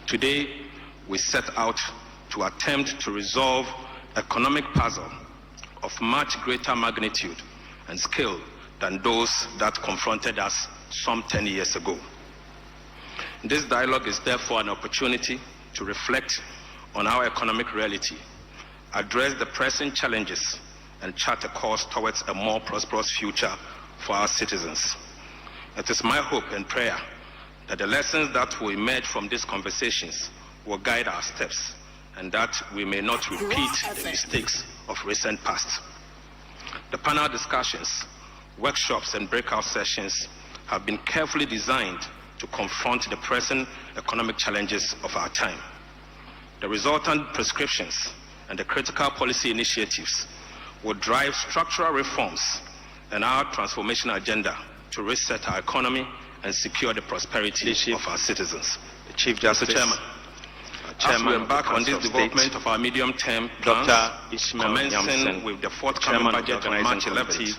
Today, we set out to attempt to resolve economic puzzle of much greater magnitude and scale than those that confronted us some 10 years ago. This dialogue is therefore an opportunity to reflect on our economic reality, address the pressing challenges, and chart a course towards a more prosperous future for our citizens. It is my hope and prayer that the lessons that will emerge from these conversations will guide our steps and that we may not repeat the mistakes of recent past. The panel discussions, workshops, and breakout sessions have been carefully designed to confront the pressing economic challenges of our time. The resultant prescriptions and the critical policy initiatives will drive structural reforms and our transformation agenda to reset our economy and secure the prosperity of our citizens. The Chief Justice, as we embark on this development of our medium-term plans, commencing with the forthcoming budget on March 11th,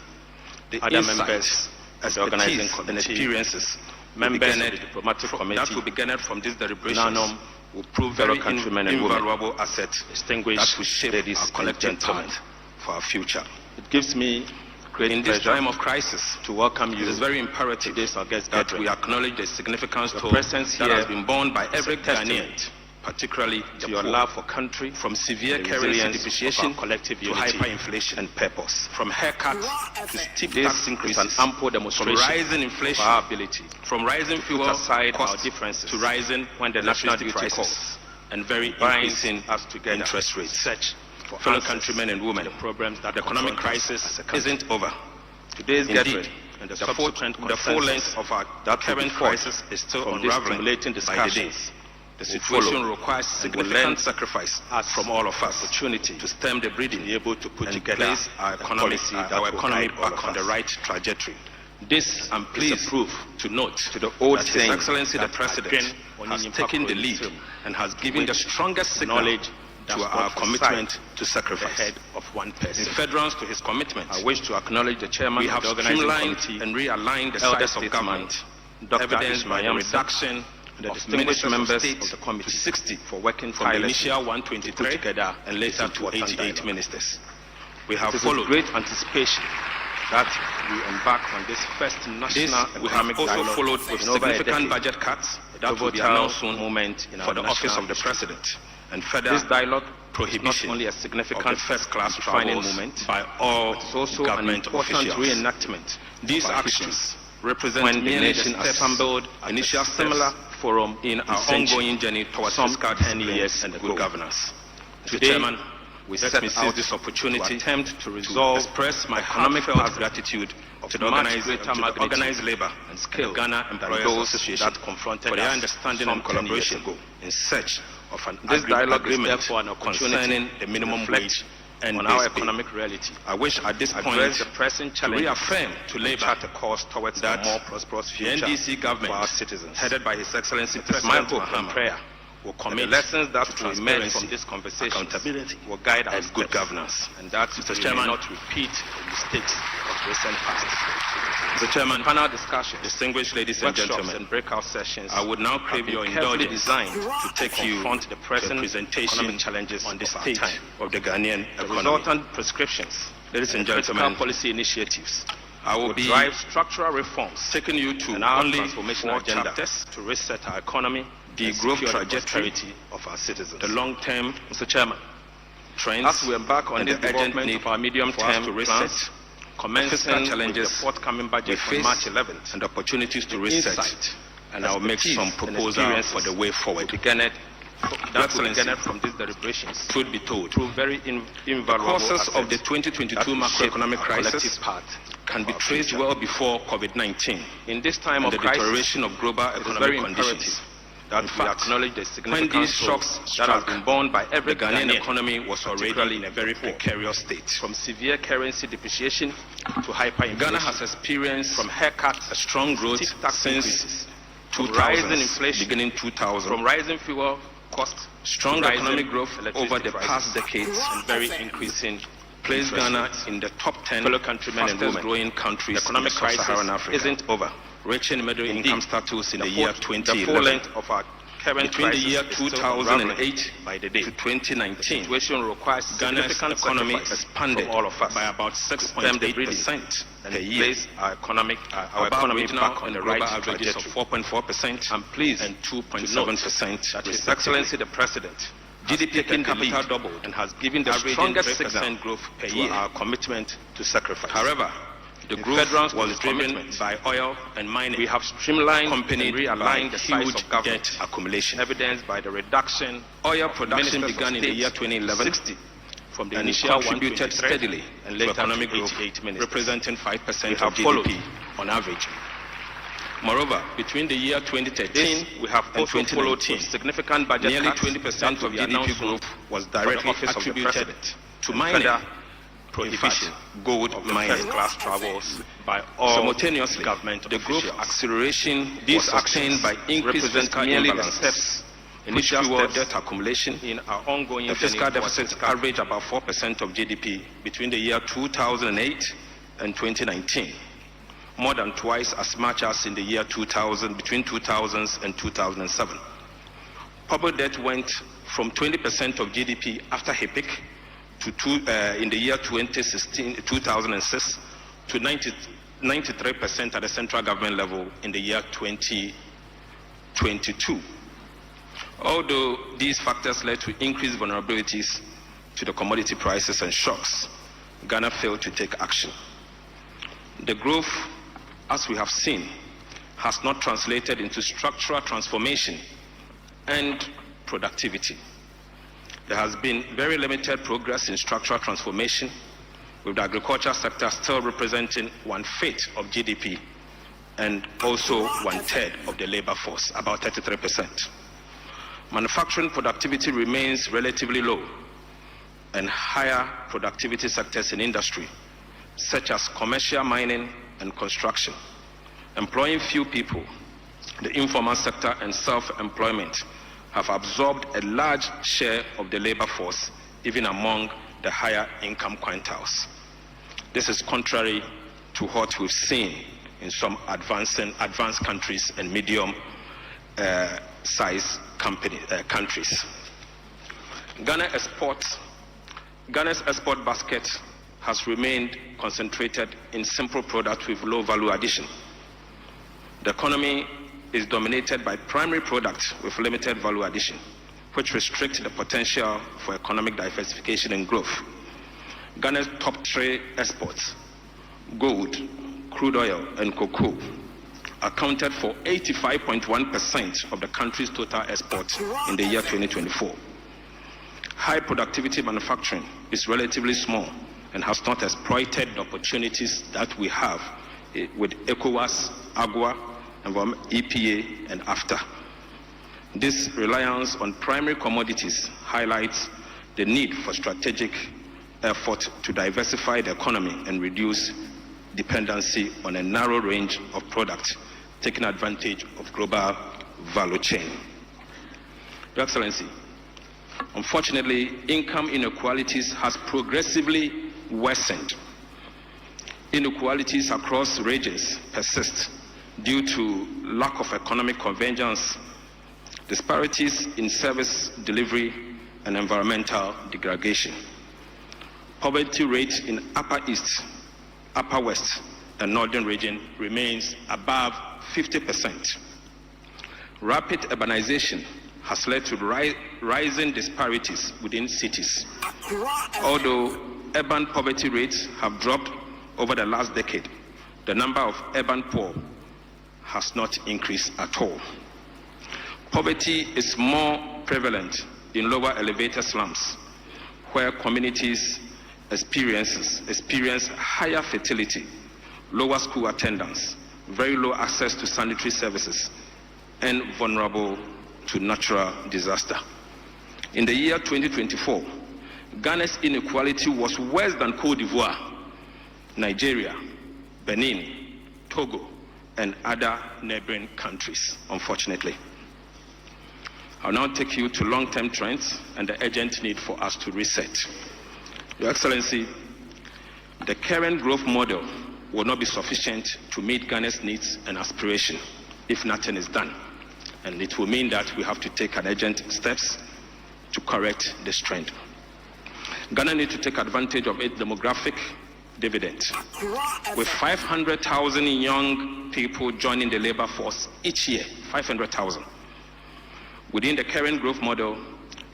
the other members, expertise, and experiences members of the diplomatic committee that will be garnered from these deliberations will prove very invaluable assets that will shape our collective path for our future. It gives me great in this time of crisis to welcome you. It is very imperative that we acknowledge the significant toll that has been borne by every Ghanaian, particularly to your love for country, from severe currency depreciation collective to unity hyperinflation and purpose, from haircuts to steep tax increases, an ample demonstration from rising inflation, of our ability, from rising fuel aside costs our differences to rising when the national duty prices calls, and very increasing interest rates. Search for fellow countrymen and women, the problems that the economic crisis isn't over. Today's gathering Indeed, and the full length of our current crisis is still unraveling by the day. The situation requires significant sacrifice from all of us to stem the bleeding, able to put and together place our economy back on the right trajectory. This, I'm pleased to note, to the old that His saying Excellency the President has taken the lead and has given the strongest signal to our commitment to sacrifice. Head of one person. In furtherance to his commitment, I wish to acknowledge the chairman we of have the organizing streamlined committee and realigned the elder size of government, Dr. evidenced by the Ismail reduction the of distinguished members state of the committee to 60 for working from the tirelessly initial to 123 put together and later this to important 88 dialogue. ministers. We have It is followed with great anticipation that we embark on this first national we have economic also dialogue followed with in over a significant decade. budget cuts that will be Pivotal announced soon moment in for our the office national of the history. President, and further This dialogue prohibition is not only a of significant the first-class defining travels moment by all but it's also an government important officials. reenactment These of our actions represent when the merely nation the steps, assembled at initial a similar steps forum in our century, ongoing journey towards some fiscal 10 discipline years and ago. good governance. Today, Chairman, we let set me out seize this opportunity to attempt to to resolve express my economic heartfelt puzzle gratitude to the much organized, greater to the magnitude organized labor and scale and the Ghana than Employers those Association that confronted for their us understanding some and 10 years collaboration ago. in search of an This dialogue is agreement therefore an opportunity concerning the to minimum reflect wage and on base our pay. economic reality. I wish at this point Address the pressing to challenges reaffirm to and Labour chart a course towards that a more prosperous the future NDC government, for our citizens. headed by His Excellency It is my President hope and Mahama, prayer will that commit the lessons that to will emerge transparency, from this conversation accountability, will guide our and good steps, governance. and that Mr. we Chairman, may not repeat the mistakes of recent past. Mr. Chairman, Panel discussions, distinguished ladies and workshops, gentlemen, and breakout sessions I would now have crave been your carefully indulgence designed to take you confront the to a present presentation economic challenges on the of our state time. of the Ghanaian The economy. resultant prescriptions, Ladies and critical gentlemen, policy initiatives I will be drive structural reforms taking you to and our only transformation 4 agenda chapters, to reset our economy, the and growth secure the trajectory prosperity of our citizens, the long-term Mr. Chairman, trends, as we embark on and this the urgent development need of our for us medium-term to plans, reset commencing fiscal with the challenges forthcoming budget we on face March 11th, and opportunities to reset, insight and I will make some expertise and proposals experiences for the way forward. will be garnered that will be Excellency, garnered from these deliberations truth be told, prove very the invaluable causes of the assets 2022 that will shape macroeconomic our crisis collective path can be for our traced future. well before COVID-19 In this time and of the crisis, deterioration of global it is economic very conditions. imperative that In we fact, acknowledge the when significant these toll shocks that has struck, been borne by every the Ghanaian Ghanaian, economy was already particularly in a very poor. precarious state. from severe currency depreciation to hyperinflation, Ghana has experienced from haircuts, a strong growth steep tax since increases, 2000, rising inflation, beginning 2000, from rising fuel costs, strong to rising economic growth electricity over the prices, past decades and very increasing placed interest Ghana rates. in the top 10 Fellow countrymen and fastest women, growing countries the economic in crisis sub-Saharan Africa, isn't over. reaching middle Indeed, income status in the year the full 2011. length of our current between the crisis year is still 2008 by the day. to 2019, The situation requires Ghana's significant economy sacrifice expanded from all of us by about to stem the bleeding 6.8% and per year, place our economy regional back on and the global right averages of trajectory. 4.4% I'm pleased and to note 2.7% that His respectively. Excellency the President GDP per capita doubled doubled and has given the averaging strongest 3% signal growth per to year. our commitment to sacrifice. However, the In growth furtherance to was this driven commitment, by oil and mining, we have streamlined and accompanied by realigned the size huge of government, debt accumulation. evidenced by the reduction Oil of production ministers of began in the state year 2011 to 60 from the and initial contributed 123 steadily and to later economic to growth, 88 ministers. representing We 5% have of GDP followed. on average. Moreover, between the year 2013 We have and also followed 2019, with significant budget nearly cuts 20% that will of be GDP announced growth was for the directly office of the attributed President to and mining. further In prohibition fact, gold of the mining. first-class travels by all Simultaneously, government the growth officials. acceleration These was sustained actions by increased represent fiscal merely the imbalances, steps, which initial fueled steps debt accumulation. in our ongoing The fiscal journey towards deficit fiscal averaged about 4% of GDP between the year 2008 and 2019, more than twice as much as in the year 2000, between 2000 and 2007. Public debt went from 20% of GDP after a peak in the year 2006 to 93% at the central government level in the year 2022. Although these factors led to increased vulnerabilities to the commodity prices and shocks, Ghana failed to take action. The growth, as we have seen, has not translated into structural transformation and productivity. There has been very limited progress in structural transformation, with the agriculture sector still representing 1/5 of GDP and also 1/3 of the labor force, about 33%. Manufacturing productivity remains relatively low, and higher productivity sectors in industry, such as commercial mining and construction, employing few people, the informal sector and self-employment have absorbed a large share of the labor force, even among the higher income quintiles. This is contrary to what we've seen in some advanced countries and medium-sized countries. Ghana's export basket has remained concentrated in simple products with low value addition. The economy is dominated by primary products with limited value addition, which restrict the potential for economic diversification and growth. Ghana's top 3 exports, gold, crude oil, and cocoa, accounted for 85.1% of the country's total exports in the year 2024. High productivity manufacturing is relatively small and has not exploited the opportunities that we have with ECOWAS, AGWA, EPA, and AFTA. This reliance on primary commodities highlights the need for strategic effort to diversify the economy and reduce dependency on a narrow range of products, taking advantage of global value chain. Your Excellency, unfortunately, income inequalities has progressively worsened. Inequalities across regions persist due to lack of economic convergence, disparities in service delivery, and environmental degradation. Poverty rate in Upper East, Upper West, and Northern region remains above 50%. Rapid urbanization has led to rising disparities within cities. Although urban poverty rates have dropped over the last decade, the number of urban poor has not increased at all. Poverty is more prevalent in lower elevated slums, where communities experience higher fertility, lower school attendance, very low access to sanitary services, and vulnerable to natural disaster. In the year 2024, Ghana's inequality was worse than Cote d'Ivoire, Nigeria, Benin, Togo, and other neighboring countries, unfortunately. I'll now take you to long-term trends and the urgent need for us to reset. Your Excellency, the current growth model will not be sufficient to meet Ghana's needs and aspirations if nothing is done. and it will mean that we have to take an urgent steps to correct this trend. Ghana needs to take advantage of its demographic dividend. With 500,000 young people joining the labor force each year, 500,000. Within the current growth model,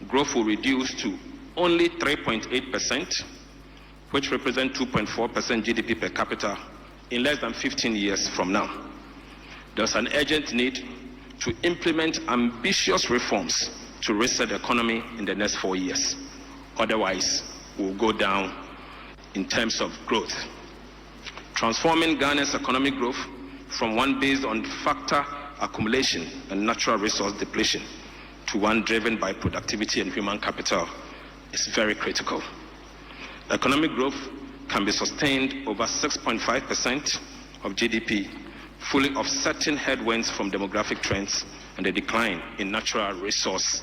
growth will reduce to only 3.8%, which represents 2.4% GDP per capita in less than 15 years from now. There's an urgent need to implement ambitious reforms to reset the economy in the next 4 years. Otherwise, we'll go down in terms of growth. Transforming Ghana's economic growth from one based on factor accumulation and natural resource depletion to one driven by productivity and human capital is very critical. Economic growth can be sustained over 6.5% of GDP, fully offsetting headwinds from demographic trends and the decline in natural resource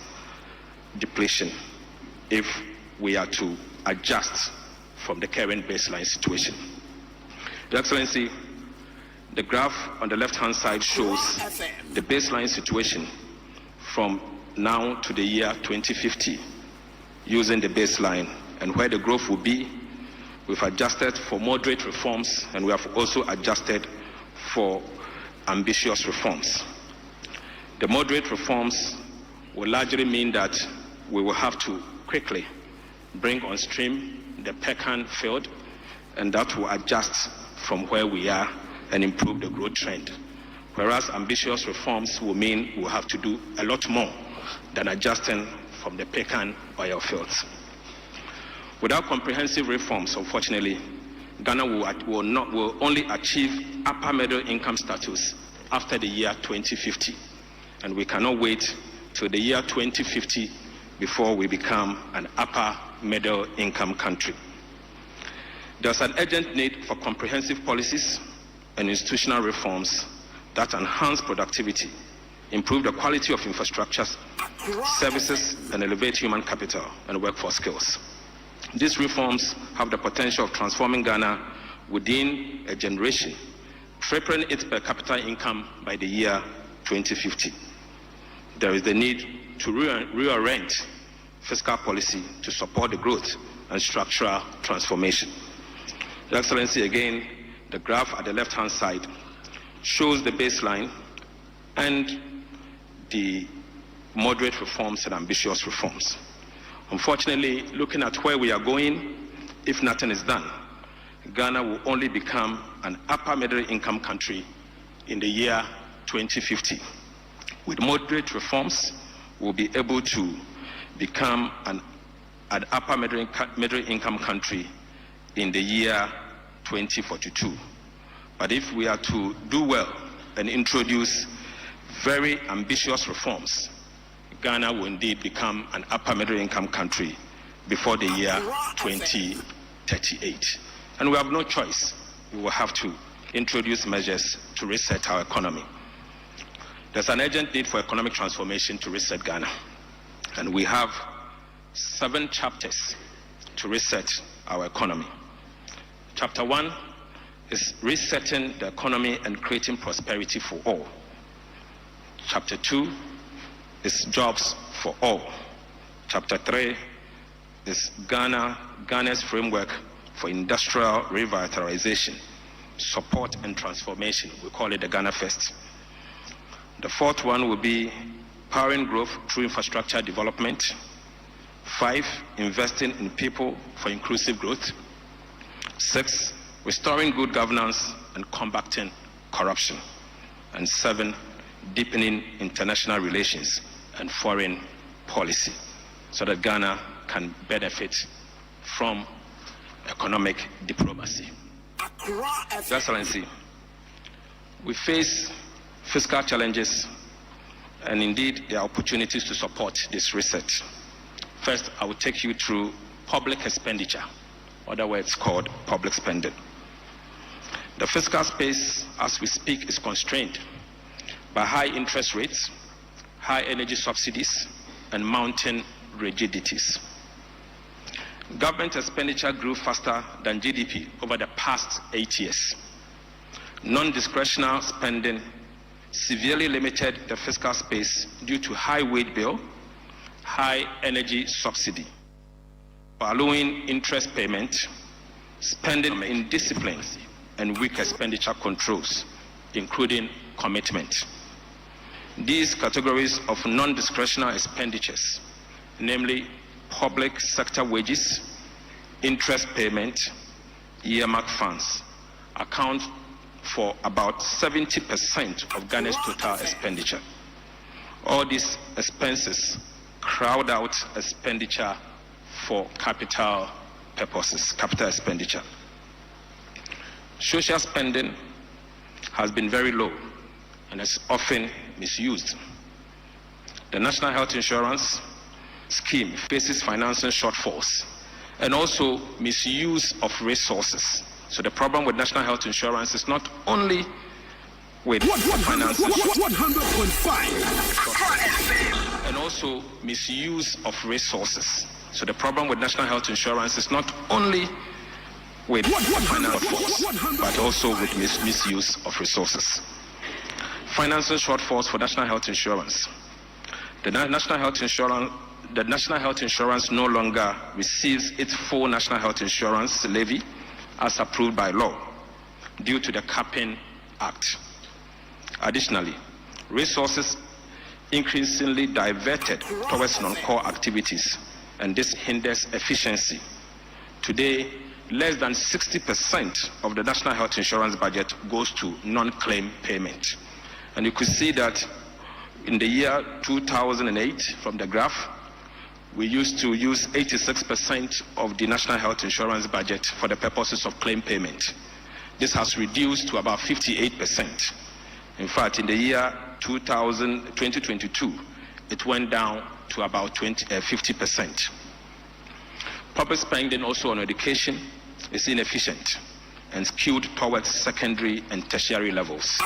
depletion if we are to adjust from the current baseline situation. Your Excellency, the graph on the left-hand side shows the baseline situation from now to the year 2050 using the baseline and where the growth will be. We've adjusted for moderate reforms and we have also adjusted for ambitious reforms. The moderate reforms will largely mean that we will have to quickly bring on stream the Pecan field, and that will adjust from where we are and improve the growth trend. Whereas ambitious reforms will mean we'll have to do a lot more than adjusting from the Pecan oil fields. Without comprehensive reforms, unfortunately, Ghana will only achieve upper middle income status after the year 2050. And we cannot wait till the year 2050 before we become an upper middle income country. There's an urgent need for comprehensive policies and institutional reforms that enhance productivity, improve the quality of infrastructures, services, and elevate human capital and workforce skills. These reforms have the potential of transforming Ghana within a generation, tripling its per capita income by the year 2050. There is the need to reorient fiscal policy to support the growth and structural transformation. Your Excellency, again, the graph at the left-hand side shows the baseline and the moderate reforms and ambitious reforms. Unfortunately, looking at where we are going, if nothing is done, Ghana will only become an upper middle income country in the year 2050. With moderate reforms, we'll be able to become an upper middle income country in the year 2042. But if we are to do well and introduce very ambitious reforms, Ghana will indeed become an upper middle income country before the year 2038. And we have no choice. We will have to introduce measures to reset our economy. There's an urgent need for economic transformation to reset Ghana. And we have 7 chapters to reset our economy. Chapter 1 is resetting the economy and creating prosperity for all. Chapter 2 is jobs for all. Chapter 3 is Ghana's framework for industrial revitalization, support and transformation. We call it the Ghana First. The 4th one will be powering growth through infrastructure development. 5, investing in people for inclusive growth. 6, restoring good governance and combating corruption. And 7, deepening international relations and foreign policy so that Ghana can benefit from economic diplomacy. Your Excellency, we face fiscal challenges and indeed there are opportunities to support this reset. First, I will take you through public expenditure, other words called public spending. The fiscal space as we speak is constrained by high interest rates, high energy subsidies, and mounting rigidities. Government expenditure grew faster than GDP over the past 8 years. Non-discretionary spending severely limited the fiscal space due to high wage bill, high energy subsidy, balloon interest payment, spending indiscipline, and weak expenditure controls, including commitment. These categories of non-discretionary expenditures, namely public sector wages, interest payment, earmark funds, account for about 70% of Ghana's total expenditure. All these expenses crowd out expenditure for capital purposes, capital expenditure. Social spending has been very low and is often misused. The National Health Insurance Scheme faces financing shortfalls and also misuse of resources. So the problem with National Health Insurance is not only with finances, 100.5 and also misuse of resources. So the problem with National Health Insurance is not only with finances, but also with misuse of resources. Financing shortfalls for National Health Insurance. The National Health Insurance no longer receives its full National Health Insurance levy as approved by law due to the Capping Act. Additionally, resources increasingly diverted towards non-core activities, and this hinders efficiency. Today, less than 60% of the National Health Insurance budget goes to non-claim payment. And you could see that in the year 2008, from the graph, we used to use 86% of the National Health Insurance budget for the purposes of claim payment. This has reduced to about 58%. In fact, in the year 2022, it went down to about 50%. Public spending also on education is inefficient and skewed towards secondary and tertiary levels.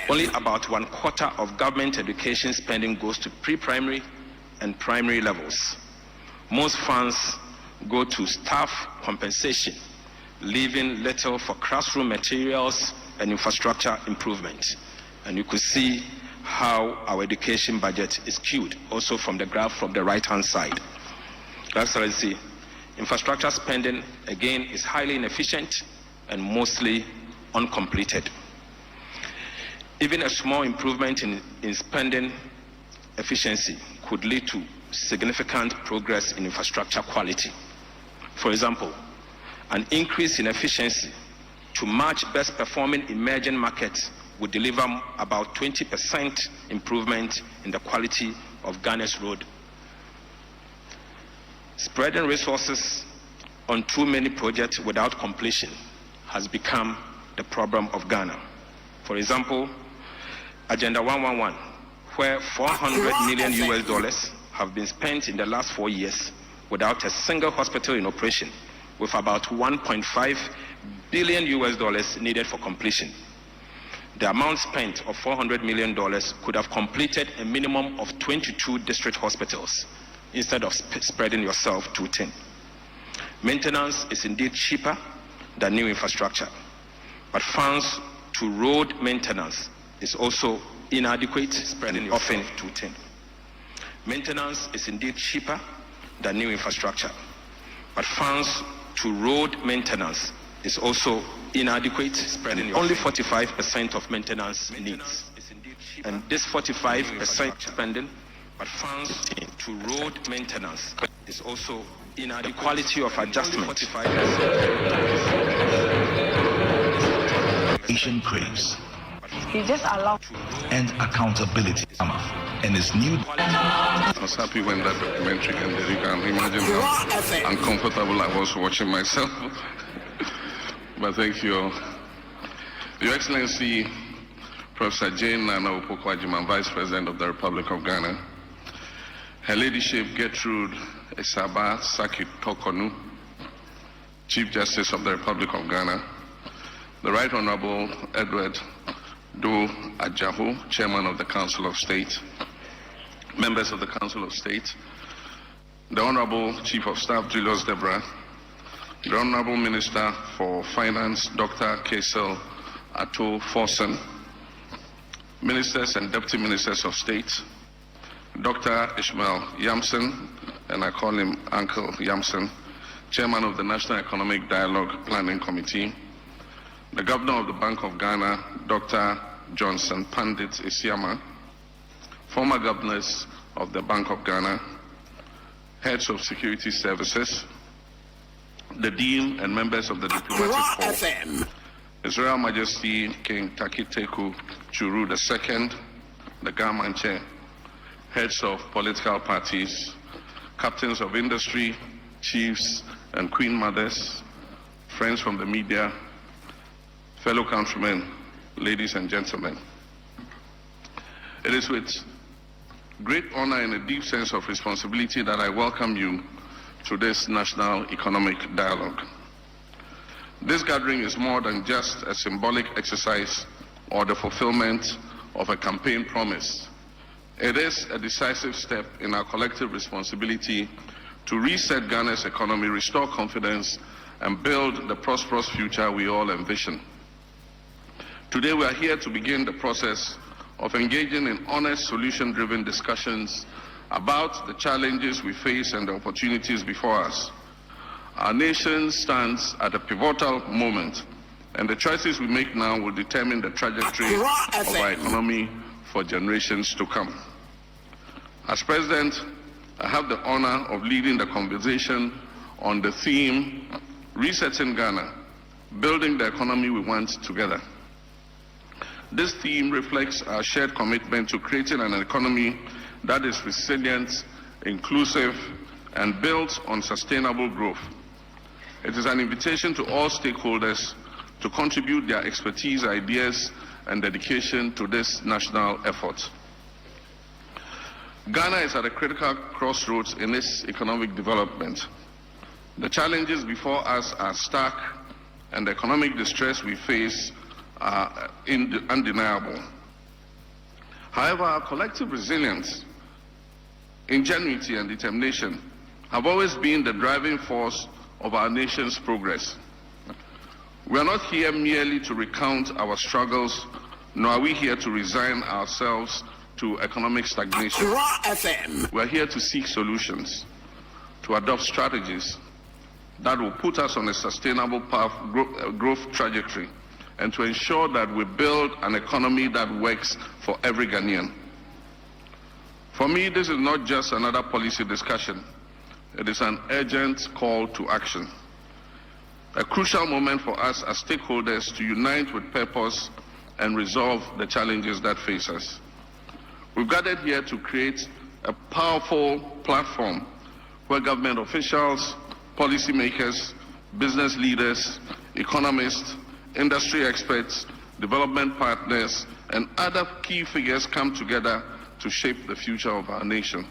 Only about 1/4 of government education spending goes to pre-primary and primary levels. Most funds go to staff compensation, leaving little for classroom materials and infrastructure improvement. And you could see how our education budget is skewed also from the graph from the right-hand side. Your Excellency, infrastructure spending again is highly inefficient and mostly uncompleted. Even a small improvement in spending efficiency could lead to significant progress in infrastructure quality. For example, an increase in efficiency to match best performing emerging markets would deliver about 20% improvement in the quality of Ghana's road. Spreading resources on too many projects without completion has become the problem of Ghana. For example, Agenda 111, where $400 million have been spent in the last 4 years without a single hospital in operation, with about $1.5 billion needed for completion. The amount spent of $400 million could have completed a minimum of 22 district hospitals instead of spreading yourself too thin. Maintenance is indeed cheaper than new infrastructure, but funds to road maintenance is also inadequate, spreading often too thin. Maintenance is indeed cheaper than new infrastructure, but funds to road maintenance is also inadequate, spreading only 45% of maintenance needs. And this 45% spending, but funds to road maintenance is also inadequate. The quality of adjustment. Asian craves You just allow and accountability, and its new. I was happy when that documentary ended. You can imagine how uncomfortable I was watching myself. But thank you. Your Excellency, Professor Jane Nana Opoku-Agyeman, Vice President of the Republic of Ghana, Her Ladyship Gertrude Esaba Saki Tokonu, Chief Justice of the Republic of Ghana, the Right Honorable Edward Do Ajaho, Chairman of the Council of State, members of the Council of State, the Honorable Chief of Staff Julius Debra, the Honorable Minister for Finance Dr. Kesel Ato Forsen, Ministers and Deputy Ministers of State, Dr. Ishmael Yamson, and I call him Uncle Yamson, Chairman of the National Economic Dialogue Planning Committee, the Governor of the Bank of Ghana, Dr. Johnson Pandit Isiama, former governors of the Bank of Ghana, heads of security services, the Dean and members of the Diplomatic Corps, His Royal Majesty King Takiteku Churu II, the Gamanche, heads of political parties, captains of industry, chiefs and queen mothers, friends from the media, fellow countrymen, ladies and gentlemen. It is with great honor and a deep sense of responsibility that I welcome you to this National Economic Dialogue. This gathering is more than just a symbolic exercise or the fulfillment of a campaign promise. It is a decisive step in our collective responsibility to reset Ghana's economy, restore confidence, and build the prosperous future we all envision. Today we are here to begin the process of engaging in honest, solution-driven discussions about the challenges we face and the opportunities before us. Our nation stands at a pivotal moment, and the choices we make now will determine the trajectory of our economy for generations to come. As President, I have the honor of leading the conversation on the theme, Resetting Ghana, Building the Economy We Want Together. This theme reflects our shared commitment to creating an economy that is resilient, inclusive, and built on sustainable growth. It is an invitation to all stakeholders to contribute their expertise, ideas, and dedication to this national effort. Ghana is at a critical crossroads in its economic development. The challenges before us are stark, and the economic distress we face are undeniable. However, our collective resilience, ingenuity, and determination have always been the driving force of our nation's progress. We are not here merely to recount our struggles, nor are we here to resign ourselves to economic stagnation. We are here to seek solutions, to adopt strategies that will put us on a sustainable path, growth trajectory, and to ensure that we build an economy that works for every Ghanaian. For me, this is not just another policy discussion. It is an urgent call to action. A crucial moment for us as stakeholders to unite with purpose and resolve the challenges that face us. We've gathered here to create a powerful platform where government officials, policymakers, business leaders, economists, industry experts, development partners, and other key figures come together to shape the future of our nation.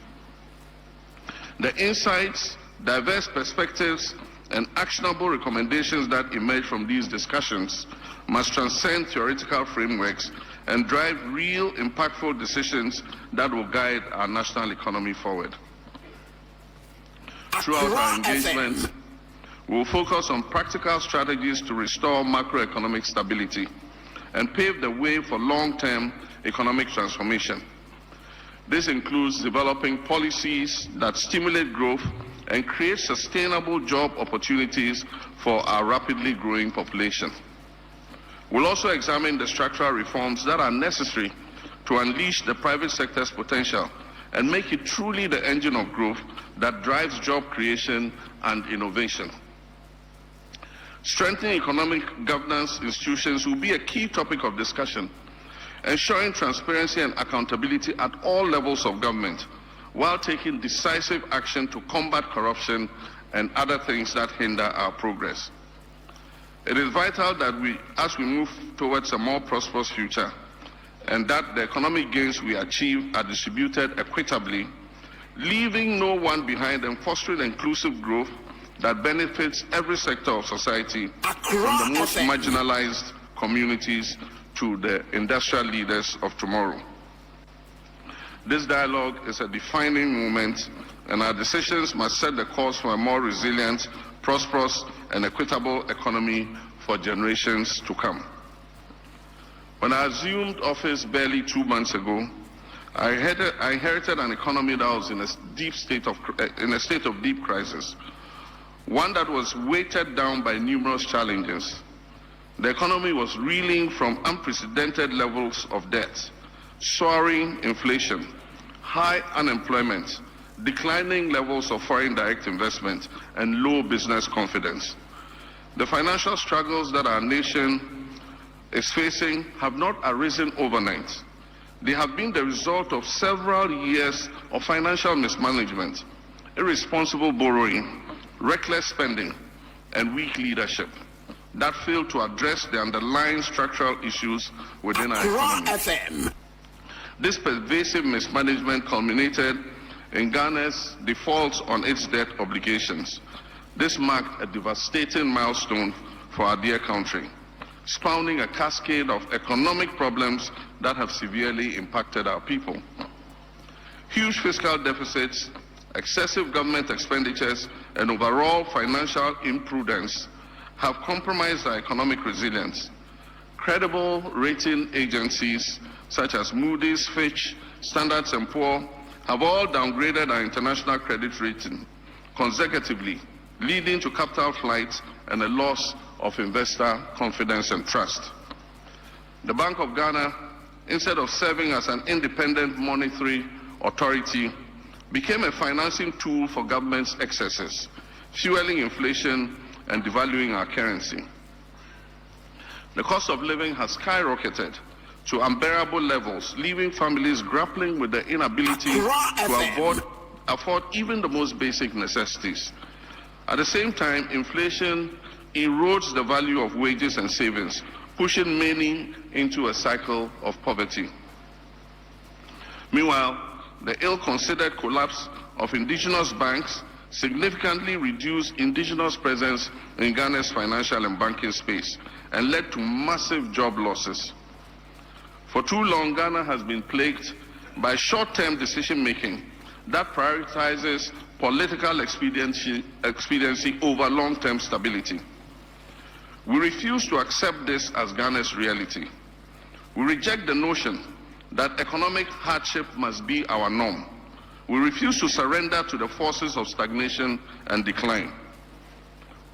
The insights, diverse perspectives, and actionable recommendations that emerge from these discussions must transcend theoretical frameworks and drive real, impactful decisions that will guide our national economy forward. Throughout our engagement, we will focus on practical strategies to restore macroeconomic stability and pave the way for long-term economic transformation. This includes developing policies that stimulate growth and create sustainable job opportunities for our rapidly growing population. We'll also examine the structural reforms that are necessary to unleash the private sector's potential and make it truly the engine of growth that drives job creation and innovation. Strengthening economic governance institutions will be a key topic of discussion, ensuring transparency and accountability at all levels of government, while taking decisive action to combat corruption and other things that hinder our progress. It is vital that as we move towards a more prosperous future, and that the economic gains we achieve are distributed equitably, leaving no one behind and fostering inclusive growth that benefits every sector of society, from the most marginalized communities to the industrial leaders of tomorrow. This dialogue is a defining moment, and our decisions must set the course for a more resilient, prosperous, and equitable economy for generations to come. When I assumed office barely 2 months ago, I inherited an economy that was in a state of deep crisis, one that was weighted down by numerous challenges. The economy was reeling from unprecedented levels of debt, soaring inflation, high unemployment, declining levels of foreign direct investment, and low business confidence. The financial struggles that our nation is facing have not arisen overnight. They have been the result of several years of financial mismanagement, irresponsible borrowing, reckless spending, and weak leadership that failed to address the underlying structural issues within our economy. This pervasive mismanagement culminated in Ghana's defaults on its debt obligations. This marked a devastating milestone for our dear country, spawning a cascade of economic problems that have severely impacted our people. Huge fiscal deficits, excessive government expenditures, and overall financial imprudence have compromised our economic resilience. Credible rating agencies such as Moody's, Fitch, Standard & Poor's have all downgraded our international credit rating consecutively, leading to capital flight and a loss of investor confidence and trust. The Bank of Ghana, instead of serving as an independent monetary authority, became a financing tool for government's excesses, fueling inflation and devaluing our currency. The cost of living has skyrocketed to unbearable levels, leaving families grappling with the inability to afford even the most basic necessities. At the same time, inflation erodes the value of wages and savings, pushing many into a cycle of poverty. Meanwhile, the ill-considered collapse of indigenous banks significantly reduced indigenous presence in Ghana's financial and banking space and led to massive job losses. For too long, Ghana has been plagued by short-term decision-making that prioritizes political expediency over long-term stability. We refuse to accept this as Ghana's reality. We reject the notion that economic hardship must be our norm. We refuse to surrender to the forces of stagnation and decline.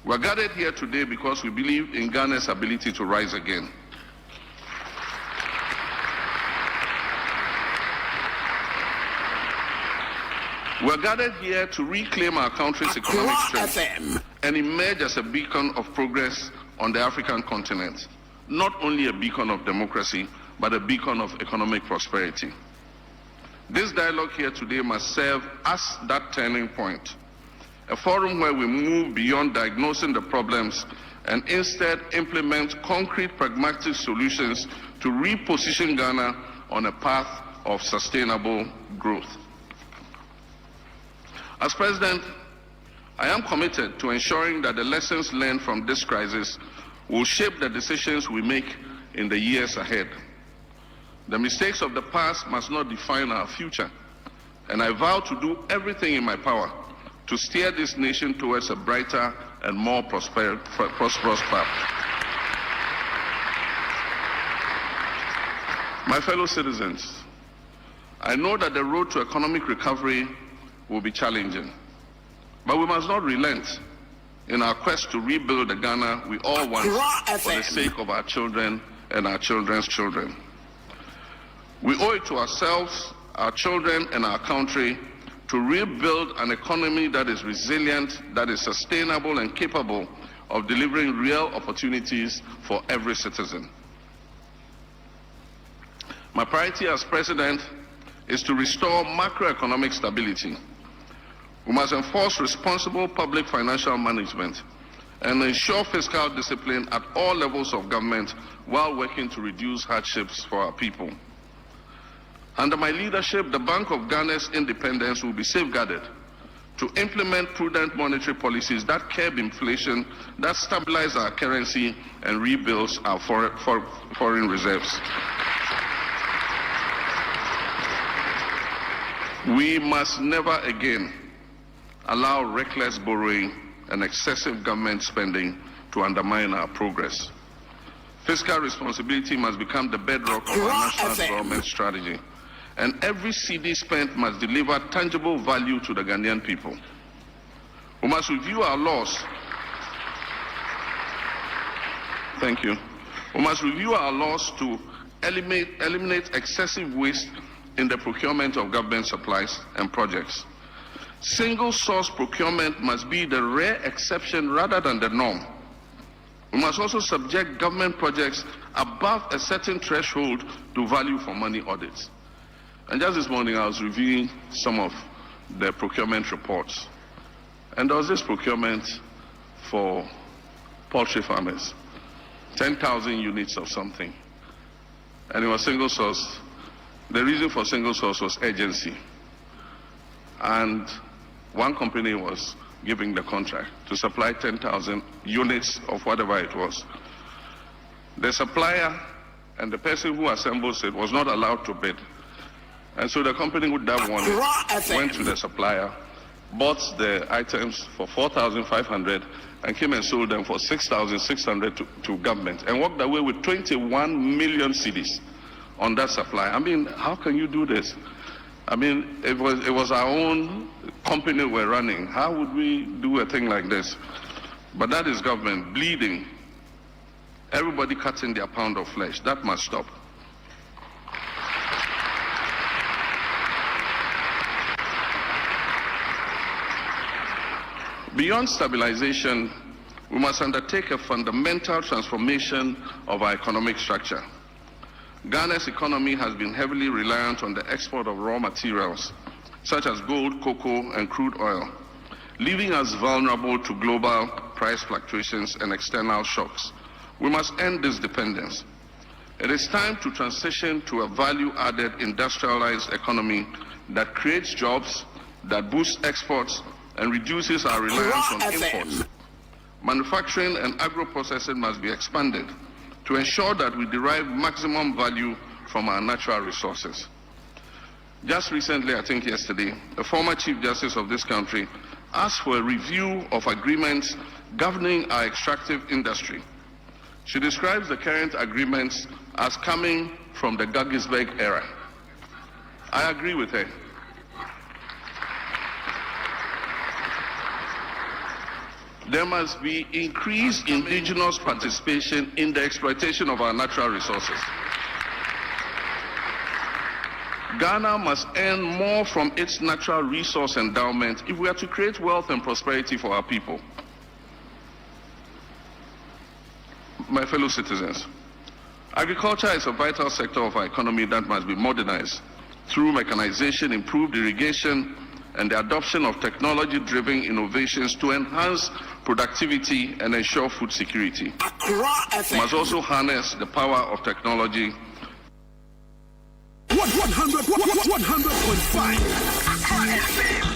We are gathered here today because we believe in Ghana's ability to rise again. We are gathered here to reclaim our country's economic strength and emerge as a beacon of progress on the African continent. Not only a beacon of democracy, but a beacon of economic prosperity. This dialogue here today must serve as that turning point, a forum where we move beyond diagnosing the problems and instead implement concrete, pragmatic solutions to reposition Ghana on a path of sustainable growth. As President, I am committed to ensuring that the lessons learned from this crisis will shape the decisions we make in the years ahead. The mistakes of the past must not define our future, and I vow to do everything in my power to steer this nation towards a brighter and more prosperous path. My fellow citizens, I know that the road to economic recovery will be challenging, but we must not relent in our quest to rebuild the Ghana we all want for the sake of our children and our children's children. We owe it to ourselves, our children, and our country to rebuild an economy that is resilient, that is sustainable and capable of delivering real opportunities for every citizen. My priority as President is to restore macroeconomic stability. We must enforce responsible public financial management and ensure fiscal discipline at all levels of government while working to reduce hardships for our people. Under my leadership, the Bank of Ghana's independence will be safeguarded to implement prudent monetary policies that curb inflation, that stabilize our currency, and rebuilds our foreign reserves. We must never again allow reckless borrowing and excessive government spending to undermine our progress. Fiscal responsibility must become the bedrock of our national development strategy, and every cedi spent must deliver tangible value to the Ghanaian people. We must review our laws. Thank you. We must review our laws to eliminate excessive waste in the procurement of government supplies and projects. Single source procurement must be the rare exception rather than the norm. We must also subject government projects above a certain threshold to value for money audits. And just this morning I was reviewing some of the procurement reports. And there was this procurement for poultry farmers, 10,000 units of something. And it was single source. The reason for single source was urgency. And one company was giving the contract to supply 10,000 units of whatever it was. The supplier and the person who assembles it was not allowed to bid. And so the company with that one went to the supplier, bought the items for 4,500 and came and sold them for 6,600 to government and walked away with 21 million cedis on that supply. I mean, how can you do this? I mean, it was our own company we're running. How would we do a thing like this? But that is government bleeding. Everybody cutting their pound of flesh. That must stop. Beyond stabilization, we must undertake a fundamental transformation of our economic structure. Ghana's economy has been heavily reliant on the export of raw materials, such as gold, cocoa, and crude oil, leaving us vulnerable to global price fluctuations and external shocks. We must end this dependence. It is time to transition to a value-added industrialized economy that creates jobs, that boosts exports, and reduces our reliance on imports. Manufacturing and agro-processing must be expanded to ensure that we derive maximum value from our natural resources. Just recently, I think yesterday, the former Chief Justice of this country asked for a review of agreements governing our extractive industry. She describes the current agreements as coming from the Guggisberg era. I agree with her. There must be increased indigenous participation in the exploitation of our natural resources. Ghana must earn more from its natural resource endowment if we are to create wealth and prosperity for our people. My fellow citizens, agriculture is a vital sector of our economy that must be modernized through mechanization, improved irrigation, and the adoption of technology-driven innovations to enhance productivity and ensure food security. We must also harness the power of technology. 100.5.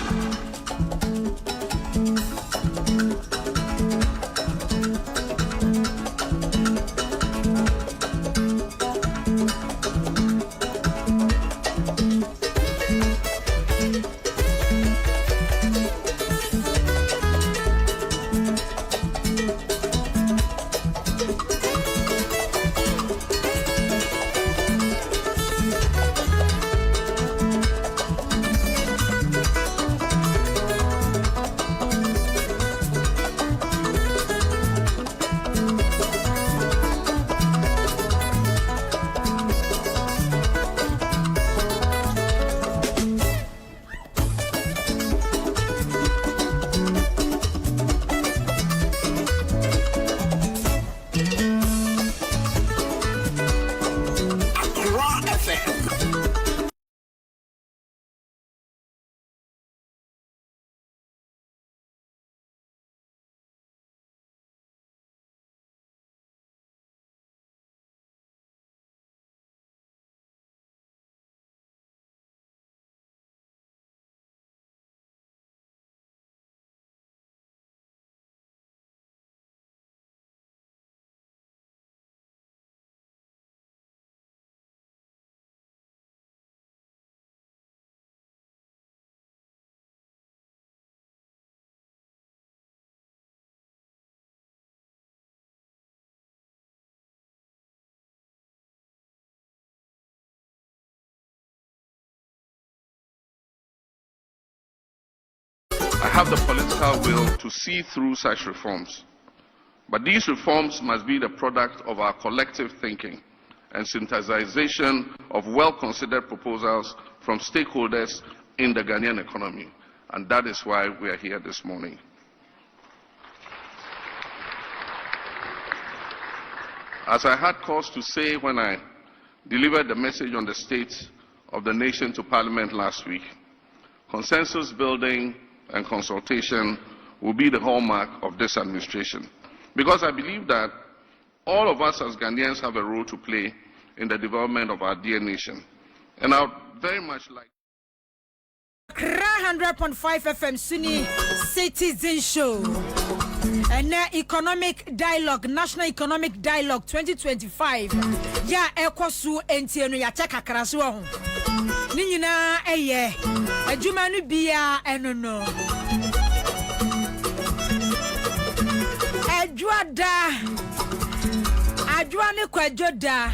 I have the political will to see through such reforms. But these reforms must be the product of our collective thinking and synthesization of well-considered proposals from stakeholders in the Ghanaian economy. And that is why we are here this morning. As I had cause to say when I delivered the message on the state of the nation to Parliament last week, consensus building and consultation will be the hallmark of this administration. Because I believe that all of us as Ghanaians have a role to play in the development of our dear nation. And I would very much like 100.5 FM Sunni Citizen Show. And economic dialogue, National Economic Dialogue 2025. Ya ekosu entienu ya cheka karasuwa hon. Ninyina eye. Ejuma nu biya enono. Ajwa ne kwajo da.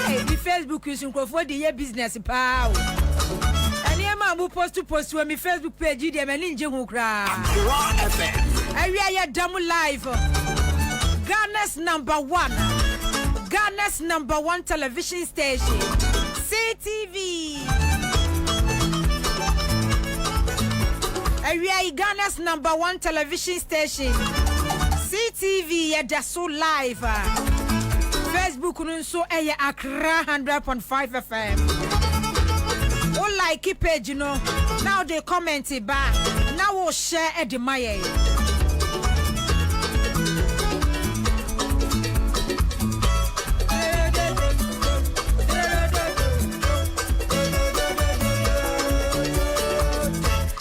Hey, Facebook using for the year business power. Abu post when me Facebook page dey me nje hu kra. Area ya damu live. Ghana's number one television station. CTV. Area Ghana's number one television station. CTV ya da so live. Facebook nun so aya Accra 100.5 FM. Like page, you know. Now they comment it back. Now we'll share at the Maya.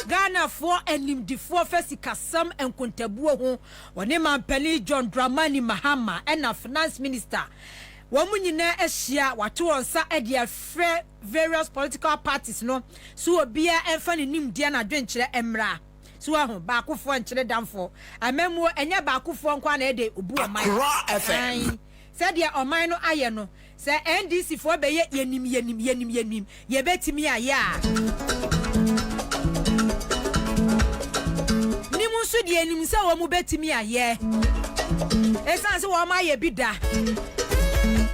Ghana for and him the four Kasam and Kuntabu, when him and Penny John Dramani Mahama and a finance minister. Womunyina ehia wato onsa edia frɛ various political parties no so obia emfa ne nimdia na dwenkyerɛ emra so aho baakofo nkyerɛ damfo amemu enya baakofo nkwa na ede obu oman sɛ dia oman no ayɛ no sɛ NDC fo be yenim ye betimi aya nimu so dia nim sɛ wo mu betimi ayɛ esan sɛ wo ma ye bida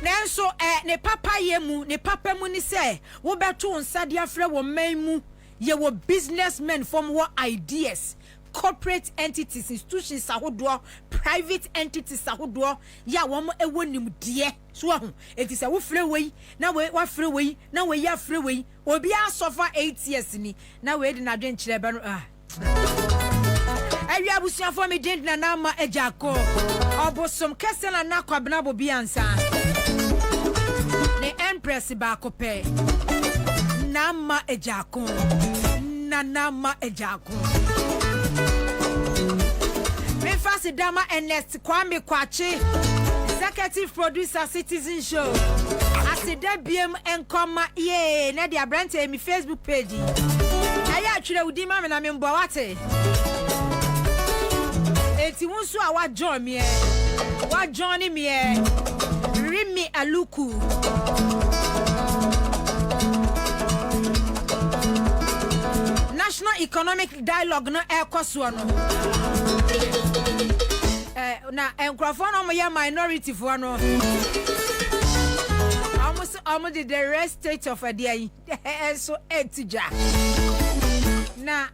Nenso ne papa yemu ne papa mu ni se wo beto nsa de afre wo man mu ye wo businessmen from what ideas corporate entities institutions ahodo private entities ahodo ya wo mo ewo nimde so ho enti se wo frɛ wei na we wa frɛ wei na we ya frɛ wei obi asofa 8 years ni na we de na dwen kyerɛ ba no awia busuafo me den na na ma ejako obosom kese na kwabena bobie ansah ne empress ba kope nama ejako nama ejako me fasi dama Ernest Kwame Kwachi executive producer Citizen Show asida biem enkoma ye na dia brand me Facebook page aya atwere udi ma me na me mbo wate eti wonso a wa join me wa join me Rimi Aluku National Economic Dialogue no ekoso no na enkrofo no mo ya minority fo no almost the rest state of a day so etija na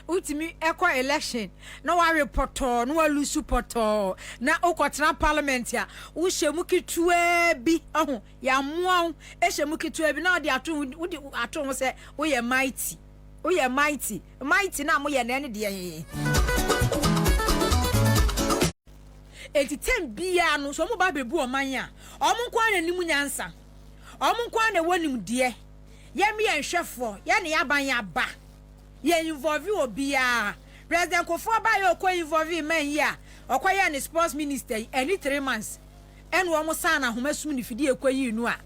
ultimi ekwa election na wa reporto na wa lusu poto na okotena parliament ya wo hyemu kitue bi aho ya muan ehyemu kitue bi na odi ato ho se wo ye mighty na mo ye na ne de etitem bia no so mo ba bebu oman a omo kwa na nimu nyansa omo kwa na wonim de ye me enhwefo ye ne yaban ya ba ye involve obia president Kofo ba ye ko involve man ya okoye ne sports minister any 3 months en wo mo sana homasum ni fidi ekoyi nu a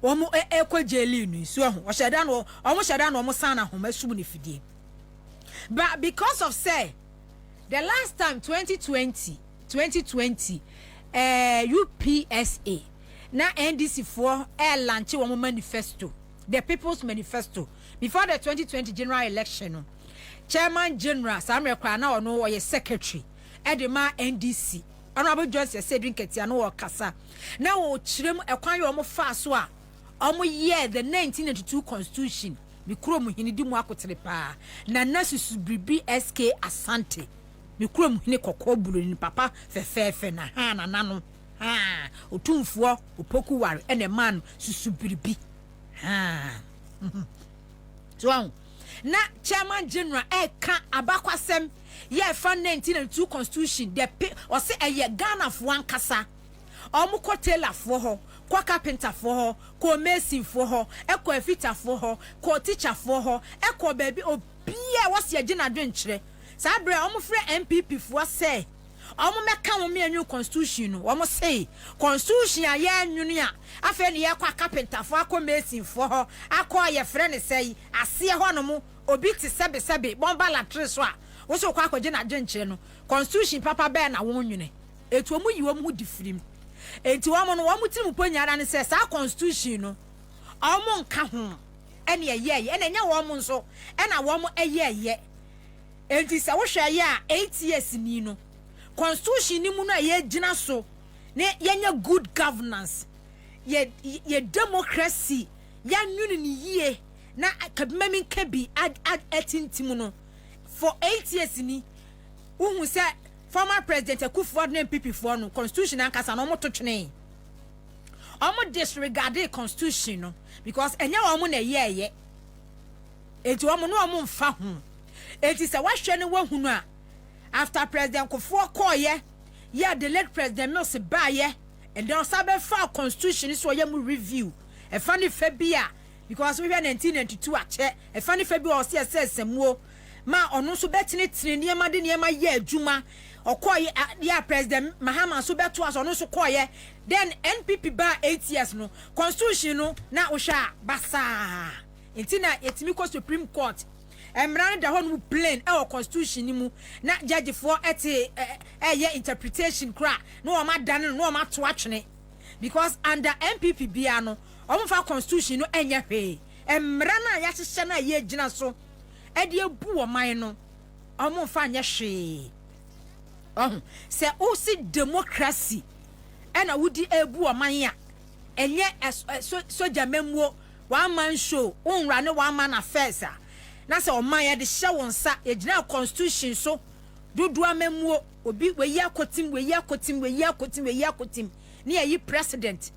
wo mo ekojeli nu so ho sheda no wo mo sheda no mo sana homasum ni fidi but because of say the last time 2020 UPSA na NDC for launch one manifesto, the People's Manifesto, before the 2020 general election. chairman general Samuel Kra na ono wo ye secretary edema NDC honorable Joseph Cedric Ketia no kasa na wo kirem ekwan yo mo fa so a omo year the 1982 constitution mi krom hini di mu akotere pa na nasusu bribi SK Asante mi krom hini kokko bulu ni papa fefefe na ha na nano ha otumfuo opoku ware ene man susu bribi ha so na chairman general ka abakwasem ye fa 1992 constitution de o se eye Ghana fo ankasa omo ko tailor fo ho ko carpenter fo ho ko mason fo ho ko fitter fo ho ko teacher fo ho ko baby obia wose agina dwenkyere sa bre omo frɛ MPP fo se omo meka wo me anyu constitution no omo say constitution aye anwunu a afa ne ye kwa carpenter fo ko mason fo ho akọ ye frɛ ne sei ase ho no mo obi ti sebe bomba latre so a wo so kwa akọje na dwenkyere no constitution papa be na wo nwune etu omu yiwo mu difirim enti wo mo no wo mu tirim ponyara ne se sa constitution no omu nka ho ene ye ene nya wo mo nso ena wo mo eye enti se wo hwe ye a 8 years ni no constitution ni mu no ye gina so ne yenya good governance ye democracy ya nwune ni yie na kabimami kabi atintim no for 8 years ni uhu se former president Akufo-Addo na MPP for no constitution ankasa no moto twene omo disregard the constitution no because enya omo na ye enti omo no omo mfa ho enti se wahwe ne wahunu a after president Akufo-Addo ye the late president Mills baye and then sabe fa constitution so ye mu review e fa ne fa bia because we were 1992 ache e fa ne fa bia o se semuo ma ono so betene tene niema de niema ye adwuma okoye ya president Mahama so beto aso ono so koye then NPP ba 8 years no constitution no na ohwa basa entina etimi ko Supreme Court emran da honu plain e constitution ni mu na judge for ete ye interpretation kra no o ma dane no o ma to atwene because under MPP bia no o fa constitution no enye hwe emran na ya hye na ye gina so edi ebu o man no omo fa anya hwe se o si democracy ena wudi ebu o man ya enye soja memuo one man show unra ne one man affairs na se o man ya de hye wonsa e gina constitution so dudu amemuo obi we ya kotim ne yi president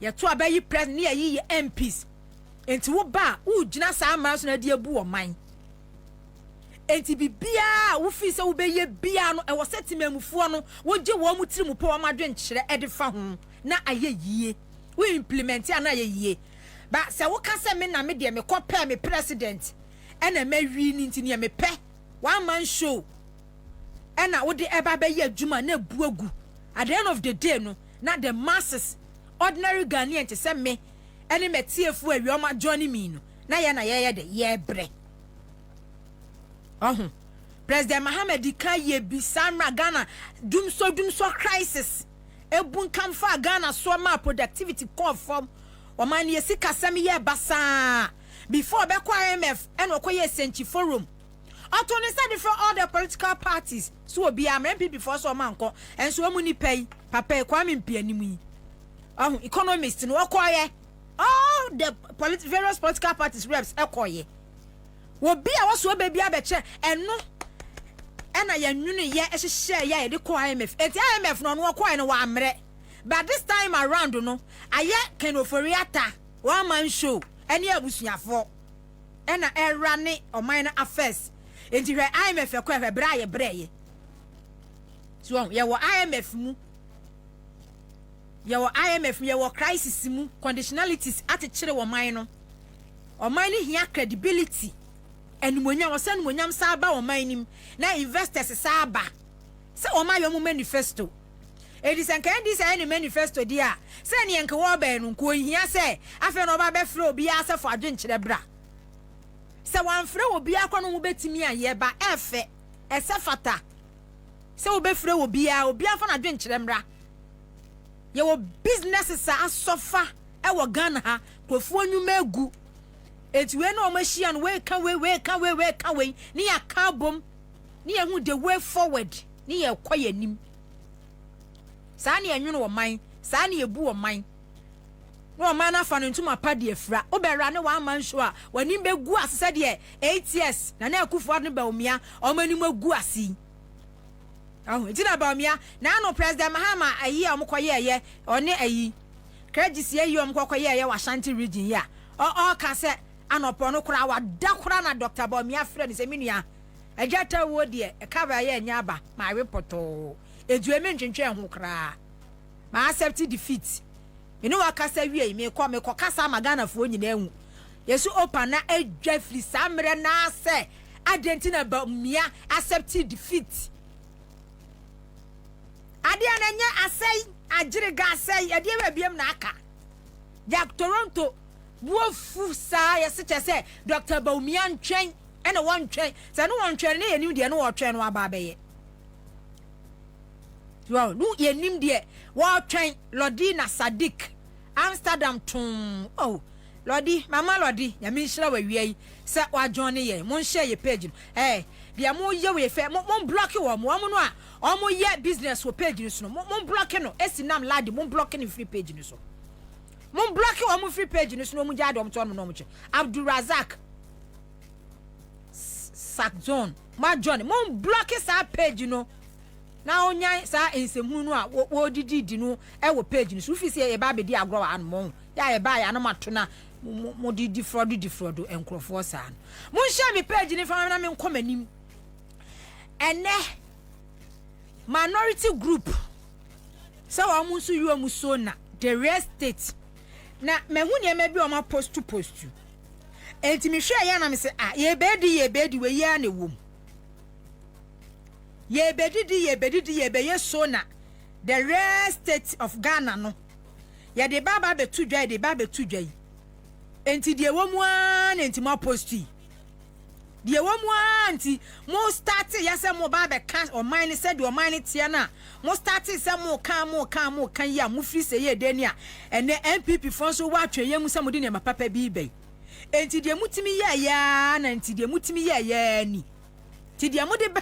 ya to abayi president ne yi MPs enti wo ba u gina sa amara so na de ebu o man enti bibia wo fi se wo be ye bia no e wo setimamufo no wo je wo mu tiri mu po wo madwen kyere e de fa ho na aye yie wo implement ana aye yie ba se wo ka se me na me de me kopɛ me president ena mawi ni nti ne me pɛ one man show ena wo de eba be ye adwuma na buagu at the end of the day no na the masses ordinary Ghanaian te se me ene metiefu awi o ma join me no na ye de ye bre President Mohammed Kaye Bisamra Ghana dumso crisis ebun kamfa Ghana so ma productivity call from o man ye sika sam ye basa before be kwa IMF and okoye Senchi forum atoni study for all the political parties so obi amempi before so man ko enso mu ni pay papa kwa mempi animu economists no okoye all the various political parties reps ekoye obi a waso baby abeche eno ena ya nwunu ye ehye ya de ko IMF eti IMF no no ko no wa amre but this time around no aye kenoforiata one man show eni abusuafo ena erane oman affairs enti hwe IMF ko hwe bra ye breye so ye wo IMF mu ye wo IMF ye wo crisis mu conditionalities atechire wo man no oman ni hia credibility enumonyam osan monyam sa ba o manim na investors sa ba se o ma yom manifesto edisen kan di say any manifesto dia se ne enke wo ba enu ko hia se afa no ba be frɛ obi ase fo adwenkyere bra se wan frɛ obi akɔ no betimi aye ba efe ese fata se wo be frɛ obi afa na adwenkyere mbra ye wo businesses asofa e wo Ghana ha kofuo nwuma egu eti we no omahia no we ka we ni ya ka bom ni ya hu the way forward ni ya kwaye nim saa ni enwunu wo man saa ni ebu wo man no man na fa no ntuma pa de afra obera ne wa man show a wani be gu asese de 8 years na akufo ne ba omia o mani magu asi ahu tina ba omia na no president Mahama ayi a omkoye ye one ayi kragisi ayi omkoye ye wa Shanti region ya o ka se anopo no kura wa da kura na Dr. Baumia frɛ ne se menua agata wo de e ka ba ye nya ba ma reporto edueme ntwentwe ho kura ma accept defeat inu wa kasa wie me ko kasa magana fo nyina ehu yesu open na adwa firi samre na se Argentina Baumia accept defeat ade ananya asai agire ga asai ade ba biem na aka jak Toronto buofu sa yesi chese Dr. Baumia ntwen ene won twen se no won twen ne yenim de no wo twen no aba beye wow no yenim de wo twen Lodina Sadik Amsterdam tun oh Lodi mama Lodi ya mi nhira wa wiai se wa join ye mon share ye page de mo ye we fe mon block wo mo no a o mo ye business wo page ni so mon block no esinam ladi mon block ni free page ni so mon block wo mo free page ni so no mo jade o mo to no mo che Abdul Razak Sakzone ma John mon block sa page no na onyan sa ensemu no a wo didi no e wo page ni so fi se ye ba be di agro an mo ya ye ba ya no mato na mo didi fraud enkrofo sa mo share me page ni fa na me nkomanim ene minority group so wa mu so yu mu so na the real estate na me hu ne ma bi o ma post enti me hwe ya na me se ye bedi we ya na wom ye bedidi so na the real estate of Ghana no ye de baba be tu dwai enti de wo mu an enti ma posti de wo mu anti mo start ya se mo ba be kan o mine said o mine tie na mo start se mo kan ya mo free se ye de ni a ene MPP fon so wa atwe ye mu se mo de ne ma papa bi be enti de mutimi ya na enti de mutimi ya ni ti de mo de ba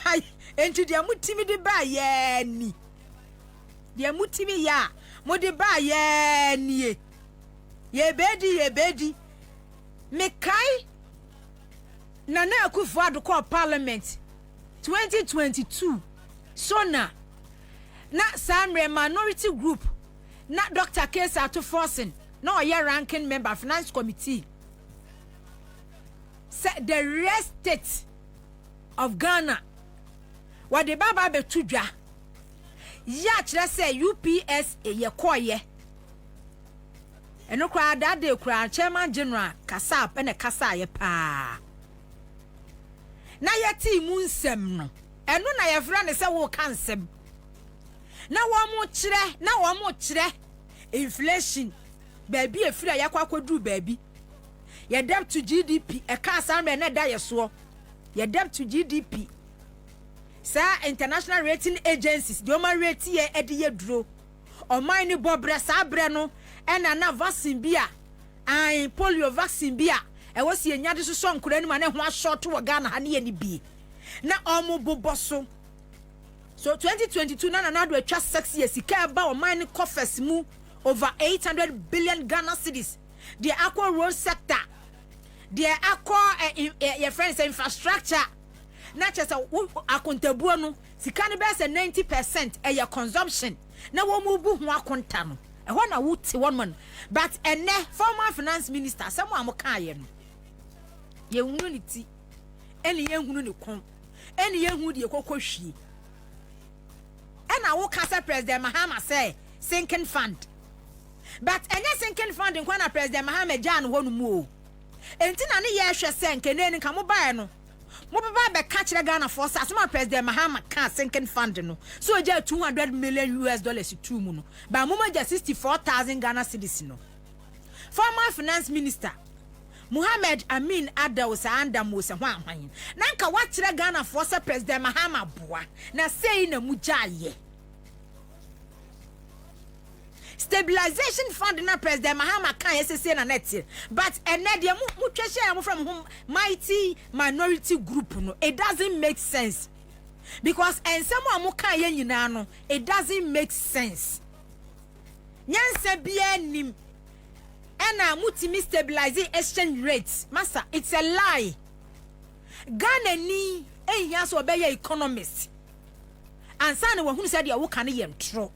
enti de mutimi de ba ya ni de mutimi ya mo de ba ya ni ye bedi me kai na akufo adoko parliament 2022 so na Samre minority group na Dr. Kesa to forcing na oye ranking member finance committee set the real estate of Ghana what the baba be tudwa ya kire say UPS ye koye eno kwa dade kwa chairman general kasa ene kasa ye pa na yeti mu nsem no eno na ye fra ne se wo kansem na wo mo kire inflation baabi efira yakwakodu baabi ye debt to GDP e ka asambe na da yeso ye debt to GDP sa international rating agencies do ma rate ye ede ye duro o man ni bobre sa bre no ena na vaccine bia an polio vaccine bia e wosi enyade so nkura ni ma na ho ashort wo Ghana ha ne ni bi na omo boboso so 2022 na do atwa 6 years ka ba o man ni coffers mu over 800 billion Ghana cedis the aqua road sector the aqua your friends infrastructure na chesa akontabuo no sika ne be se 90% e your consumption na wo mu bu ho akonta no e ho na wuti one man but ene former finance minister samu amoka ye no ye hunu ni ti eni ye hunu ni kon eni ye hu de kokohwie ena wo kasa president Mahama say sinking fund but enye sinking fund nkwa na president Mahama Jan ho no mu o enti na ne ye hwe se nkene ni ka mo bae no mo baba be ka kire Ghana for sa so president Mahama ka sinking fund no so ja $200 million to mu no ba mo ma ja 64,000 Ghana cedis no former finance minister Muhammad Amin Adaosa Andamosa hwan na nka wa kire Ghana for sa president Mahama boa na sei na mu jaye stabilization fund na president Mahama kan yesese na net but enede mu twehye am from mighty minority group no it doesn't make sense because ensem amu kan ye nyina no it doesn't make sense nyansa bia nim ena mutimi stabilizing exchange rates massa it's a lie Ghana ni ehia so be ye economist ansah na wahunu said ya wo kan ye ntro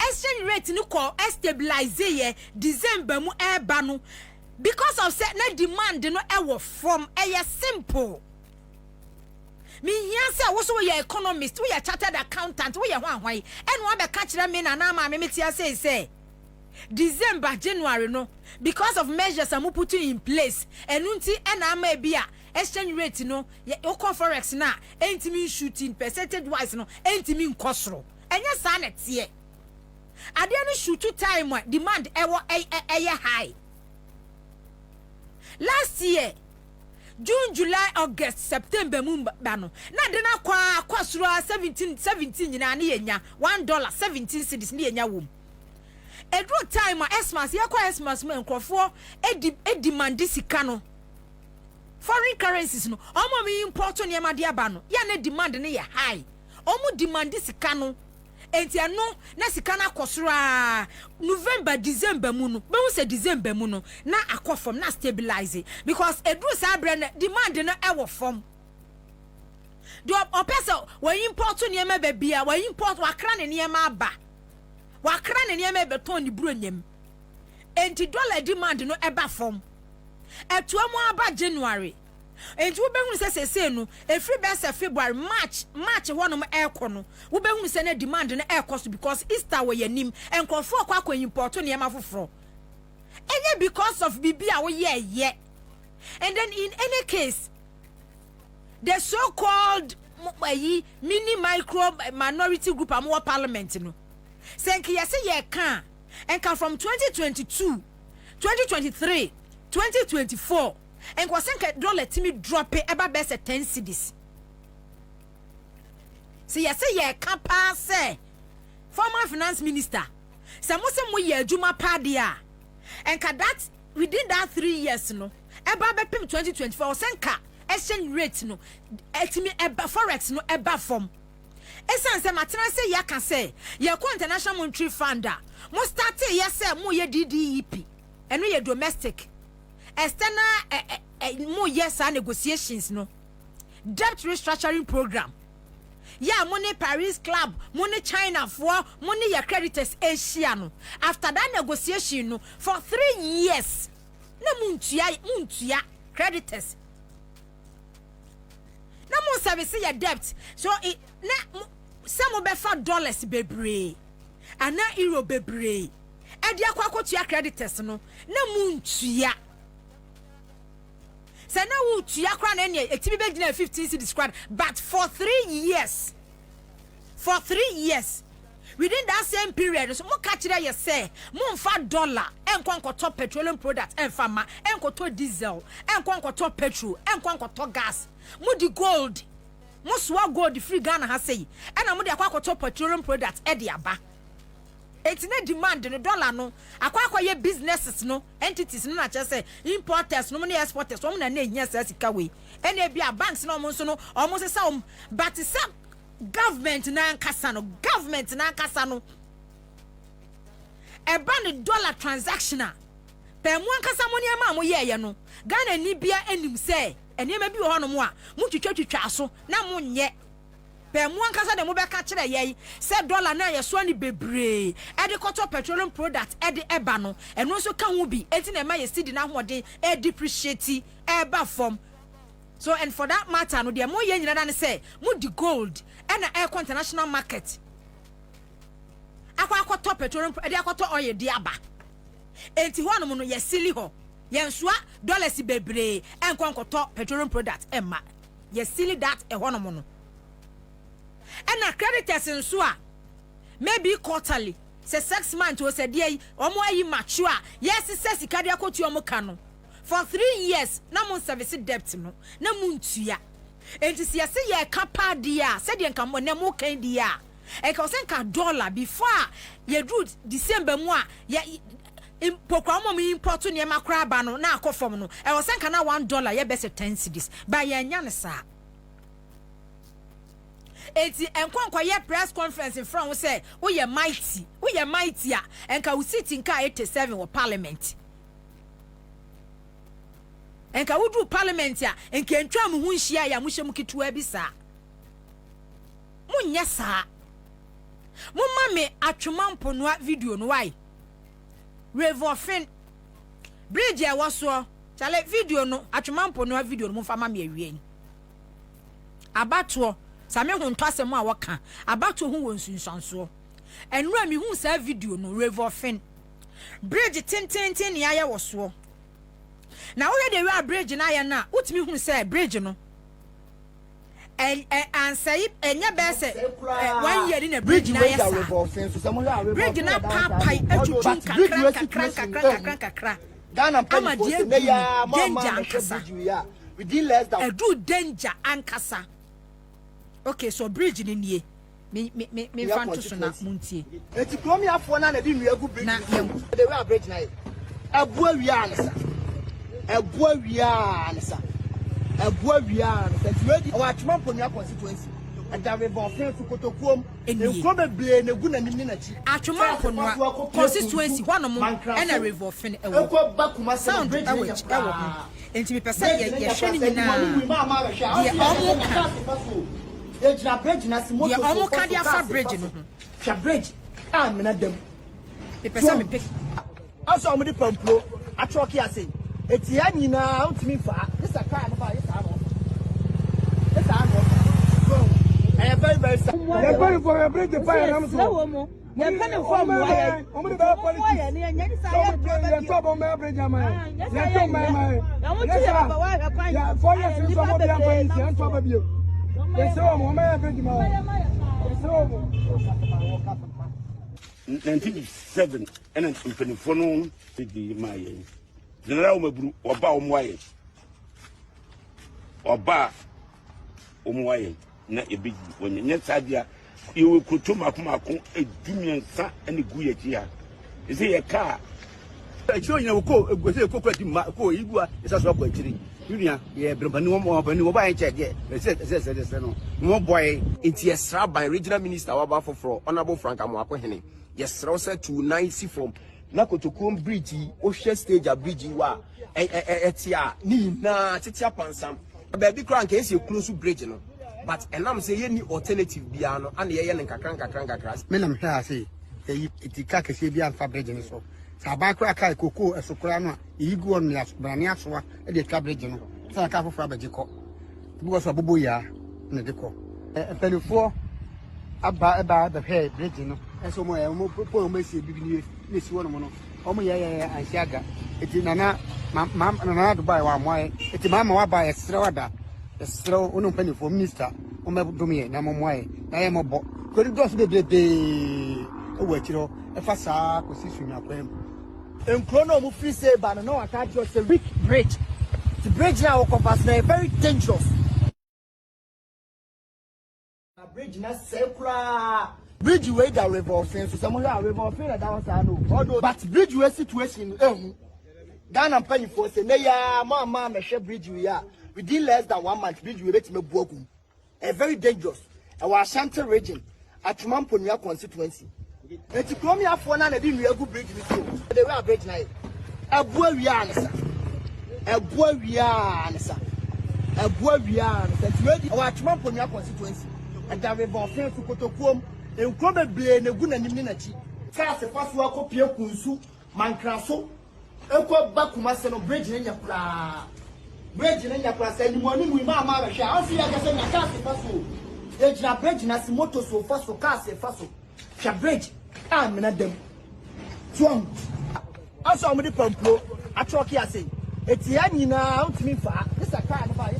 exchange rate ni ko stabilize ye December mu eba no because of say na demand no ewo from simple me here say wo so we economist we chartered accountant we hwan and we be ka kire me na ma me metia say December January no because of measures am putting in place enunti na ama bia exchange rate no o forex na entimi shooting percentage wise no entimi nkosoro enya sa na tie ade no shoot time demand ewo high last year June, July, August, September mumba no na de na kwa suro 17 nyina na yenya $1 17 cedis na yenya wom edro time Xmas ye kwa Xmas men krofo demand sika no foreign currencies no omo me import no ma de aba no ya na demand ne ye high omo demand sika no enti ano na sika na akosoro November December mu no be say December mu no na akofom na stabilize because edru sa brand demand no ewo form do opesa we import no ma ba bia we import wakra ne ma aba wakra ne ma beton ni buro nyem enti dollar demand no eba form etuamu aba January enti wo behunu se no every best February March honom ekono wo behunu se na demand na ekoso because Easter we yanim enkofo akwa import ne ma foforo enye because of bibia wo ye and then in any case the so called mini micro minority group amwa parliament no senki yese ye kan enka from 2022 2023 2024 and was sent dollar timi drop eba best 10 cedis. See ya say ye can pass former finance minister. Samusem we ye juma padia. And that within that 3 years no eba be pim 2024 senka exchange rate no etimi eba forex no eba form. Esan se matena say ya can say ye ko international monetary fund mo start ye say mo ye DDEP and we ye domestic external more yes and negotiations no debt restructuring program yeah money Paris club money China for money your creditors Asia no after that negotiation no for 3 years na muntua creditors na mo service your debt so it na some be for dollars bebre ana euro bebre e dia kwakotua creditors no na muntua say na wo tua kra na ne etibi be gina 15 cedis kra but for 3 years within that same period so mo ka kire ye say mo mfa dollar enkonkoto petroleum product enfa ma enkoto diesel enkonkoto petrol enkonkoto gas mo di gold mo swa gold free Ghana ha say na mo di akwakoto petroleum product e di aba etina demand no dollar no akwa ye businesses no entities no na che say importers no money exporters so mo na ehia sa sika we ene bia banks no mo so no omo se sa but some government na nkasa no e ban dollar transactional pe mo nkasa mo ne ma mo ye no Ghana ni bia enim say ene ma bi ho no mo a mo twitwa so na mo nye pe mu ankasa de mo be ka kire ye se dollar na ye so ni bebre e de koto petroleum product e de eba no eno so ka ho bi enti na ma ye seed na hoden e depreciate eba form so and for that matter no de mo ye nyina na say mo di gold e na e international market akwa koto petroleum e de koto oil de aba enti ho no ye sili ho ye nsoa dollars bebre e koto petroleum product e ma ye sili that e ho no and na creditors in so maybe quarterly say 6 months o say dey omo ayi mature yes say sika dey akotu omo kanu for 3 years na mon service debt no na muntua enti se yes ye kapa dia say dey nka mo na mo kan dia e ka osenka dollar before ye do December mu a ye pokwa mo import ne makra ba no na akofom no e osenka na $1 ye best 10 cedis ba ye nya ne sa eti enkonkwa ye press conference in front say we ye mighty a enka we sit in car 87 or parliament enka we do parliament ya enka ntwa mu hu nhia ya mu hyem kitua bi sa munya sa mu mame atwema mponoa video no why Revolfin bridge e woso chale video no atwema mponoa video no mu fa mame awie ni abato same hu ntwasem a woka abato hu wonsunsanso enura mi hu sa video no Revolfin bridge tintintin ya ye woso na wo de we bridge na ya na utimi hu say bridge no ansah enya be say 1 year in a bridge na ya bridge na papai atutun kakra Ghana ama dia danger ankasa within less than do danger ankasa. Okay, so bridge ni nie me fanto so na muntie eti kromi afo na di nua gu bridge na the way bridge na abua wia ansa tiwedi o atuma ponua constituency and the Revolfin to kotokuom enko bebre na gu na nim na chi atuma ponua constituency hono and a Revolfin ewo ekọ bakuma sound bridge ewo enti me pese ye hwe ni nyina ye omo ka ejina bridge na si moto ye omo ka dia fa bridge no hwa bridge a mena dem me pese me pick aso omo di pamplo atroki ase eti ya nyina utimi fa this a car no ba this a no I am very sad. They're going for a bridge to fire. I'm so. You're coming from where? I'm going to go politics. You're top of my bridge, man. You're top my mind. I want to have a wife. Yeah, 4 years since some of them are on top of you. They saw my bridge, man. 1997 and in Penifono, the my General Mabru or Baumway or Bar Umway. Na ebi when net sadia you will kutuma kumako a dumian sa and gu ye kia is a car show you ko say ko kwati ma ko igua is so ko akiri dunia ye brabani wo bani wo ba en check ye say no mo boy Inti Esra by regional minister waba for honorable Frank Amwako hene yesra say to 90 from na kotokum bridge o hwe stage a bridge wa etia ni na titia pansam baby crank esi close bridge no. But and I'm saying any alternative biano and ye yen kakran. Menam here say itika kese bia fabrege ni so. Sa ba kra kai koko esokra no igu on ya brania so e de fabrege no. Sa ka fofo abaje ko. Because abobo ya na de ko. Pelifo aba the hair bridge no. Eso mo po mo si bibi ni si wono mo no. Omo ye ansiaga. Eti nana nana Dubai wa mo eti mama wa ba esra wada. Esra onu pani for minister o me domie na mo moye na ye mo bo ko ri dos bebebe e wa kiro e fa sa ko si sumi akwem enkro no mo free say ba no aka just a weak bridge the bridge now compass na very dangerous na bridge na sekura bridge wey da Revolfin so some Revolfin na that one no but bridge wey situation Ghana pani for say na ya mama me hwe bridge we ya within less than 1 month, bridge will let me walk. A very dangerous. Our Ashanti region, at Mamponia constituency. And to come here for another, didn't we a good bridge with you? They were a bridge night. A boy, we answer. A boy, we answer. A boy, we answer. Our Mamponia constituency. And the Revolfin to Kotokum, and probably a good and immunity. Cast a fast walk of Pio Kunsu, Mancraso, Echo Bakumasano bridge in your bridge in your class any morning we mama shall see like I said na car se faso e na bridge na si moto so faso car se faso sha bridge am na dem tuam aso mo di pamplo atroki ase eti anyina utimi fa this a car na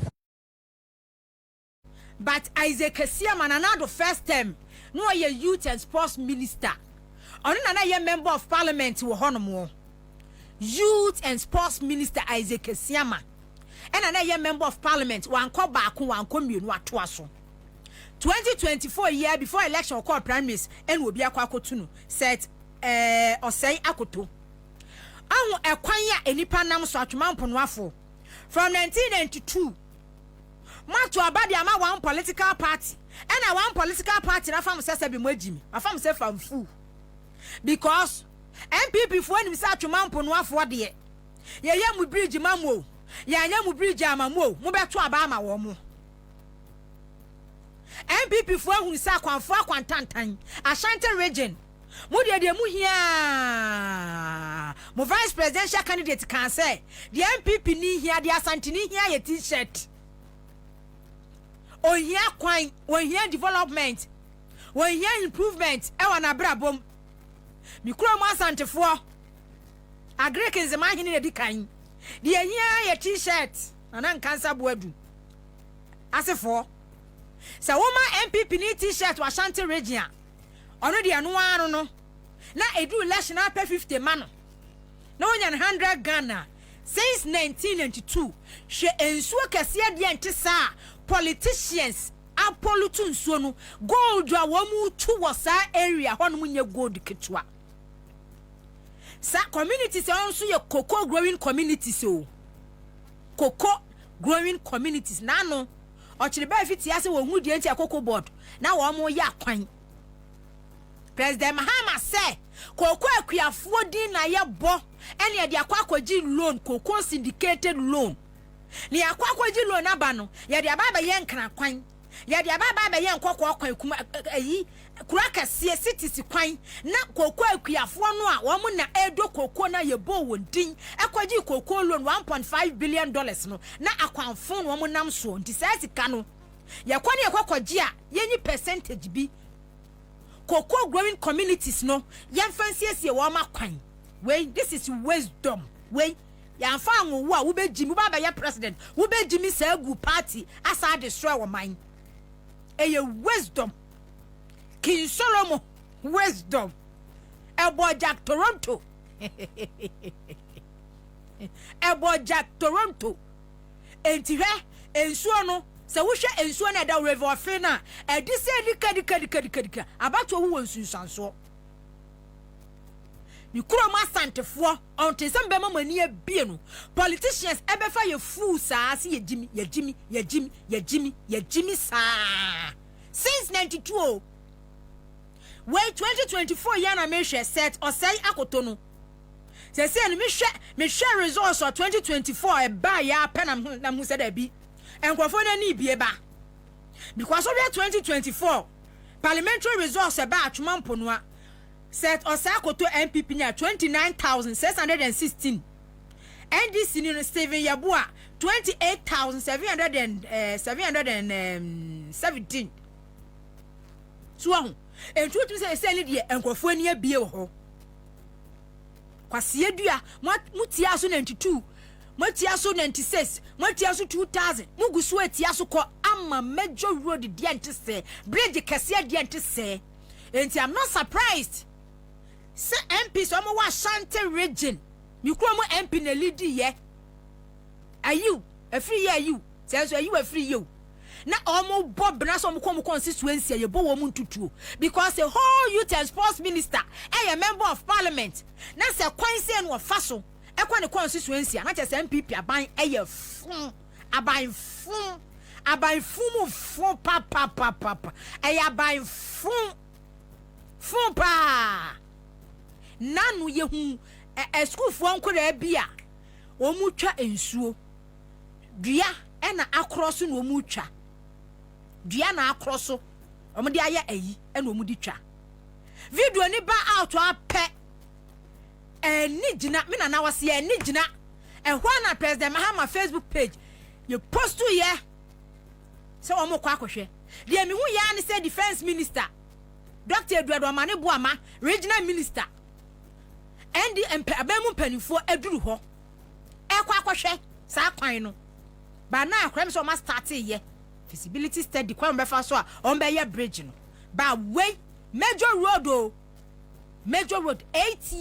but Isaac Kesiama na the first time no ye youth and sports minister onu na ye member of parliament wo honomo youth and sports minister Isaac Kesiama and na ye member of parliament wan ko ba ko wan ko mienu atoa so 2024 year before election call primaries and will be a kwakotunu said or say akoto ahu ekwanya enipa nam so atwema mponwafo from 1992 mato abadi ama one political party and one political party na fam sese bi mogimi afam se fam fu because MPP fo anim sa atwema mponwafo de ye mu bridge mamo ya anya mu bridge amamo mo beto aba ama wo mo MPP fo ahun sa kwanfo akwantantan Ashanti region mo de mu hia mo vice presidential candidate can say the MPP ni hia the Ashanti ni hia ye t-shirt on hia kwan on hia development on hia improvement e wana brabom mi kuro mo Ashanti fo agrikins ma hini de dikan the hia ye t-shirt anan kansa boadu asefo sa woman MPP ni t-shirt wa Ashanti region ono de anu anu no na edu election na pay 50 man na onya 100 Ghana since 1992 she ensuo kase de ente sa politicians apolutu nsuo no gold a wo mu tu wo sa area ho no munye gold ketwa sa communities also ye cocoa growing communities o cocoa growing communities na no ochire ba fiti ase wo hu de enti akoko board na wo mo ya kwan President Mahama say cocoa akuafo din na ye bo ene de akwakoji loan cocoa syndicated loan ni akwakoji loan aba no ye de aba ye nkran kwan ye de aba ye nkokọ kwan kuma ayi kura kase cities kwan na cocoa akuafo no a wo mo na edo cocoa na ye bo wondin akwaji cocoa loan 1.5 billion dollars no na akwanfo no wo mo nam so nti sai sika no ye kwani ekokoji a ye ni percentage bi cocoa growing communities no yan fancy wo ma kwan wey this is wisdom wey yan fa anwo a wo be jimi ba ba ya president wo be jimi sa gu party asa destroy wo man eye wisdom King Solomon wisdom ebo Jack Toronto ebo Jack Toronto enti hwe ensuo no se wo hwe ensuo na da river of na edi se dika abato wo nsunsanso ni kuro ma santefo onte se mbe mama ni abie no politicians ebefa ye fool saa se ye jimi saa since 92 when 2024 yana me hwe set osai akoto no se se ni me hwe results of 2024 e ba ya penam na mu se da bi enkwafo na ni bie ba because of 2024 parliamentary results about atwamponwa set osakoto MPP nya 29,616 NDC ni Steven Yabua 28,717 so ahụ entu otu se ni de enkwafo ni abie ho kwase adua mutia so 92 Matia so 96, Matia so 2000, Mugusu etia so ko ama major road de ante say, bridge kase de ante say. And I'm not surprised. Say MP so mo wa Ashanti region. You kro mo MP na lead ye. Are you a free year you? Says are you a free you? Na omo bob na so mo constituency ye bo wo mu tutu because the whole youth and sports minister a member of parliament. Na say kwan say no fa so ekwa ne constituency na chese MPP aban eye fun aban fun mu fun pa eye aban fun pa nanu ye hu school fo nkora bia o mu twa ensuo dua e na akroso na o mu twa dua na akroso o mu de aye ayi e na o mu di twa video ni ba out apɛ ni jina me na wase ni jina na President Mahama Facebook page you post to here so omo kwa akohwe de me hu ya ni say defense minister Dr. Eduardo Amane Boama regional minister and abemu panifo aduru ho kwa akohwe sa kwan no ba na akwem so ma start here feasibility study kwa mbefa so a on be ye bridge no ba way major road 8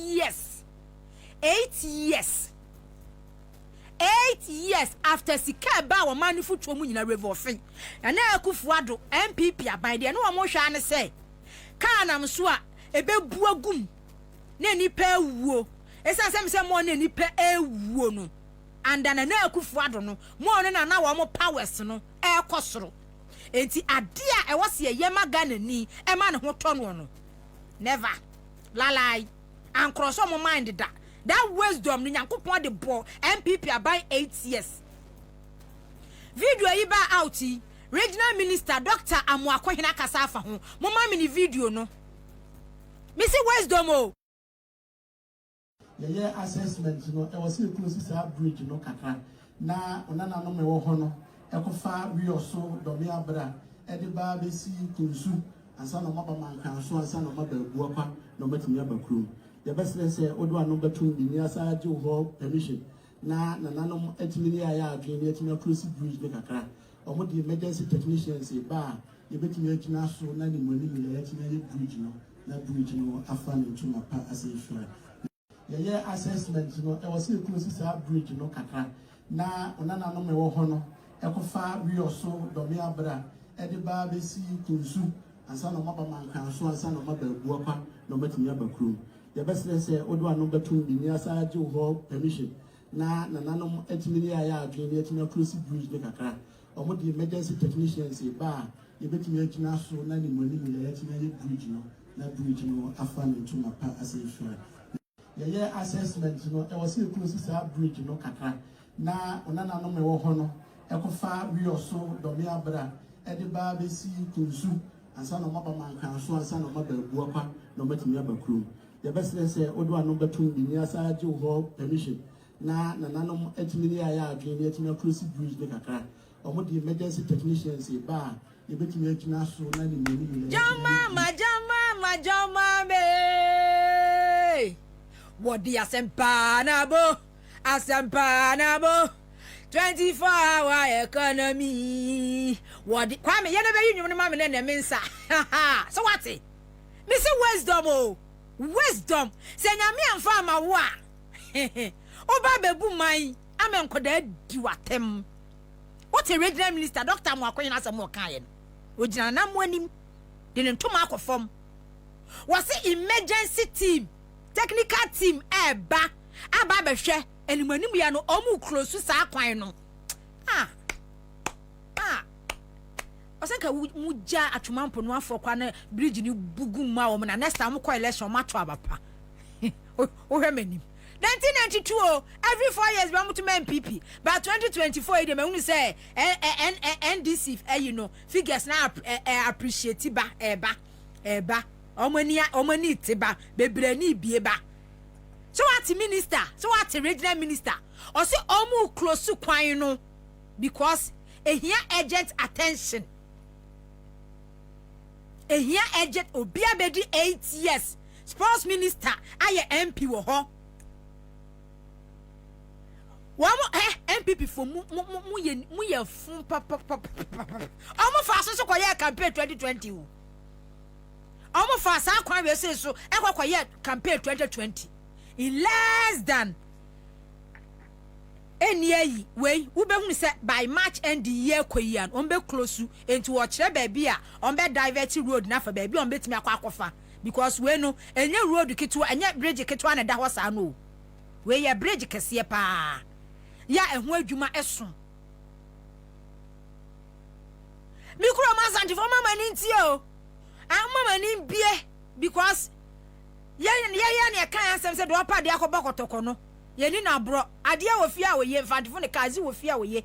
years 8 years after sika ba wo man futuo mu nyina revolving na akufuado MPP aban de no wo hwa ne say ka nam so a ebebu agum na nipa ewuo esa se mo na nipa ewuo no anda na akufuado no mo no na wo mo powers no ekosoro enti ade a ewo se yema Ghana ni e ma ne ho tono no never lalai and cross on my mind that wisdom ni Nyankopon de bo MPP aban 8 years video yi ba out regional minister Dr. Amuakohina Kasafa ho mo ma me ni video no me see wisdom o ye assessment no e was close to bridge no kakra na onana no me wo ho no e ko fa wi oso do me abra e de ba be si kunsu ansa no maba mankan so ansa no maba abuo pa no matimi abakrum the best say odo anu betum bi ni asa age ho permission na nanom atimi ni aya adwe ni atimi close bridge de kakra omo di emergency technicians e ba ye betimi akina so na ni moni mi le atimi bridge no na bridge no afa ni tuma pa asa ifra ye assessment no e was close to bridge no kakra na onana no me wo ho no e ko fa wi oso do me abra e de ba be si kunsu ansa no maba mankan so ansa no maba abuo pa no matimi abakrum the best say odo anu betum bi ni asa age ho permission na nanom atimi ni aya adwe ni atimi close bridge de kakra omo di emergency technicians e ba ye betimi akina so na ni moni mi le atimi bridge no na bridge no afa ni tuma pa asa ifra ye assessment no e was close to bridge no kakra na onana no me wo ho no e ko fa wi oso do me abra e de ba be si kunsu ansa no maba mankan so ansa no maba abuo pa no matimi abakrum the best say odo anu betum bi ni asa age ho permission na nanom atimi ni aya adwe ni atimi close bridge de kakra omo di emergency technicians e ba ye betimi akina so na ni moni jama be what the asempa na bo 24-hour economy what the kwame ye never you no mama na mensa so what it me say wisdom say nyame amfa ma wo a oba bebu man amenkoda di watem what a regional minister Dr. Amuakohina Asamo kan ogina na mo anim de ne ntoma akofom was emergency team technical team eba aba behwe animanim ya no omu close sa kwan no osanka muja atwumampo no afọ kwa na bridge ni bugu ma wo na next time ko election mato abapa o hwemanim 1992 every 4 years we to MPP but 2024 they me say NDC you know figures na appreciate ba eba omani tiba bebrani bieba so what minister so what regional minister or say omu close kwan no because here urgent attention here urgent obia bedi 8 years sports minister aye MP wo ho MPP for mu ye fun papa omu fa so koye campaign 2020 omu fa sa kwan we say so ekwakoye campaign 2020 in less than any year way we be say by March end the year koyan on be close into watch baby a on be divert road na for baby on betimi akwakofa because we no enye road kitu enye bridge kitu na da ho sa no we ye bridge kese pa ya ehu adwuma eso mikro mazanti for mama ni ntio mama ni bie because ya na kan asem se do pa de akobokotoko no ye ni na bro ade a wo fia wo ye vantifo ne kazi wo fia wo ye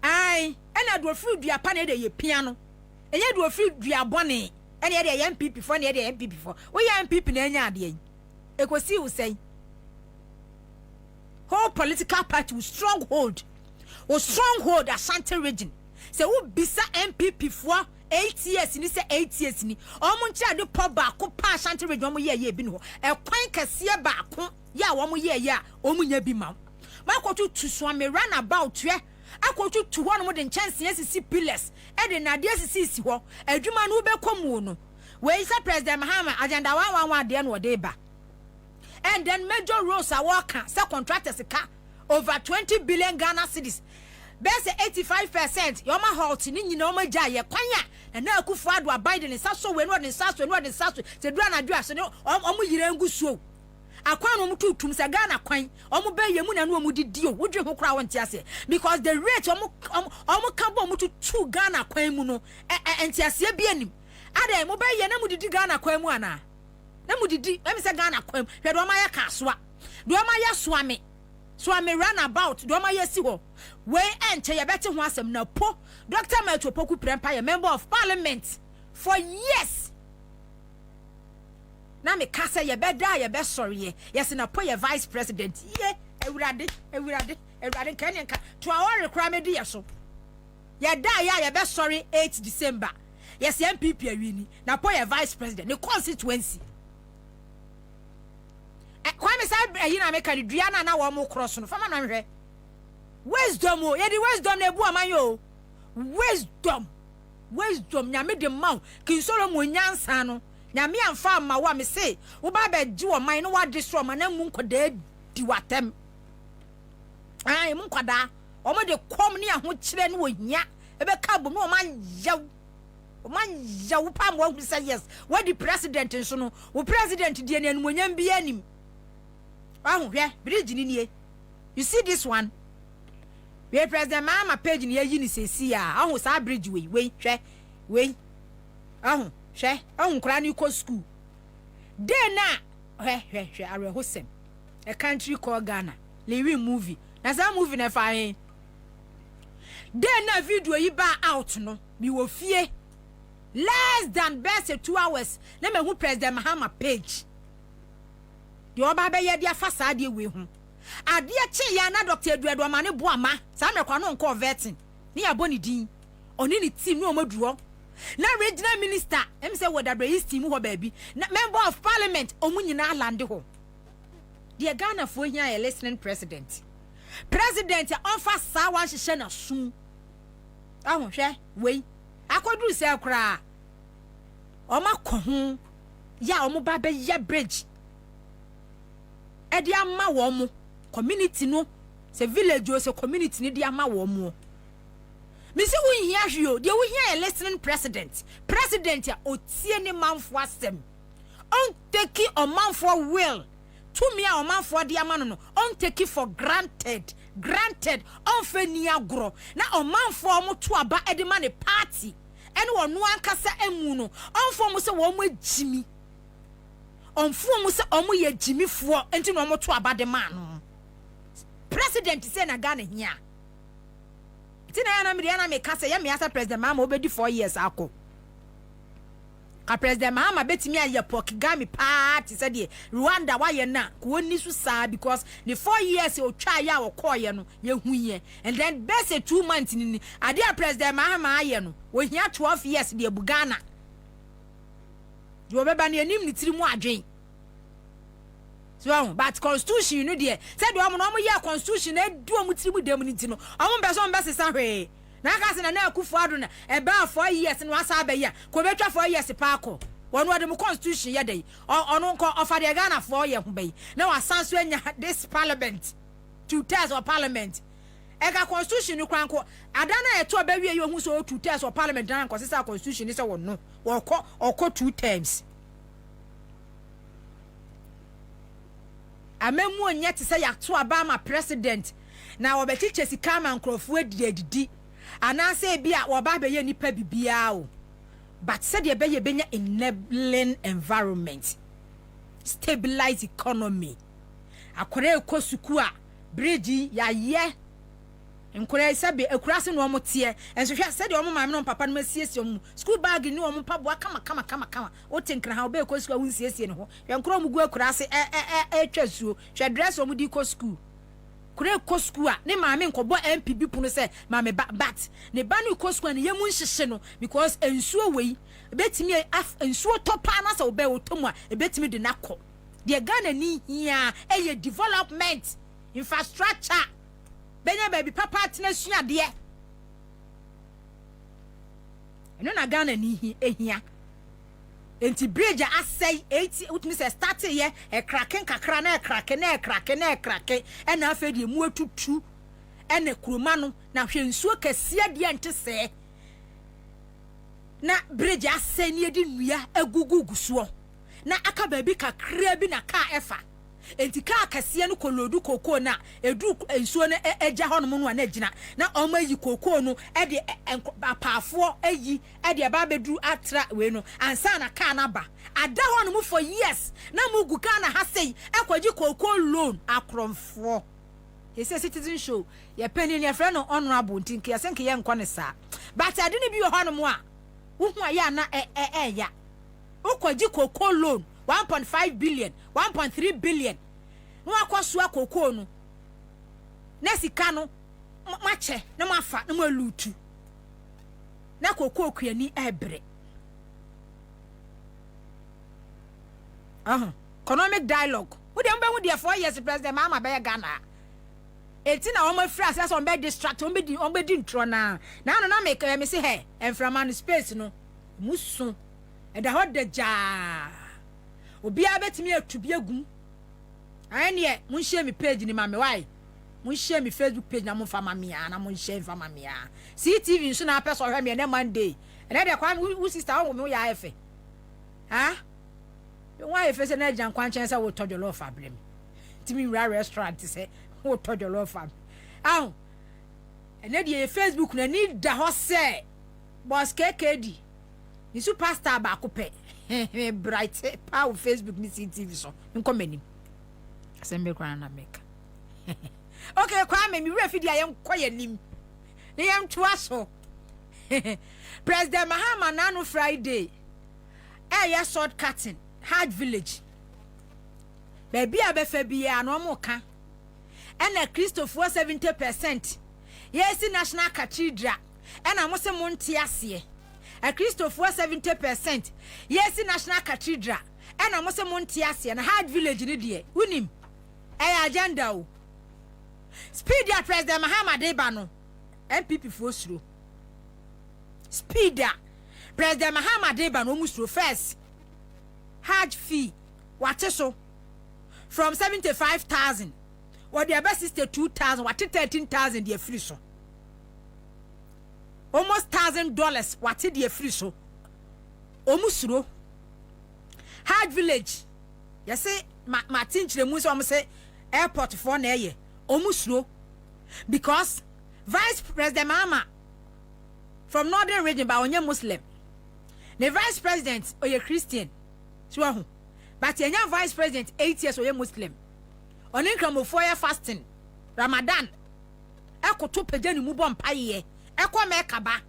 ai ena do firi dua pa na de ye pia no enye do firi dua bone ena de ye MPP fo na de MPP fo wo ye MPP na enya ade ekosi wo sei whole political party with stronghold Ashanti region say wo bisa MPP for 8 years ni say 8 years ni omo ntia de po ba ko pa Ashanti region omo ye bi no e kwan kase ba ko ya omo ye ya omo nya bi ma makoto to so me run about we akoto to one mo de chance sisi pillars e de na de sisi ho adwuma no be komu no we say President Mahama agenda 111 de no de ba and then major roles are working say contractors ka over 20 billion Ghana cedis. Best 85%. Yoma halt ni nyina oma jaye kwanya na Akufo-Addo abide ne saso we no ne saso se dura na dua so ne omo yire ngu suo akwan no mututum se Ghana kwan omo be yemu na no omo didi o wodwe ho kra wonte ase because the rate omo kan bo mutu 2 Ghana kwan mu no enti ase bi anim ade mo be ye na mu didi Ghana kwan mu ana na mu didi em se Ghana kwan hwe do ma ya kasoa do ma ya soame so I'm a runabout. Do my yes ho. We enter your better one some na po. Dr. Metropoku Prempire, member of parliament for years. Now me kasa ye bed die, ye best sorry. Yes, in a po your vice president. Ye, every can to our requirement dear so. Ye die, ye best sorry 8 December. Yes, MPP really. Now po your vice president, the constituency. Kwame say you na make a Diana na wo mo cross no fama na hwe wisdom o ye di wisdom na ebu amanyo wisdom nyame de maw kinsoro mo nyansa no nyame amfa ma wa me say wo ba ba gi wo man no wa destroy ma na mu nkoda di watem ai mu nkoda o mo de kom ne aho kire no wo nya e be ka bo no o man yaw pa mo hu say yes what the president nso no wo president die ne anumonyam bi anim. Bridge ni you see this one we president mama page ni yi ni sesi a sa bridge we hwe kra ni ko school dey na hwe are hosem a country called Ghana lewi movie na sa movie na fa hen dey na video yi ba out no bi wo fie less than best 2 hours na me hu president mama page the oba be ye dia fa sa de we hu ade che ya na Dr. Eduardo Amane Boama sa me kwa no nko vetting ni aboni din oni ni team ni omaduro na regional minister em say wodabra his team ho ba bi na member of parliament omunyina land ho the Ghana fo hia ye listening president on fa sa wan hye na sun ahun hwe we akoduru se kra o ma ko hu ya o mo ba be ye bridge edi ama wo mo community no se village o se community ni di ama wo mo me se wo hia hwe o de wo hia listening president ya otie ni manfo asem on take o manfo will to me o manfo di ama no on take for granted on fe ni agro na o manfo mo to aba edi ma ne party ene wo no ankasa emu no on fo mo se wo mo agimi onfu mu se omo ye jimifo enti no mo to abade man no president say na Ghana hia tina yana me yana me kasa ya me asa president mama obedi 4 years ako ka president mama betimi aye Pokigami party say de Rwanda wa ye na ko ni su sa because the 4 years o twa ya wo koye no ye huye and then best 2 months ni ade president mama aye no wo hia 12 years de bu Ghana you beba na enim ni tiri mu adwen so but constitution you know there said do no ye constitution e do mu tiri mu dem ni ti no omo be so mbe sesa hwe na aka se na Akufo-Addo na e ba 4 years no asa ba ya ko betwa 4 years pa akọ wono de mu constitution ye dey ono nko ofa de Ghana 4 years ho bai na wasan so anya this parliament 2 terms of parliament ega constitution ni kwanko adana eto ba wie ye hu so 2 terms of parliament na nko sesa constitution ni se wono woko 2 terms amemu onye te se yakto abama president na obechiche sika ma nkrofo adidi anase bia wo ba be ye nipa bibia o but said ye be ye benya enabling environment stabilize economy akore ekosuku a bridge ya ye nkore sabe ekurase no omote enso hwa said omo maame no papa no masiesie omo school bag ni omo paboa kama o tinkra ha obe ekosuku a wunsiesie ne ho hwa nkoro omo gu ekurase twasuo hwa dress omo di ko school kure ko school a ne maame nkobo MPB puno se maame but ne ba no ko school ne yemu nhihye no because ensuo wei betimi ensuo topa na se obe otomu a betimi de nakọ de Ghana ni hia eye development infrastructure benya baby papa tena sua de eno na Ghana ni ehia enti bridge asay 80 utmi say start ye e kraken kakra na e krake e na afa de mu atutu e na kuroma no na hwe nsuo kase de ante se na bridge asay ne di nua agugugu so na aka ba bi kakra bi na ka efa enti ka kase no kolodu koko na edu nsuo no eja hono no na gina na omo yi koko no e de apaafo ayi e de ba bedu atra we no ansa na ka na ba ada hono mu for years na mugu ka na hasei ekwaji koko loan akromfo yesi citizen show ye penny ne friend no honorable ntinke yasenke ye nkɔ ne sa but ade ne bi hono mu a wo hu aya na ya ukwaji koko loan 1.5 billion 1.3 billion no akwaso akoko no na sika no mache na mafa na malutu na koko kuani ebre economic dialogue we dem be hu dey 4 years president mama be Ghana eti na o ma free access on be distract on be di ntro na make me say hey enframa no space no musu e da hot de ja obi abetimi atubie gum anye mun share me page ni mame why mun share me Facebook page na mun fama me na mun share fama me CTV nso na person hwe me na Monday and dey kwa we sister wo me ya efe why efe se na jan kwan chen se wo tojo lo fa blem timi ra restaurant se wo tojo lo fa and dey Facebook na ni da ho se boss KKD ni superstar ba ko pe bright power Facebook ni CTV so nkomani asembe kwa na make okay kwa me refidi ayem koyanim ne yam twaso President Mahama nanu Friday ya sword cutting hard village baby abefa bia no mo ka na Christopher 70% yes national cathedral na mo se mo nte ase a Christopher 70% yes national cathedral na mo se mo nte ase na hard village ni de unim agenda o speed ya President Mahama Deba no MPP fosuro speed ya President Mahama Deba no musuro first hard fee wate so from 75,000 or the best 62,000 wate 13,000 the free so almost $1,000 wate the free so omusuro hard village you say Martin Chiremu so say airport for na ye omusuro because Vice President Mahama from northern region ba onye Muslim the Vice President oye Christian so but enya Vice President 8 years oye Muslim onin kramofo ya fasting Ramadan ekoto pagani mu bom paye ekoma ekaba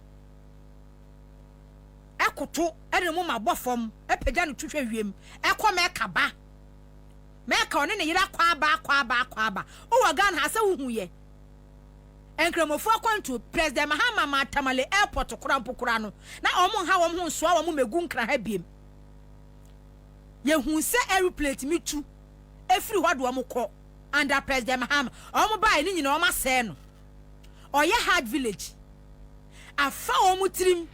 ekoto ere mu mabofom epagani twetwe wiem ekoma ekaba meka one ne yira kwa ba o wagan ha se hu ye enkramofo akwantu President Mahama Matamale airport kura no na omo ha wo ho so wo megu nkra ha biem ye hu se aeroplane mi tu efiri hwado wo kɔ under President Mahama omo bai ni nyina omo asɛ no oye hard village afa omo trim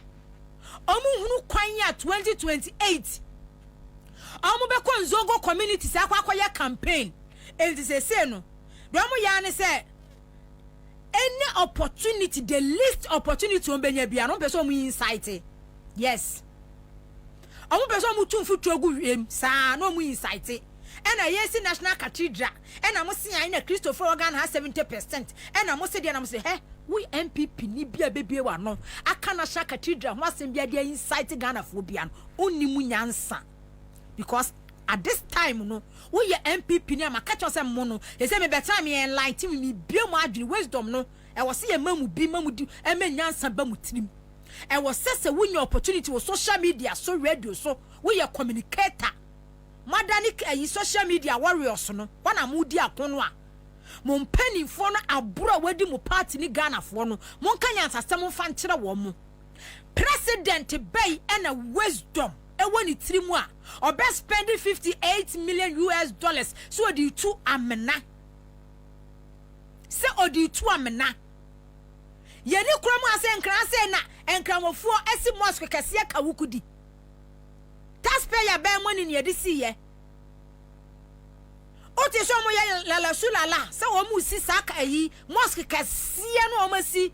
omo hunu kwan ya 2028 omo be ko nzogo community sa akwakoye campaign enti se no do omo ya ne se any opportunity the least opportunity on benya bia no person mu insight yes omo person mu tumfu tuogu wiem sa no mu insight ena yes national cathedral ena mo se na Christopher organ has 70% ena mo se dia na mo se we MPP ni bia bebie wa no aka national cathedral ho asem bia dia insight Ghana fo bia no onni mu nyansa because at this time no we ye MPP ni amaka chose mo no e say me better me enlighten me bia mu adwene wisdom no e wo se ye mamu bi mamu di e me nyansa ba mu tirim e wo se we nye opportunity wo social media so radio so we ye communicator madani social media warriors no wana mu di akono a mo mpanimfo no aburo wadi mu party ni Ghana fo no mo nka nyansa stem fa nkire wo mo president bay and a wisdom when it's trimwa or best spending $58 million so the two amena se odi two amena yeni kromo ase nkran se na enkramofuo esi mosque kase ka wukudi tax taxpayer ben money near this year. Oti so mo ye lala sulala se wo mu si saka yi mosque kasiye no o masi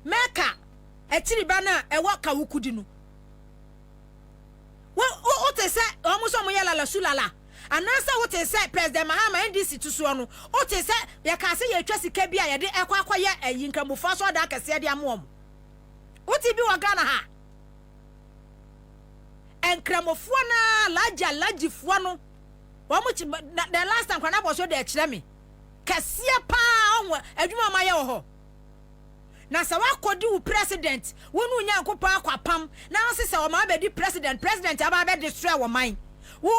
meka etiri ba na e waka wukudi no wo oti se o mu so mo ye lala sulala anasa oti se president Mahama NDC to so no oti se ye ka se ye twa sika bia ye de ekwakoye ayi nkamufo so da kase de amom oti bi wa Ghana ha enkramofo na lagifo no the last time when I was so there, me Cassia pa adwuma ma ye wo ho na sa wa kodi president wonu nya nkopa akwapam na se se o ma be di president aba be destroy wo man wo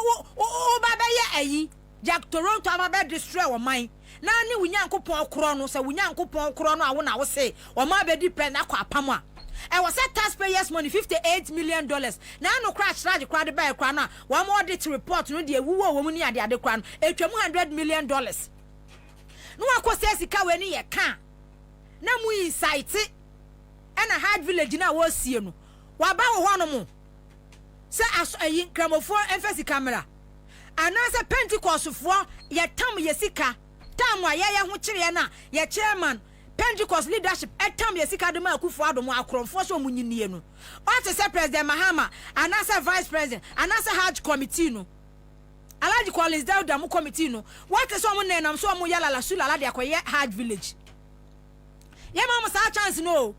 ba be ye ayi Jack Toronto aba be destroy wo man na ni wunya nkopon kro no se wunya nkopon kro no awo na wo se o ma be di president akwapam a I was set taxpayers money $58 million. Now no crash large crowd by a crown. One more day to report no dear woo woman at the other crown. $100 million. No one says he can't any a can. Now we sight it. And a hard village in our seeing. What about one more? Say as a gramophone emphasis camera. And as a Pentecost of war, ye tam yesika. Tam wa ya huchiriana, ye chairman. Pentecost leadership etam yesika de ma akufo adomo akromfo so munyini no what is president Mahama and as vice president and as hajj committee no alaji Collins Dauda mu committee no what is so mo nenam so mo yala la sulala de akoye hajj village ye mama sa chance no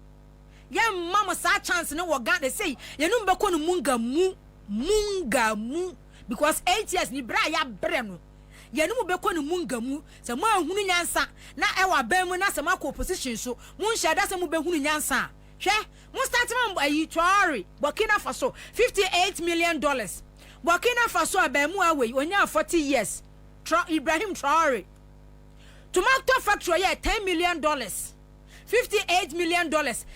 ye mama sa chance no wo Ghana say ye no mbeko no munga mu because 8 years ni bra ya bre no ye no be ko no mungamu se mo ahunu nyansa na e wa ban mu na se ma ko opposition so mu nhia da se mu be hunu nyansa hwe mu start man ayi Traore Burkina Faso $58 million Burkina Faso abamu away onya 40 years Ibrahim Traore tomato factory ye $10 million $58 million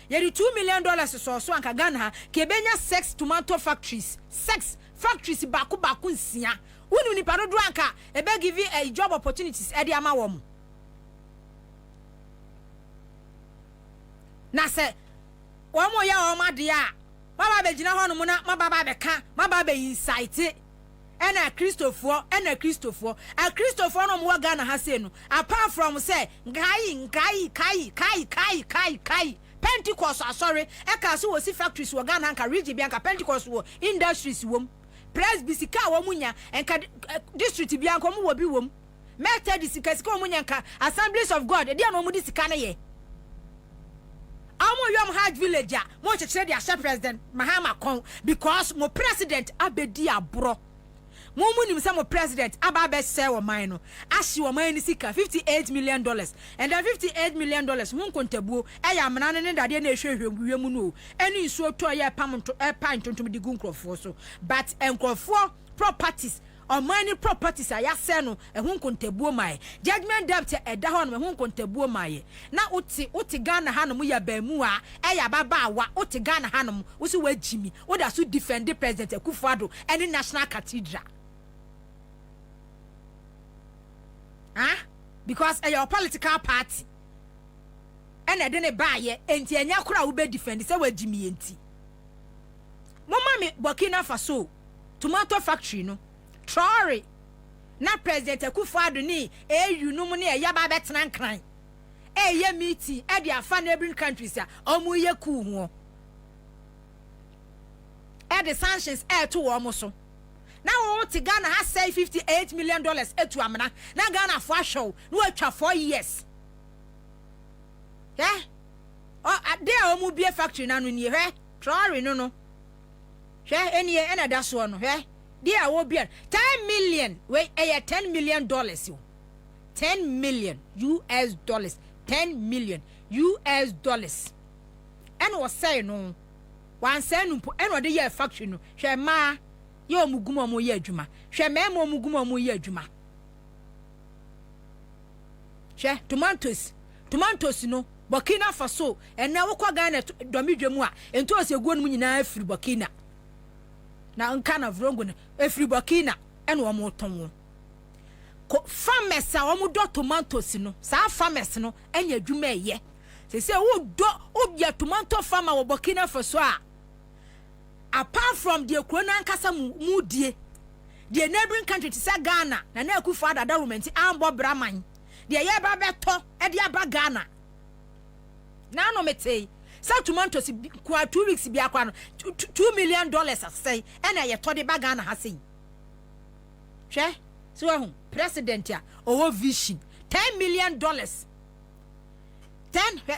ye $2 million so anka Ghana ke benya 6 tomato factories 6 factories baku nsia unu ni paro do anka e be give a job opportunities e de ama wo mu na se wo mo ya o ma de a baba be gina ho no mu na ma baba be ka ma baba insight ena Christopher a Christopher no mo Ghana ha se no apart from say kai Pentecost sorry e ka so wo si factories wo Ghana anka region bi anka Pentecost wo industries wo press bisika wo munya enka district bi anka mo wo bi wo meta disika sika wo munya nka Assemblies of God e dia no mo disika na ye amo yom hard villager mo chechire dia president Mahama kon because mo president abedi abro mo munim say mo president aba be say wo man no ahye wo man ni sika $58 million and then $58 million mo kontabuo e ya amana ne dade na ehwehwe mu no eni nsuo to ye pam tontom di gunkrofo so but enkrofo properties or money properties aya se no ehun kontabuo mai judgment debt eda ho no ehun kontabuo mai na uti Ghana hanom ya bamu a eya baba wa uti Ghana hanom usi wagimi oda so defend the president Akufo-Addo any national cathedral because a your political party and I didn't buy ye enti enya kura wo be defend say wagimi enti mama me Burkina Faso tomato factory no Traore na president Akufo-Addo ni EU no mu ne ya ba betena nkran ye meeting e dia fa neighboring countries a omu ye ku ho e the sanctions to wo so now what Ghana has say $58 million etu amana na Ghana for show no atwa 4 years yeah there omu be factory na no ni he Traore no hwe eni e na da so no hwe there will be 10 million wait $10 million you $10 million US dollars $10 million US dollars and was say no one say no and what the factory no hwe ma ye omuguma mo ye adwuma hwe memo omuguma mo ye adwuma hwe tomatoes no Burkina Faso and na wokwa Ghana domidwemu a ento osegu no nyina afiri Burkina na nka na vrongo no afiri Burkina ene wo mo ton ko farmers a wo mo do tomatoes no sa farmers no enya adwuma eye se wo do obia tomato farmer wo Burkina Faso a apart from the corona ankasa mu die the neighboring country to say Ghana na na Akufo Addo government ambo braman the yeba beto e de aba Ghana na no metei say tomatoes kwa 2 weeks bi akwa no $2 million asay e na ye to de ba Ghana ha sei hwe so ehun president ya owo vision $10 million 10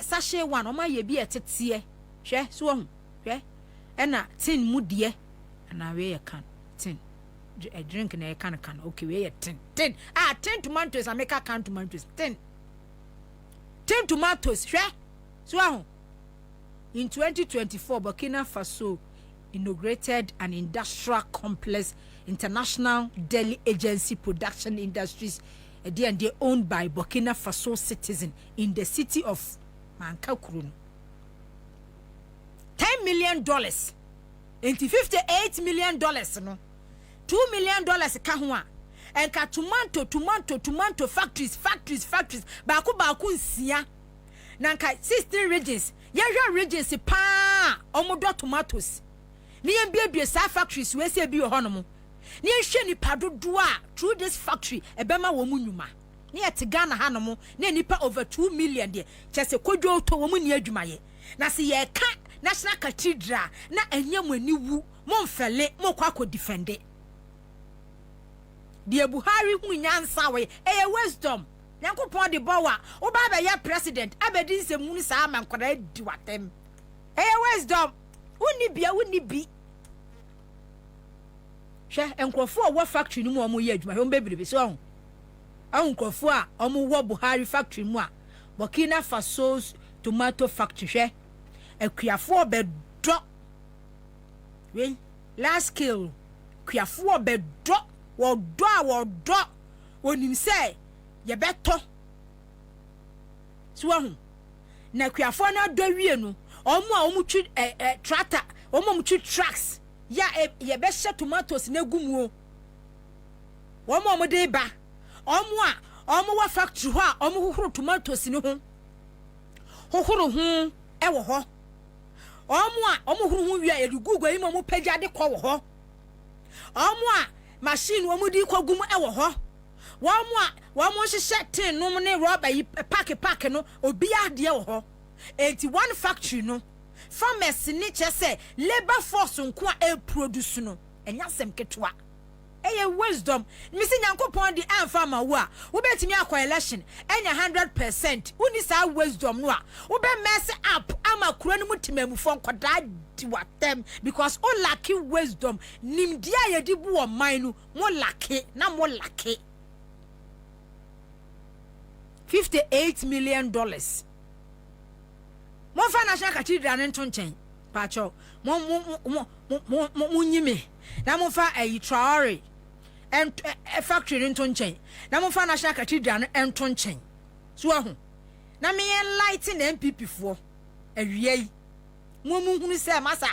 sachet one o ma ye bi etete hwe so ehun hwe ena tin mu de na we ye kan tin a drink na can okay we ye 10 10 tomatoes I make a can tomatoes 10 tomatoes hwe so ehun in 2024 Burkina Faso inaugurated an industrial complex international Delhi agency production industries and they owned by Burkina Faso citizen in the city of Mankakurun. $10 million into $58 million no $2 million kahwa and ka tomato factories baku nsia nanka 16 regions yahwa regions pa omodo tomatoes ni yembie sa factories we se bi honom ni ehwe nipa dodo a through this factory ebema wo munwuma ni yete Ghana hanom na nipa over 2 million de chese kodwo to wo mu ni adwumaye na se ye ka national cathedral na enyam aniwu momfele mokwa defend the Buhari hu nyansa we wisdom Yankopon de bowa wo ba ba ya president abedi nsemu ni sa man kwada di watem wisdom woni bi hwe enkrofo wo factory ni mu omo ye adwuma hom bebirebe so hon enkrofo a omo wo Buhari factory mu a Burkina Faso's tomato factory hwe akuafo bedo we last scale akuafo bedo wo wonim say ye beto so hu na akuafo na do wie no omo a omo twi tractor omo twi trucks ya ye be she tomatoes na gumu o omo de ba omo wa factory ho a omo hohoro tomatoes ni ho hohoro hu e wo ho omo huru hu wi a erugugu yi mo pagya de kɔ wo ho omo a machine omo di kɔ gum e wo ho wo mo hyehyɛ tin no ne rubber yi pack no obi ade wo ho 81 factory no farmers ni chese labor force nko a produce no enya sem ketwa eye wisdom misi Nyankopon di anfa ma wo a wo betimi akwa election enya 100% uni sa wisdom no a wo be mess up ama kuro no mutimamufo nkoda di watem because o lack wisdom nimdia ye di bu o man no mo lack na mo lack $58 million mo fa national cathedral nto nchen pacho mo nyime na mo fa Traore and factory nto nchen na mo fa national cathedral nto nchen so ahu na me lighting MPP fo awie mo hunu se masa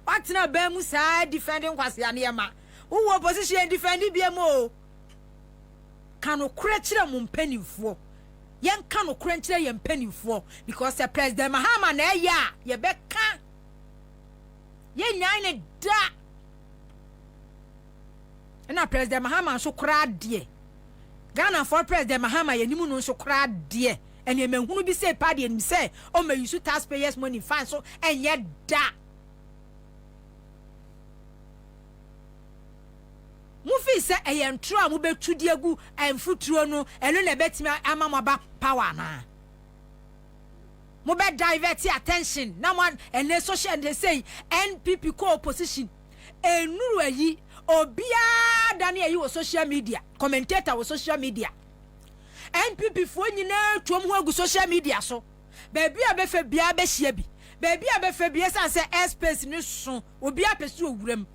watena ba mu sa defending kwase ya ne ma wo opposition defend bia mo kanu kura kire mo mpanimfo yen kanu kura kire yen mpanimfo because the president Mahama na ya ye beka yen nyan ne da na president Mahama so kura de Ghana for president Mahama ye nimu no so kura de ene menhunu bi say pa de nim say o ma use taxpayers money fine so enye da mufi se eyentro a mobetudi agu amfuturo no eno na betimi amamaba power na mobe divert attention na one ene social they say NPP co-opposition enuru ayi obia dani ayi wo social media commentator wo social media NPP fo nyina twom ho agu social media so baby abefa bia be hia bi baby abefa bia say airspace ni so obi apesi owuram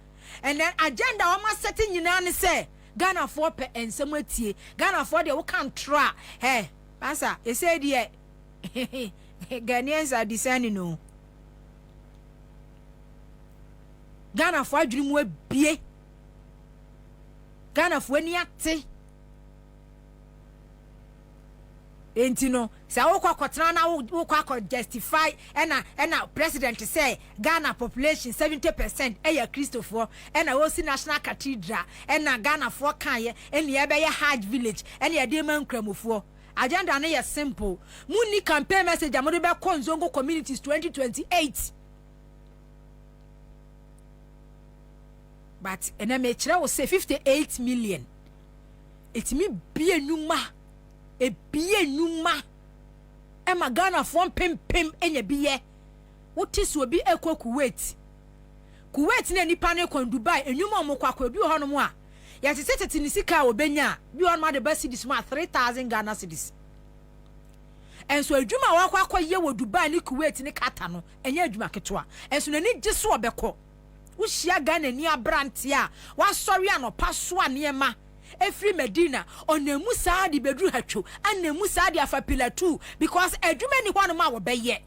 and then agenda o setting nyina ne say Ghana for pe ensem atie Ghana for de wo kan tra hey answer e say de Ghanaians are discerning no Ghana for adwiri mu abie Ghana for ani ate enti no say wo kwakotena na wo kwakọ justify ena president say Ghana population 70% eya Christopher ena wo si national cathedral ena Ghana for kan ye eni ebe ye hajj village eni ye de man kramofo agenda na ye simple muni campaign message amode be konzongo communities 2028 but ena me kire wo say 58 million etimi bie numa ebie numa ema Ghana fon pem enya biye wote so bi ekọ Kuwait na nipa ne kon Dubai enwuma mo kwakọ bi ho no mo a ya tete ni sika obenya bi on ma de ba cedis ma 3000 Ghana cedis enso adwuma wa kwakọ ye wo Dubai ni Kuwait ni kata no enya adwuma ketwa enso na ni giso obekọ wo hia Ghana ni abrante a wa sori anopa so anema Efri Medina onemu saa di bedru hatwo anemu saa di afapila 2 because adwuma ni hwanu ma wo beye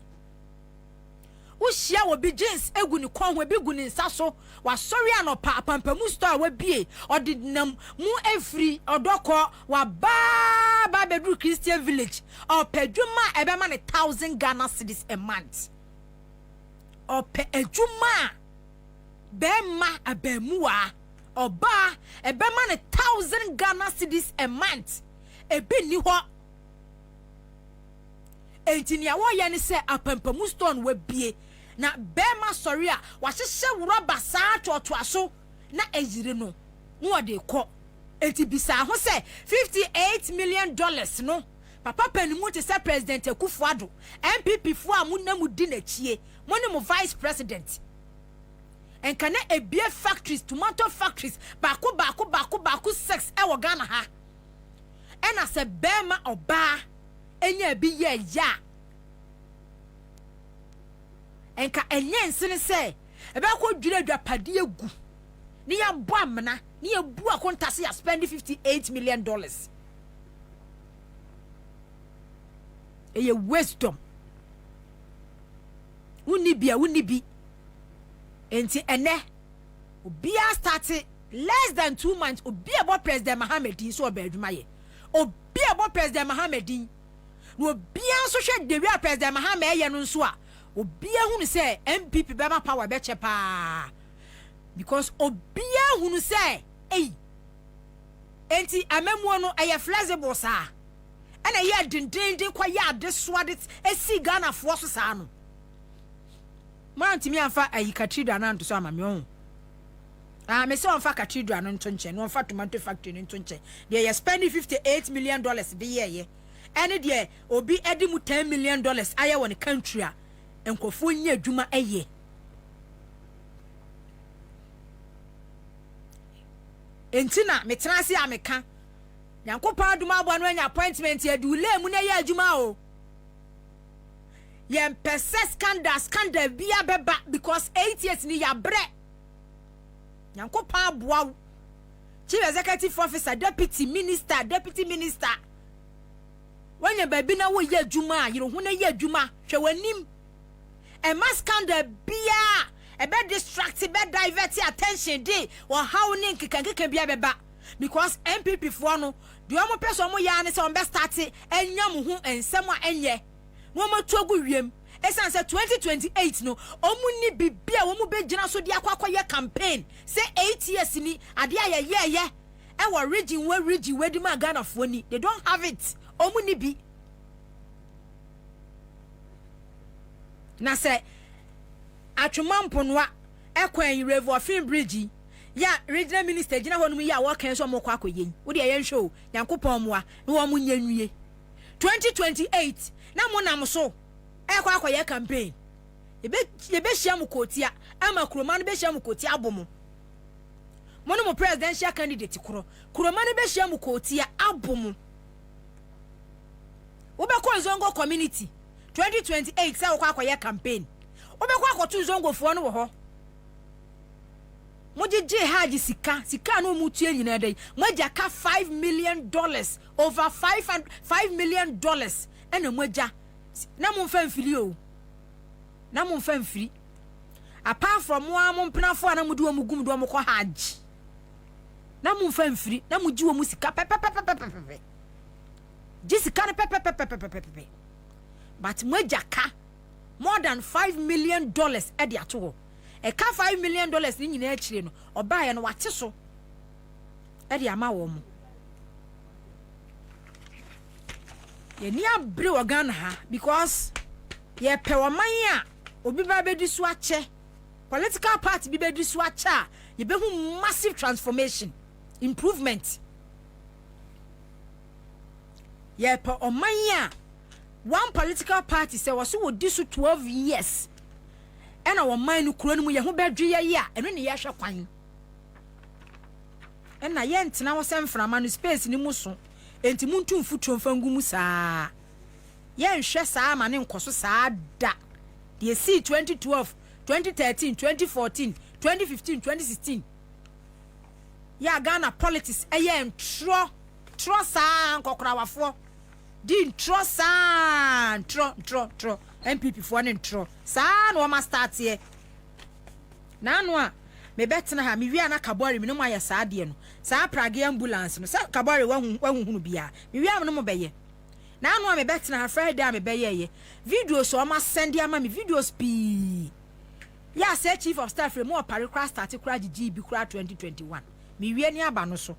wo hia wo bi jeans egu ni kon ho bi gu ni nsa so wa sori anopa apampamu store wa bie odinam mu efri odoko wa ba bedru Christian village opadwuma ebe ma ne 1000 Ghana cedis a month ope adwuma be ma abamuwa Oba ebema ne 1000 Ghana cedis a month ebi ni ho entinia wo ye ne se apampamu stone wa bie na bema sorry a wa hyehye rubber saa totoaso na ejire no no de kọ enti bisa ho se $58 million no papa panimu te se president Akufo-Addo MPP fo a munamu di na chie mo ne mo vice president and can a beer factories, tomato factories, baku 6 ewo Ghana ha. And as a bema or bar, enya be ye ya. And ka enyen sin say, about what you do a padia gu. Near Bamana, near Bua Contasi spending $58 million. A wisdom. Wouldn't be. Enti ene obia started less than 2 months obia about President Mohammed so obeduma ye obia about President Mohammed no obia so hwe de wi President Mohammed ye no nso a obia hunu say MPP bema power be chepa because obia hunu say enti amemu no eye flexible sa ana ye dindindin kwa ya de soade esi Ghana fo so sa no Mantimi anfa ayi cathedral na nto so amame on me se onfa cathedral no nto nche no onfa tomato factory no nto nche they are spending $58 million de ye ene de obi edi mu $10 million aye won country a enkofo nya adwuma eye entina metrase ameka Nyankopon aduma abo no anya appointment ye dule mu na ye adwuma o Yen pese scandal bia beba because 8 years ni ya bre. Nyankopon aboa chief executive officer deputy minister when ye baby na wo ye adwuma yiro hu na ye adwuma hwe wanim e ma scandal bia e be distract be divert attention dey wo how ni nkeka bia beba because MPP for no de omo pese omo ya ne se on be start enyam hu ensem a enye no ma togu wiem esan se 2028 no omu ni bibia wo mu be gina so de akwakoye campaign say 8 years ni ade aye ye e wo region we di ma Ghana fo ni they don't have it omu ni bi na se atwuma mponwa ekwan River Fin Bridge ya regional minister gina ho no ya wo kan so mo kwa akoye wo de ye show Nyankopon moa no wo mu nyanwie 2028 na mo nam so akwaye campaign ebe hia mu kotia ama kuroma no be hia mu kotia abomo mo no mo presidential candidate kuroma no be hia mu kotia abomo wo be ko zongo community 2028 say akwaye campaign wo be ko akotu zongo fo no wo ho mo je haji sika no mu tue nyina dai mo ja ka $5 million over $5 million ena mo ja na mo mfa mfiri o na mo mfa mfiri apart from mo mpnafo na mo duo mo gum duo mo ko haji na mo mfa mfiri na mo ji wo mu sika pepepepepepe Jisi kan pepe. But mwejaka more than $5 million edi ato. E ka $5 million ni nyina akire no. Oba ye no wate so. Edi ama wo mu. Ye ni abre organ ha because ye pe wo man a obi ba be di so ache. Political party bi be di so ache a ye be hu massive transformation, improvement. Ye pe o man a one political party say was so di so 12 years. And our mind no kuro no mu ye ho bedwe ye a eno ne ye hwe kwan. And na ye ntena wo sem frama no space ni mu so. Enti muntu mfutuo mfangu mu saa. Ye nhwe saa ma ne nkoso saa da. De see 2012, 2013, 2014, 2015, 2016. Ya Ghana politics eye ntro saa nkokrawafo. Din tro saa tro MPP for ne ntro saa no ma start here na no a me betena ha me wi ana kabore me no ma ya saa de no saa prage ambulance no saa kabore wahunu bia me wi am no mo beye na no a me betena ha Friday a me beye ye video so ma send ama me videos pi ya say chief of staff re mo pare crash start kura gigi bi kura 2021 me wi ani aba no so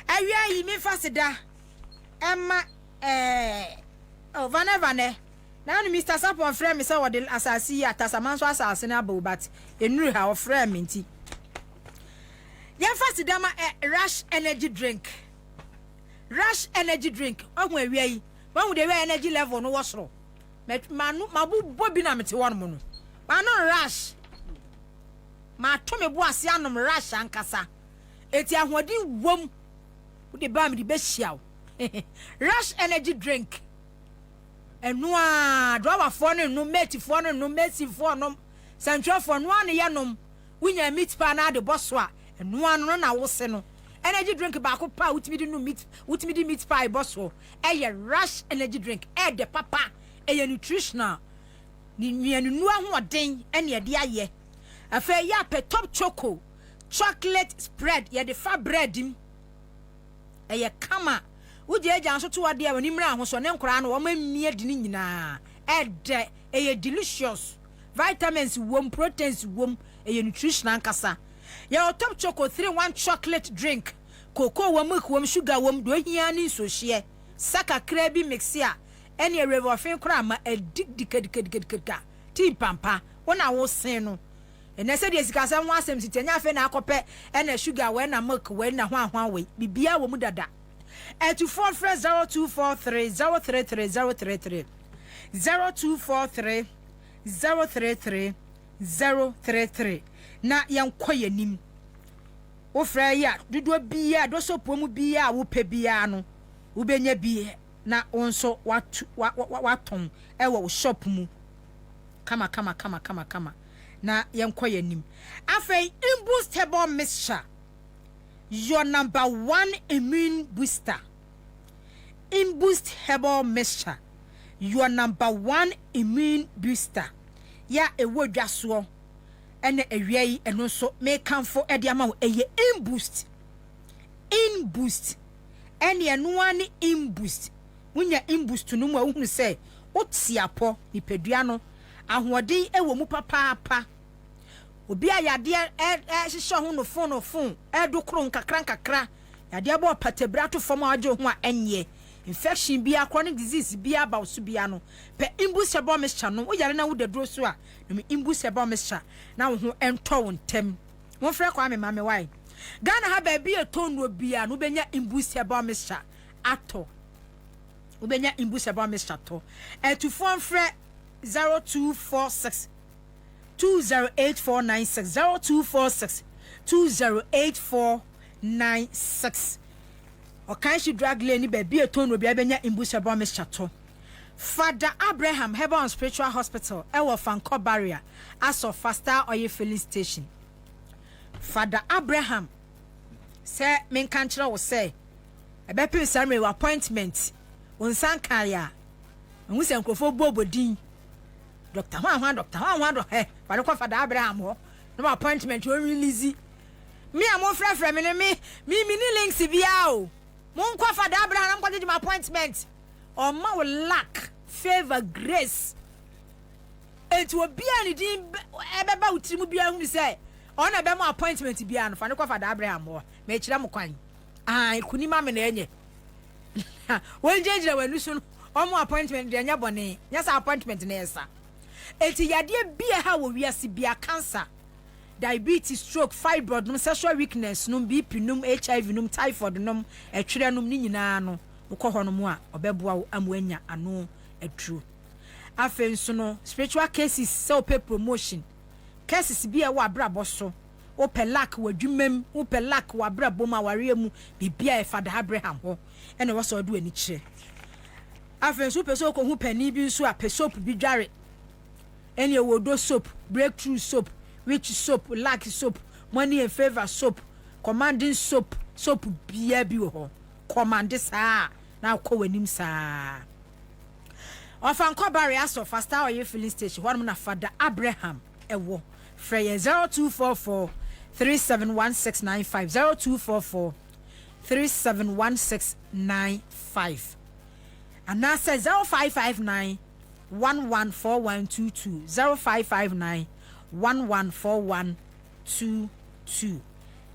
awia yi me fasida emma Vane. Now Mr. Sapon friend me say what the asasi atasamanso asase na abo but enuru ha friend me nti. Yen fast dama rush energy drink. Rush energy drink. Ohun awia yi. When we the energy level no wosoro. Mabu bobie na mete won mo no. Ma no rush. Ma to me bo ase anom rush ankasa. Eti ahodi wom. We the ba me di be hia. Rush energy drink. And no draw for no mate for no messy for no central for no one yanom. Winya meat pa na the bosswa. And no one na wo se no. Energy drink ba ko pa utimi di no meat utimi di meat pie bosso. Eye rush energy drink. De papa. Eye nutritional. Ni nu ho oden ene de aye. Afa ya pe top choco. Chocolate spread. Ye de fa bread im. Eye kama. Uje eja so to wade a wani mra ho so ne nkora no wo mamie di ni nyina ede eye delicious vitamins wom proteins wom eye nutrition ankasa ya top choco 3-1 chocolate drink cocoa wom milk wom sugar wom do hia ni so hye saka krabi mixia ene revofin kora ma dikadikadikadika ti pampa wona wo sen no ene se de sikasa ho asem sitenya afa na akope ene sugar we na milk we na hwan we bibia wo mu dada. And to 0243 033 033 0243 033 033 na yankwa nim wo fra ya dodo bia do so pomu bia wo pe bia no wo benya bia na onso waton e wo shop mu kama na yankwa nim afei imbustable mixture your number 1 immune booster. Imboost herbal mixture. Your number 1 immune booster. Ya ewo dwaso. Ene ewiei eno so me kanfo ediama wo eye imboost. Imboost. Ene eno ani imboost. Munya imboost no mu a wo se otiapo nipadua no ahoɔden ewo mu papa. Obi ayade hihye ho no phone do kro nkakra yade abo patebra to fam ajo ho a enye infection bia chronic disease bia ba so bia no pe imbusable mixture no wo yare na wo dadro so a no imbusable mixture na wo ho ento wo ntem wo frɛ kwa me mame why Ghana ha ba bia tonu bia no benya imbusable mixture ato wo benya imbusable mixture to to phone frɛ 0246 208496 0246 208496 Okanshi drug lane ba bi eton obi abenya imbusable mixture. Father Abraham Herbal and Spiritual Hospital ewo Fanko Barrier as of Faster Oil Filling Station. Father Abraham say men kanchira wo say ebe pin sare appointment onsan kaya nhu se nkrofo bobodin Dr. Juan Doctor but ko Father Abraham ho no appointment we release me am frɛ me ni links bia o mon ko Father Abraham ko dey my appointment or ma lack favor grace it will be anything ebeba utiri mu bia hu say on na be mo appointment bia no fa ne kwa Father Abraham ho me kire mo kwan kunima me na enye won jejire wanu so omo appointment de nya bone nya sa appointment na esa eti yade bia ha wo wiase bia cancer diabetes stroke fibroid num sexual weakness num bp num hiv num typhoid num etwere num ni nyina no ukọ ho no mu a obeboa wo amwanya ano adru afen so no spiritual cases so pay promotion cases bia wo abrabo so wo pelak wadwumam wo pelak wo abrabo ma ware mu bibia e Father Abraham ho ene wo so do ani kire afen so peso ko hu pani bi nso a pesop bi dware ene wo do soap breakthrough soap which soap lack soap money and favor soap commanding soap bia bi ho command saa na ko wanim saa ofan ko barrier so fast hour ye filling station one na Father Abraham ewo frey 0244 371695 0244 371695 and now says 0559 114122 0559 114122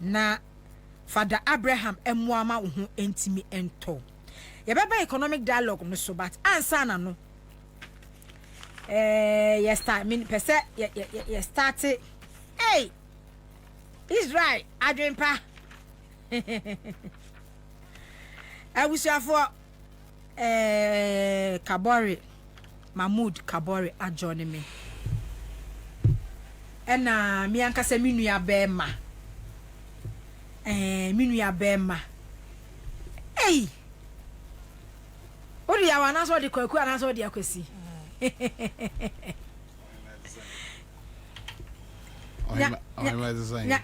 na Father Abraham emwama wo entimi ento ye beba economic dialogue no so but answer na no yes start mean pese ye start hey Israel adwempa awusiafo Kabore Mahmoud Kabore ajone me ena mi ankasa minu ya bema minu ya bema hey ori ya wana so de kwaku ana so de akwesi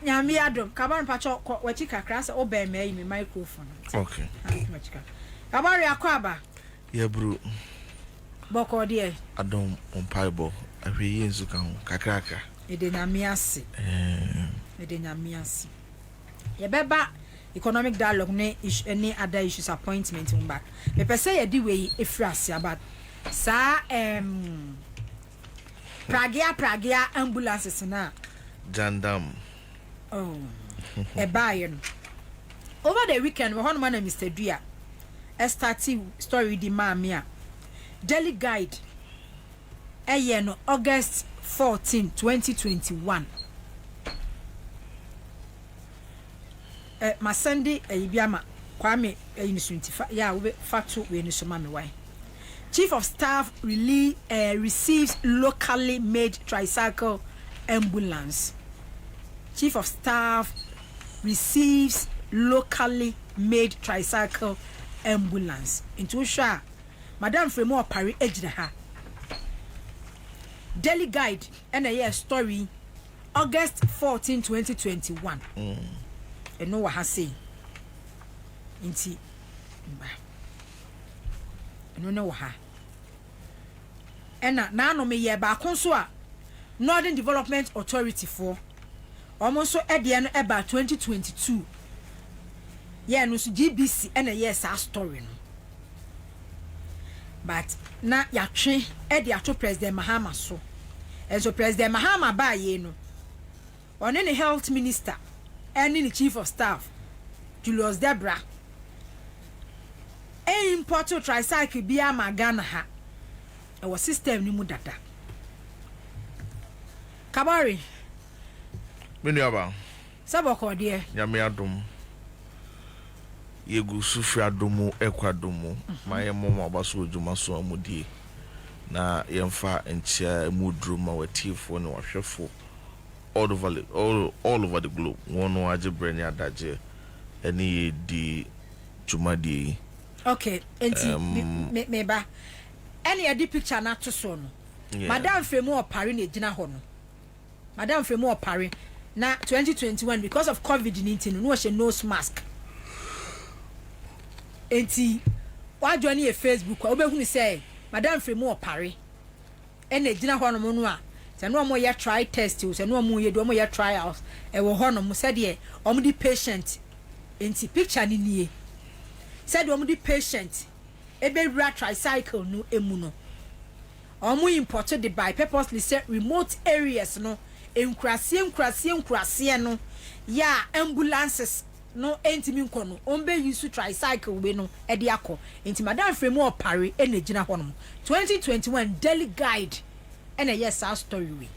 nya mi adom Kabore pacho wachi kakra se obema yi mi microphone okay Kabore akwaba ya bro boko de adom ompaibo ahwe yenzu kan kakraka Edenyamiasi. Yebeba economic dialogue ne any other issues appointment back. Me pese ye di we efrasi about sa pragia ambulances na Jandam. Oh. Ebayen. Over the weekend we man Mr. Dua starting story di mamia. Daily guide. No August 14, 2021. My Sunday, Biama, Kwame, yeah, we factu we no mami why. Chief of Staff receives locally made tricycle ambulance. Chief of Staff receives locally made tricycle ambulance. Into sure, Madam Fremo Pari Ejdaha. Daily Guide and a year story August 14, 2021. And no what has say. Inti no what ha. And now no me ye ba konso Northern Development Authority for almost so at the end about 2022. Yeah, no so GBC and a year sa story no. But na ya twe e de ato President Mahama so and so President Mahama ba ye no on any health minister and any chief of staff Julius Debra e import tricycle bia magana ha e wo system ni mu dada Kabore menu aba saboko de nyame adom yegu sufi adomu ekwadomu maye momo abaso ojuma so amudie na yemfa enchia mudru ma watifo ne wahwefo all over the globe wono age breni adaje eni di jumadi okay enti me ba eni edi picture na to so no Madam Fremu opare na ejina ho no Madam Fremu opare na 2021 because of COVID-19 no she nose mask enti wa join e Facebook obehunu say Madam Fremu opare ena ejina ho no mo no a se no mo ye try test o se no mo ye do mo ye trials e wo ho no mo se de di patient enti picture ni nie se de di patient ebewura tricycle no emu no omo imported by purposely say remote areas no enkurase no ya ambulances no entimi nko no ombe use tricycle we no e de akọ enti madam frame o pare e na gina hono 2021 daily guide ena yes our story we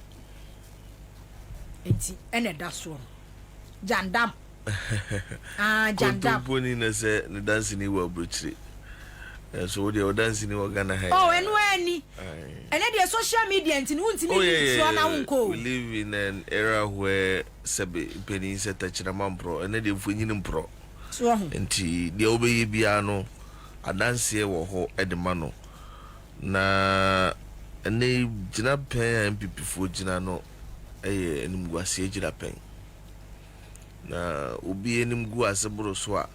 enti ena da so jandam jandam boni na se ne dance ni wa bruchiri so they were dancing in Ghana. Oh, and when and then social media and we live in an era where Sabi Penny said touching pro and then if we need pro. So, and the obey piano a dance here or at the mano. Na and they jina pen and people for Jinano and Mguasi jina pen. Na ubi and Mguasa swa.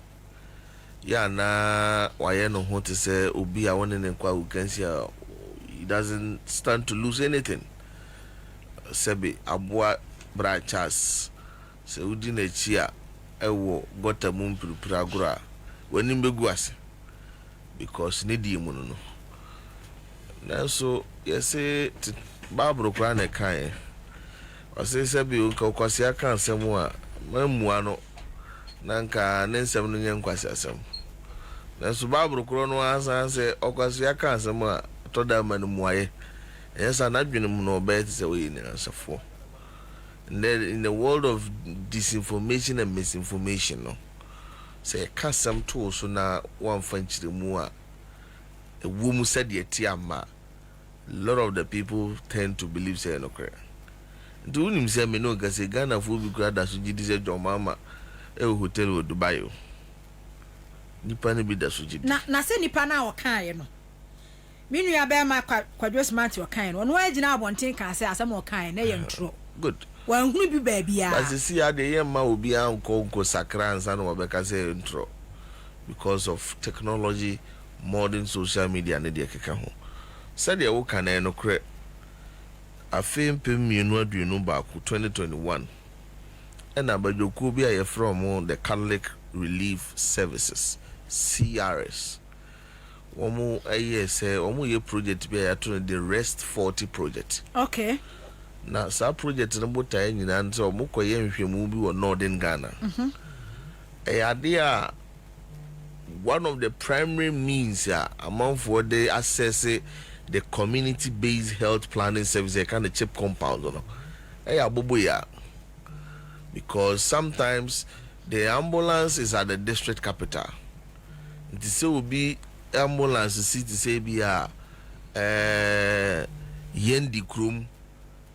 Yeah, na why no want to say Obi I want to inquire he doesn't stand to lose anything. Sebi abua branches. Se udi ne chia ewo gota mumpru pragura. When him beguase because nedi muno no. Na so yes Babro kwane kan. O say sebi unka kwasi aka nsemu a mamu ano nanka nensem no nyankwasi asem na so babro kro no ansa se okwasi aka asem a toda man muaye yesa na dwene mu no bet se we ni ansafo in the world of disinformation and misinformation no say kasam to so na wan fanchire mu a ewu mu said yeti ama a lot of the people tend to believe say no kra nti unim se me no ga se Ghana fo bi kra da so gidi se jomama hotel wo Dubai nipa ne bi da so gidi na se nipa na o kan no minu ya be ma kwadwo smart o kan no no agina abonten kan se asem o kan na ye ntro good wan hunu bi ba bia but see ade ye ma obi an ko sakra ansa no be ka se ntro because of technology modern social media ne de keka ho said ye wo kan no kre afem pem mienu aduenu ba ku 2021 and abajoku bi aye from the Catholic Relief Services CRS omo aye say omo ye project bi aye to the Rest 40 project. Okay, na sa project no botai nyina nti omo koye nhwemu bi wo Northern Ghana ade one of the primary means among for the access the community based health planning service kind of chip compound no abobo ya because sometimes the ambulance is at the district capital. It will be ambulance city say be yendi krum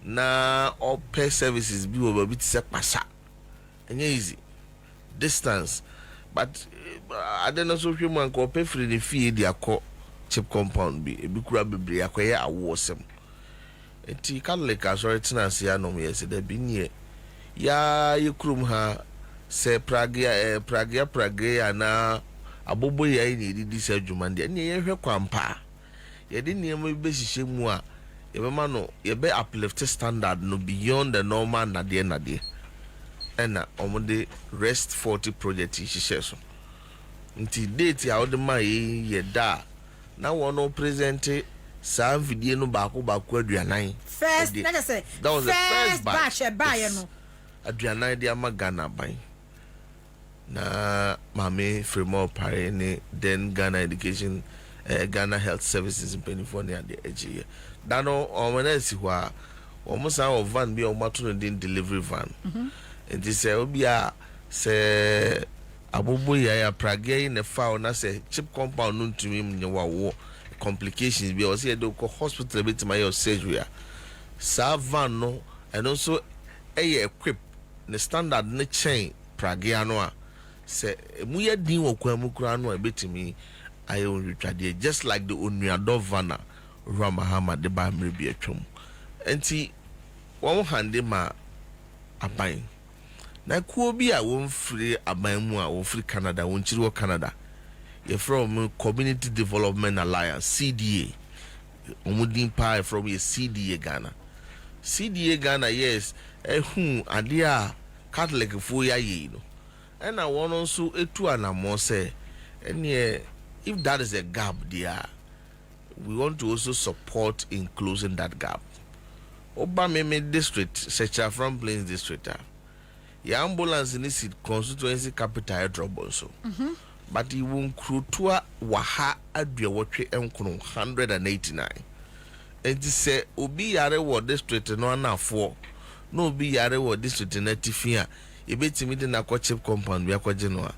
na all pay services be over bit se pasa. And easy distance, but I don't know so few man ko pay free the fee dia ko chip compound be kura bebre akoye awosem. Enti Catholic authority na sia no me say da bi nie ya yekrum ha se pragia na abobo ya ni di se adwuma de ne ye hwe kwampa ye de ne mo be hihye mu a ye be ma no ye be uplift standard no beyond the normal nade ena omode Rest 40 project hihye so nti date ya ode ma ye da na wono present sa video no baako aduanan first na say that was the first batch no aduanan de amagana ban na mame fremo pare ne then Ghana Education Ghana Health Services in Pennsylvania the age dano omanesi hwa omusa of van bi omato no din delivery van and this obi a se abobo ya pragia in the foul na say chip compound no ntumi mnyewa complications bi o say do hospital bit my surgery sa van no and also equip the standard ne chain pragia no a se mu ya din wo kwamu kura no a betimi ayo retwade just like the onuado vana ramahama de ba mrebi atwom enti won hande ma aban na kuo bi a won free aban mu a won free Canada won chiri wo Canada ye from Community Development Alliance CDA omudin pa from ye CDA Ghana yes ade a Catholic fo ya yi no and I want also etu anamo say ene if that is a gap there, we want to also support in closing that gap. Obameme district, Sechafran Plains district, the ambulance in this constituency capital trouble so. But he won't crew to waha adria watche enkono 189. And he say obi yare wo district no na 4. No obi yare wo district na tifia. E betimi de na kwa chip compound we akwaje no a.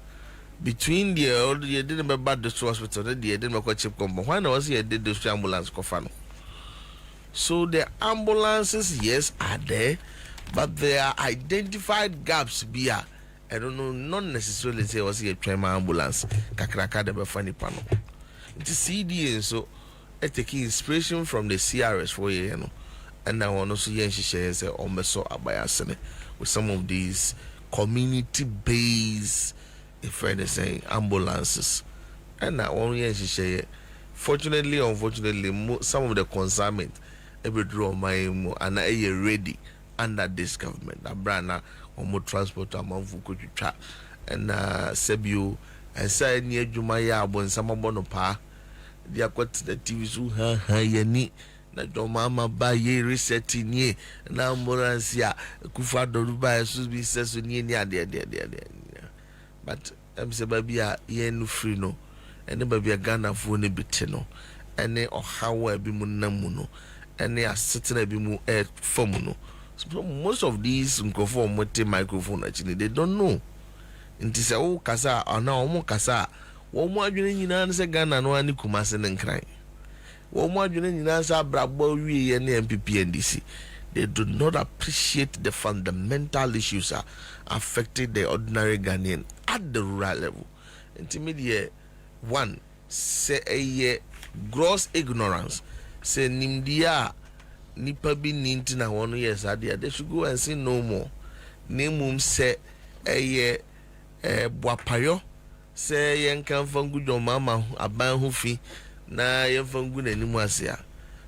Between the already didn't be bad district hospital, the didn't make chip compound. Why was he did the ambulance kofano? So the ambulances, yes, are there, but there are identified gaps here. I don't know, not necessarily say was a trauma ambulance, kakraka de befani pano. It's CD, so I take inspiration from the CRS for you know, and I want to see and she shares almost so abayasene with some of these community-based, if I say, ambulances, and I want to share. Fortunately, unfortunately, some of the consignment every draw my and I ready under this government. A brand or transport among Fukucha and Sebio and say near Jumaya when some bonopa. They are got the TV so yani na do mama ba ye resetting ye na ambulance ya kufa do ba so be says ni there. But I'm say baby ye no free no and baby a Ghana for ne bitino and or how be munamuno and they are sitting a bimu air formuno. So most of these microphone actually they don't know. Inti se o kasa ana o kasa wo mo adwene nyina se Ghana no ani kumase ne nkran. Wo mo adwene nyina sa brabo wie ne MPP NDC. They do not appreciate the fundamental issues affecting the ordinary Ghanaian at the rural level. Intermediate one say a gross ignorance. Say nimdia nipa bi ninti na wono yes adia they should go and say no more. Nemum say boapayo say yen kan fangu jo mama aban ho fi na yen fangu nanimu ase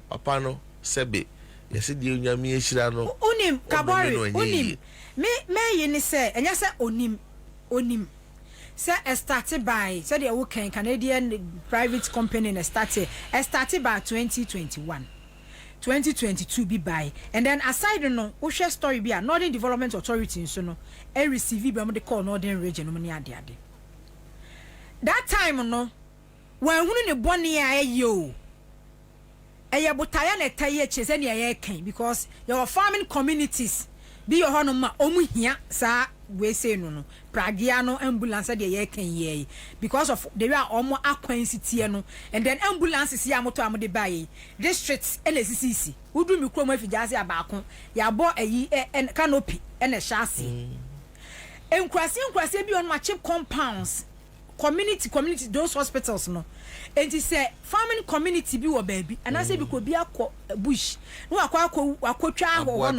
papa no sebe yesi di onyame ehira no onim kabori onim me yini say enya say onim say started by say the working Canadian private company and started by 2022 be by and then aside no we share story be a Northern Development Authority so no e receive be the call Northern Region no ade that time no when hunu ne boni ayo eye botaya na taye chese ne aye kan because your farming communities be your hono ma omu hia sa we say no pragia no ambulance de ye kan ye because of the way omo akwan sitie no and then ambulances ya moto amode baye districts NCC udu mi krom afijase abako ya bo ayi canopy ene shasi enkrase bi on ma chip compounds community those hospitals no and he say farming community bi wo baby and I say bi ko bi akọ bush no akotwa ho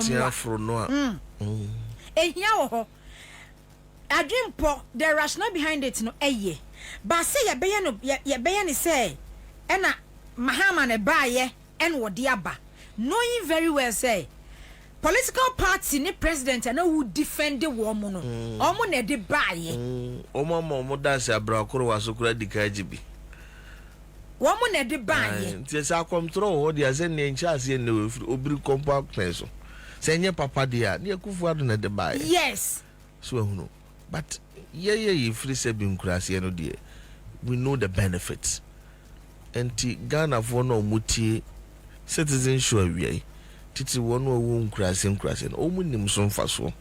no ehia wo ho adwimpo the rationale behind it no eye but say ye beye no say ena mahama ne baaye en wo de aba knowing very well say political party ni president and who defend the woman no omo na de baaye omo dance abrakoro wasokura dikajibi woman na de baaye nti say control ho dia say ne nchase ne obiri compact so say nye papa dia ne akufu ado na de baaye yes so ehunu but ye free say bi nkurase no de we know the benefits enti Ghana for no mutie citizen sure we titi wono wo nkurase no omunim so mfa so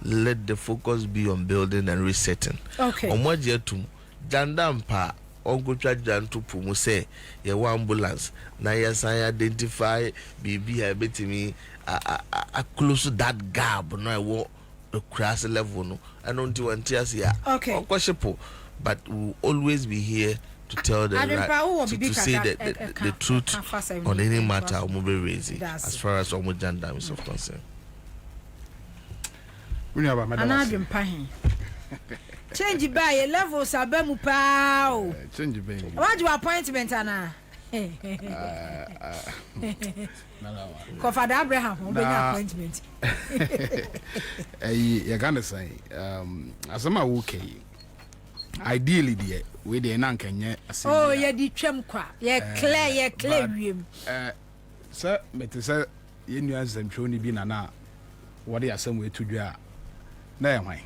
let the focus be on building and resetting okay omoje atum jandampa ogotwa janto pomu say ye wa ambulance na yesan identify bibi ha betimi a close that gap no I wo the class level no and until one here okay but we will always be here to tell the right to say the truth on any matter or mobile raising as far as almost gender is of concern. Change by levels abemu pao. Change by. What your appointment ana? Father Abraham will be appointment. You gonna say asama okay. ideally we dey na nkenye asem oh ye di twam kwa ye clear wiem sir mete sir ye nua nsɛmtwo ni bi na wɔde asɛm we tudwa na yɛ hwan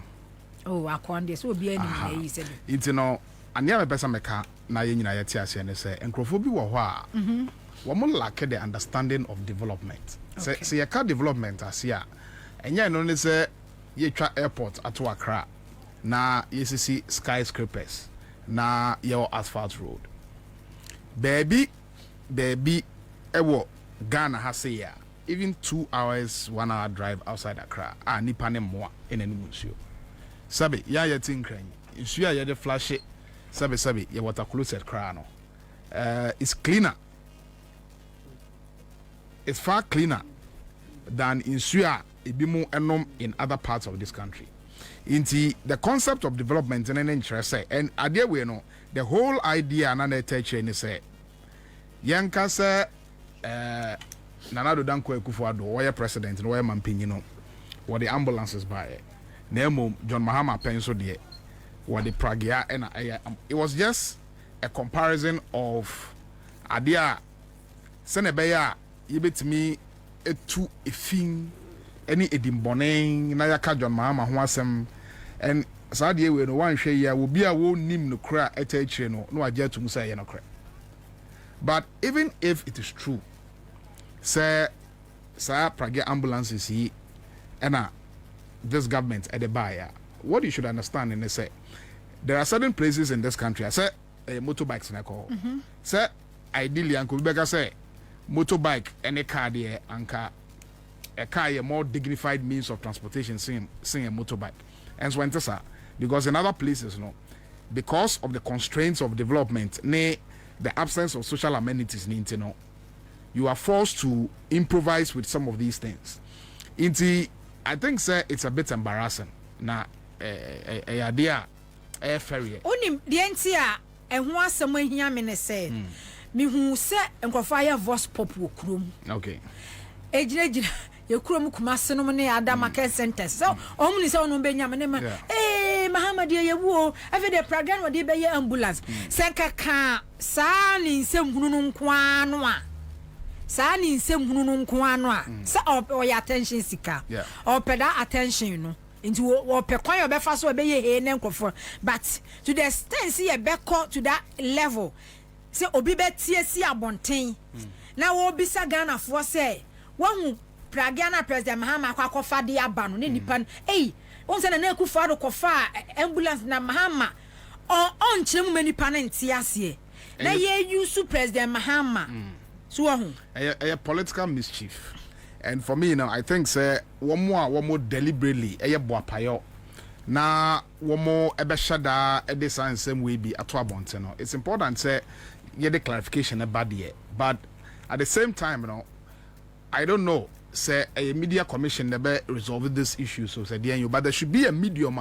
oh akonde so obi ani na yi sɛ nti no ania me pesa meka na ye nyina yɛte ase ne sɛ nkrofo bi wɔ hɔ a wɔn lack the understanding of development sɛ yɛ ka development ase a ɛnyɛ no ne sɛ yɛtwa airport ato Accra na yɛsisi skyscrapers na yɛwɔ asphalt road baby ɛwɔ Ghana ha say ya even 2 hours 1 hour drive outside Accra nipa ne mmoa in any nsuo sabe ya yɛte nkran nsuo a yɛde flash sabe yɛ water closet kra no it's cleaner, it's far cleaner than nsuo a ebimu enom in other parts of this country. Inti the concept of development in an interest and idea we know the whole idea na teach ni say yanka say Nanado Danko Akufo-Addo oye president no oye mampanyino what the ambulances by nemo John Mahama penso de what the pragia and it was just a comparison of idea senebeya yebetimi etu efin any edimbone na yaka John Mahama ho asem and sadie we no wan hwe ya obi a wo nim no kra etachire no no agya tum say ye no kra. But even if it is true say pragia ambulances he and this government at the buyer, what you should understand in say there are certain places in this country I say motorbikes na call say ideally Uncle Bega say motorbike any car there anka a car a more dignified means of transportation seeing a motorbike and so enter because in other places because of the constraints of development the absence of social amenities you are forced to improvise with some of these things. I think sir it's a bit embarrassing na idea ferry onim de entia ehho asem ahia me ne say me hu se enkofa ya voice pop wo krom okay ejira ye krom kumase no ne adama care centers so omni se ono benya me ne ma Muhammad ye wo afi de program wo de be ambulance senkaka saa ni nsem hunu no nko ano a saa ni nsem hunu no nko ano a sa o ya attention sika o peda attention no nti wo pe kwan yo be fa so be ye ne nkofo but to the extent see ye be to that level say obi be tie si abonten na wo bisa Ghana fo say wahu Pragiana President Mahama akwakofa de aba no ne nipa on say na Akufo-Addo kofa ambulance na Mahama on chemu manipa na ntiase na ye use President Mahama so wahu a political mischief. And for me I think say one more deliberately boapayo na one more ebeshada edesa same way be ato abonte no. It's important say get the clarification about there, but at the same time I don't know say a media commission never resolve this issue so say but there should be a medium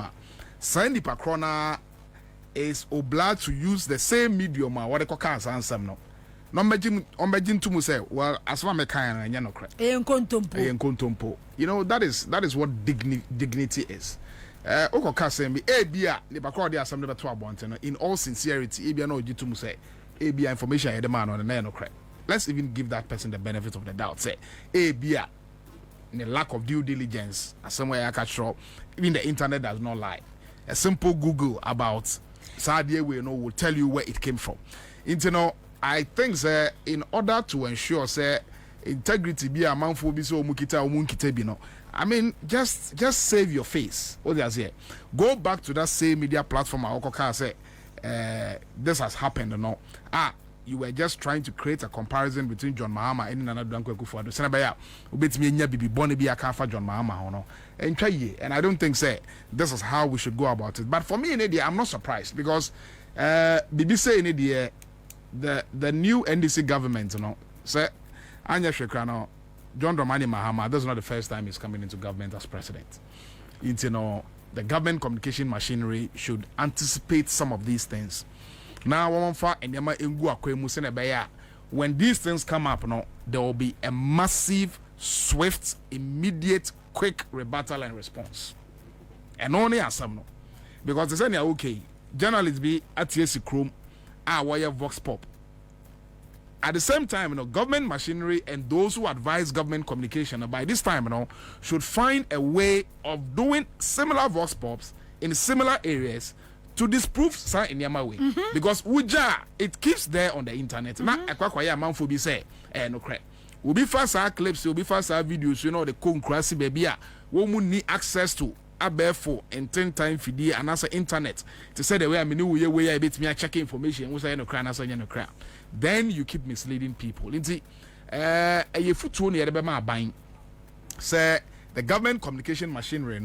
Sandy Pakrona is obliged to use the same medium what they call answer no. No imagine to say well as far me kan anya no kra enkontompo that is what dignity is okoka say me ebia ne bakọ dey asem ne beto abonte no in all sincerity ebia na ogitum say ebia information ya de man on na no kra. Let's even give that person the benefit of the doubt say ebia ne lack of due diligence as somewhere I catch up even the internet does not lie. A simple Google about Sadia will tell you where it came from. I think that in order to ensure say integrity be a man for be so mukita or munkita bino. I mean just save your face. What they say? Go back to that same media platform Okoka say this has happened you were just trying to create a comparison between John Mahama and Nana Danko Akufo-Addo. Senabaya ubetimi nya bibi boni bi aka fa John Mahama hono. And I don't think say this is how we should go about it. But for me in India I'm not surprised because BBC in India the new NDC government, say Anya Shekrano, John Dramani Mahama, that's not the first time he's coming into government as president. The government communication machinery should anticipate some of these things. Now, when these things come up, there will be a massive, swift, immediate, quick rebuttal and response. And only as some, because they say, okay, journalists be at TSC Chrome, wire Vox Pop. At the same time, government machinery and those who advise government communication by this time, should find a way of doing similar Vox Pops in similar areas to disprove some in Yama way. Because Uja, it keeps there on the internet. Na ekwakwaya manfo bi say, no crap. Will be fast clips, will be fast videos, the concrasi baby, woman need access to abefo and 10 time fidi and answer internet to say the way I mean way I bit me check information, was I no cry, no cry. Then you keep misleading people. Lindsay, a foot near the buying. Say the government communication machinery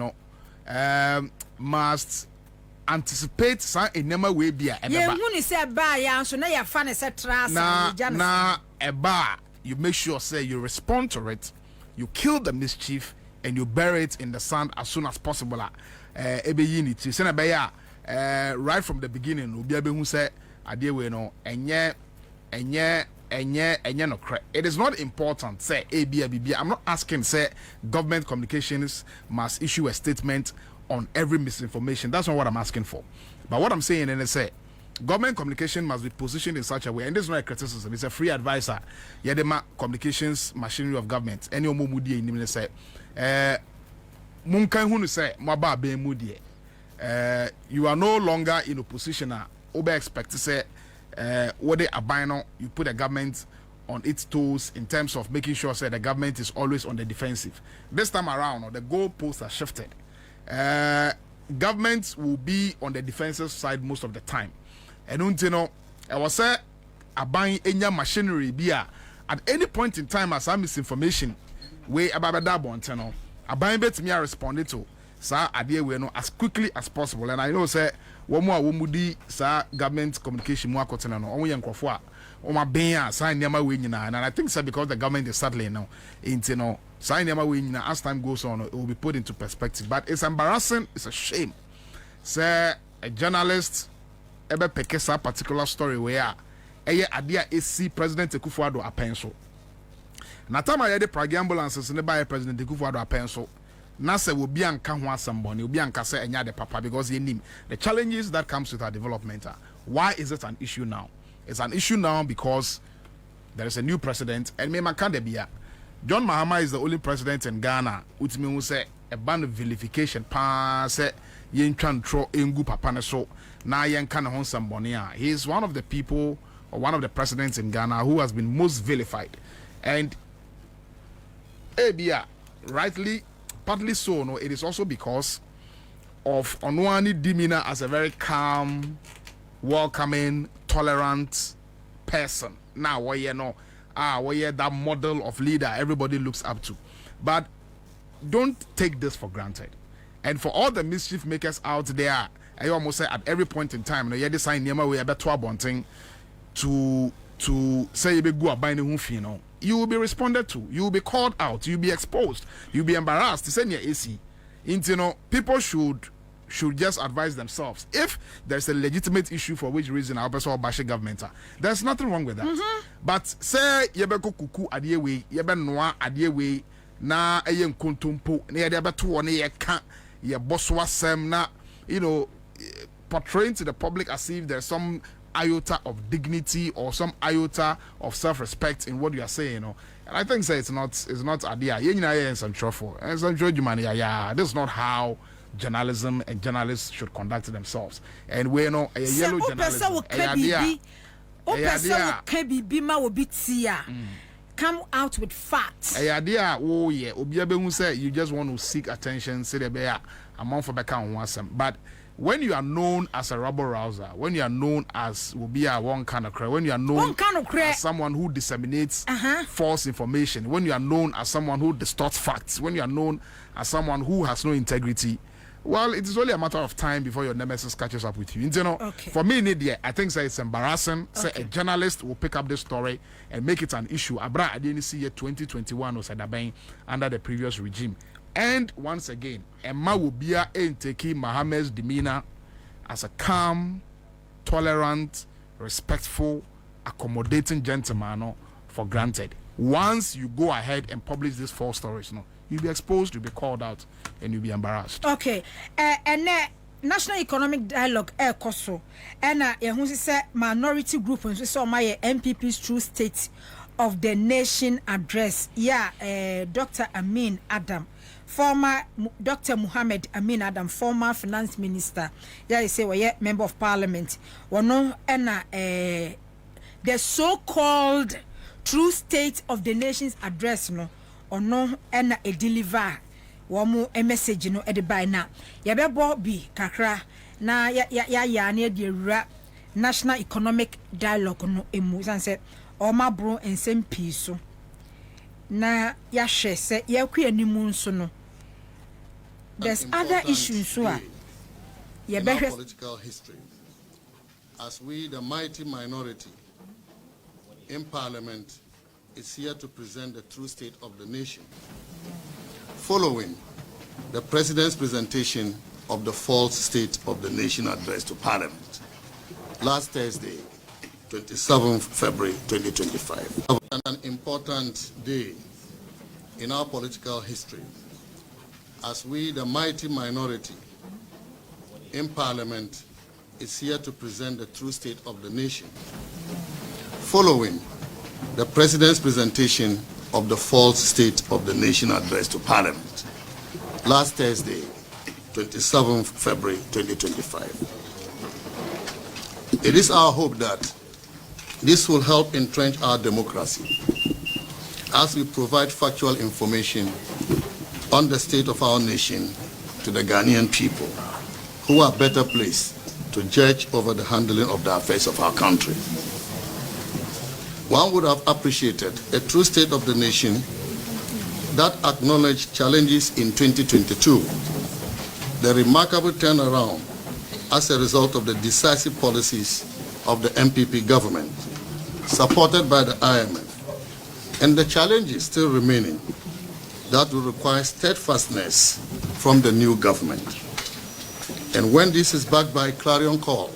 must anticipate some enema way be a bar. You make sure say you respond to it, you kill the mischief, and you bury it in the sand as soon as possible. Right from the beginning, we be able to say, it is not important, say, I'm not asking, say, government communications must issue a statement on every misinformation. That's not what I'm asking for. But what I'm saying is, say, government communication must be positioned in such a way, and this is not a criticism, it's a free advisor. Yedema communications machinery of government. Any omumudi in say, Munkan Hunu say, Maba be mudie. You are no longer in a position obe expect to say, what they abino, you put the government on its toes in terms of making sure say the government is always on the defensive. This time around, the goalposts are shifted. Government will be on the defensive side most of the time. And I was say buying any machinery beer at any point in time as misinformation way about that bonteno. A buying bet me responded to sir idea we know as quickly as possible. And I know say one more womudi sir government communication more cotton no only yankofwa o ma ben sign near my win and I think so because the government is settling now into sign near my win as time goes on it will be put into perspective. But it's embarrassing, it's a shame. Say a journalist ebe pekesa particular story where eye adia AC President Akufo-Addo apenso na tama ye de pragi ambulances ne by President Akufo-Addo apenso na se wo bia nka ho asambone obi anka se enya de papa because ye nim the challenges that comes with our development. Why is it an issue now? It's an issue now because there is a new president and me makande bia John Mahama is the only president in Ghana utimi who say a ban of vilification pa say yen tro engu papa ne so na yen kan ho sambone a. He is one of the people or one of the presidents in Ghana who has been most vilified, and Abia rightly partly so no, it is also because of Onwani demeanor as a very calm, welcoming, tolerant person. Now where that model of leader everybody looks up to. But don't take this for granted. And for all the mischief makers out there, I almost say at every point in time, you decide near way about to say you be go buying the you will be responded to, you will be called out, you will be exposed, you will be embarrassed. To send your AC. People should just advise themselves. If there's a legitimate issue for which reason our person bash government, there's nothing wrong with that. But say yebe kuku adiewe, yebe noa adiewe na eyen kontumpo na yede beto ne ye ka ye boswa sem na portraying to the public as if there's some iota of dignity or some iota of self-respect in what you are saying, And I think it's not idea. This is not how journalism and journalists should conduct themselves. And we know a yellow journalism. Come out with facts. Idea, oh yeah, Obiabe who say you just want to seek attention, say the bear a month for back on some. But when you are known as a rabble rouser, when you are known as one kind of cry, when you are known as someone who disseminates false information, when you are known as someone who distorts facts, when you are known as someone who has no integrity, well, it is only a matter of time before your nemesis catches up with you. For me, Nadia, I think it's embarrassing. Say a journalist will pick up this story and make it an issue. Abra, I didn't see it 2021 was under the previous regime. And once again, Emma will be taking Mohammed's demeanor as a calm, tolerant, respectful, accommodating gentleman for granted. Once you go ahead and publish these false stories, you'll be exposed, you'll be called out, and you'll be embarrassed. Okay. And national economic dialogue koso ena ehun se minority group nso se my MPP's true state of the nation address Dr. Amin Adam, former Dr. Muhammad Amin Adam, former finance minister, he say we member of parliament, wono ena the so-called true state of the nation's address no ono ena a deliver womu a message no e de by na ya bebo bi kakra na ya na de wura national economic dialogue no emu san se o ma bro ensem pi so na ya hwe se ya ku animu nso no there's other issues so a ya be political history as we the mighty minority in parliament is here to present the true state of the nation following the president's presentation of the false state of the nation address to parliament last Thursday, 27th February 2025. An important day in our political history as we, the mighty minority in parliament, is here to present the true state of the nation following the president's presentation of the false state of the nation address to parliament last Thursday, 27th February 2025. It is our hope that this will help entrench our democracy as we provide factual information on the state of our nation to the Ghanaian people who are better placed to judge over the handling of the affairs of our country. One would have appreciated a true state of the nation that acknowledged challenges in 2022, the remarkable turnaround as a result of the decisive policies of the MPP government, supported by the IMF, and the challenges still remaining that will require steadfastness from the new government. And when this is backed by a clarion call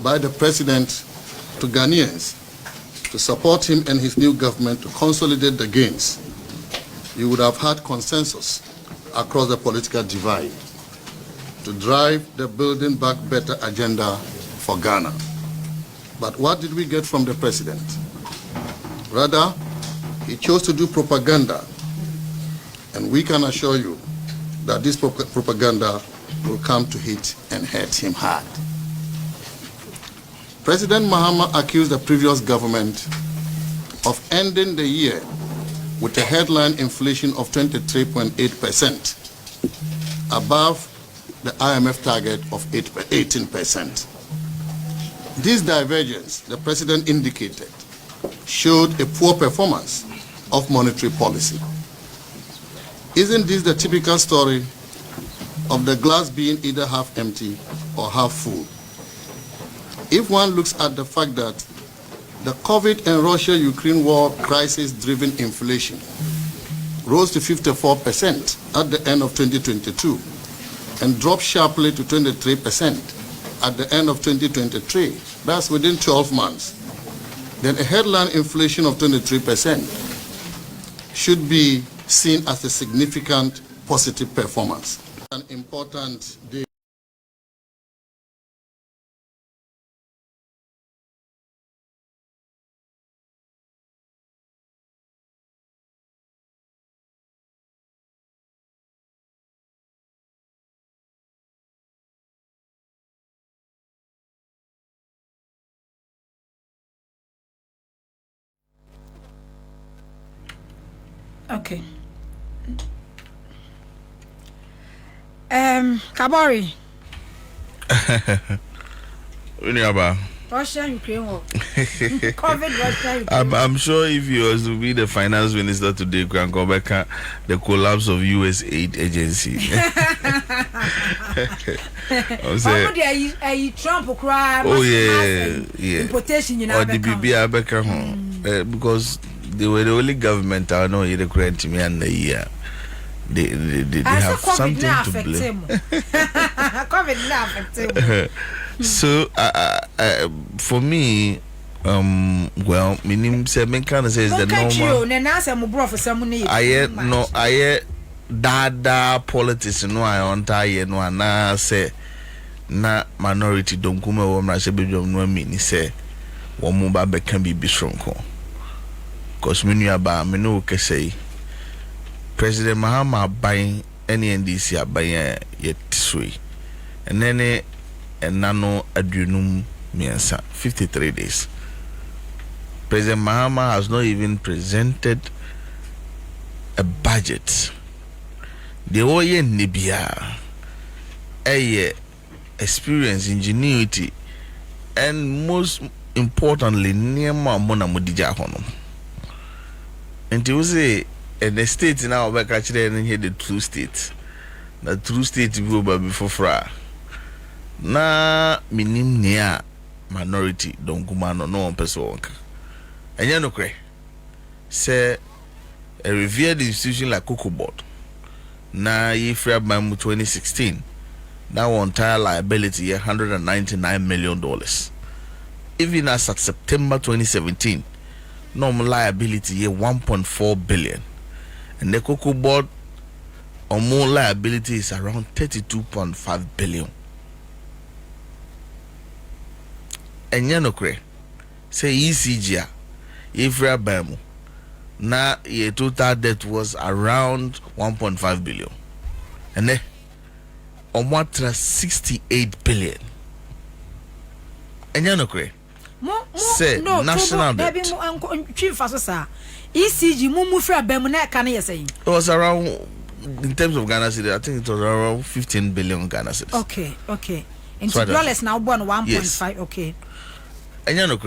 by the President to Ghanaians to support him and his new government to consolidate the gains, you would have had consensus across the political divide to drive the Building Back Better agenda for Ghana. But what did we get from the President? Rather, he chose to do propaganda, and we can assure you that this propaganda will come to hit and hurt him hard. President Mahama accused the previous government of ending the year with a headline inflation of 23.8%, above the IMF target of 18%. This divergence, the President indicated, showed a poor performance of monetary policy. Isn't this the typical story of the glass being either half empty or half full? If one looks at the fact that the COVID and Russia-Ukraine war crisis-driven inflation rose to 54% at the end of 2022 and dropped sharply to 23% at the end of 2023, that's within 12 months, then a headline inflation of 23% should be seen as a significant positive performance. An important day. Okay. Kabori. Russia, Ukraine war. COVID, Russia, Ukraine. I'm sure if you was to be the finance minister today, you can go back the collapse of US aid agency. Trump cry. Oh yeah. Importation, you know. Or the BBI back home because they were the only government I know here to me and the year. They have something to blame. COVID now affect him. So for me, well, minim say men can say the normal. I dada politics no I on tie no na say na minority donkuma wo mra se bedwom no amini se wo mu ba be kan bibi sonko cause menu aba me no kese President Mahama Bain any NDC abayan yet sui and then nano adunum miensa 53 days. President Mahama has not even presented a budget. The oye nibia experience, ingenuity, and most importantly, Niama Mona Mudija Honum. And you say, and the state now back actually and here the true state. The true state will be before fra. Na minim near minority don't go man no one person. And you know, say a revered institution like Cocoa Board. Na ye free by 2016. That entire liability $199 million. Even as at September 2017, normal liability $1.4 billion. And the Cocoa Board or more liability is around $32.5 billion. And you know, say ECG, Ifra Bamu, now your total debt was around 1.5 billion. And then on what 68 billion. And you know, say national debt. ECG Mumufra Bemuna can you say? It was around, in terms of Ghana City, I think it was around 15 billion Ghana City. Okay. And so dollars now 1.5. Yes. Okay. And you know,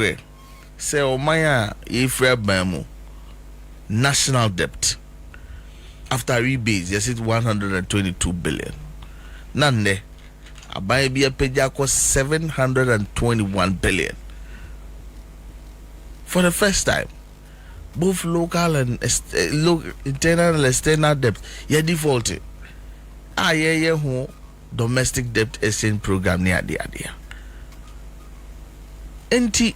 say Omaya Ifra Bemu national debt after rebates, yes, it's 122 billion. Nande, abaye biya peja ko 721 billion. For the first time, both local and internal and external debt, ye defaulted. Who domestic debt exchange program near the idea. Enti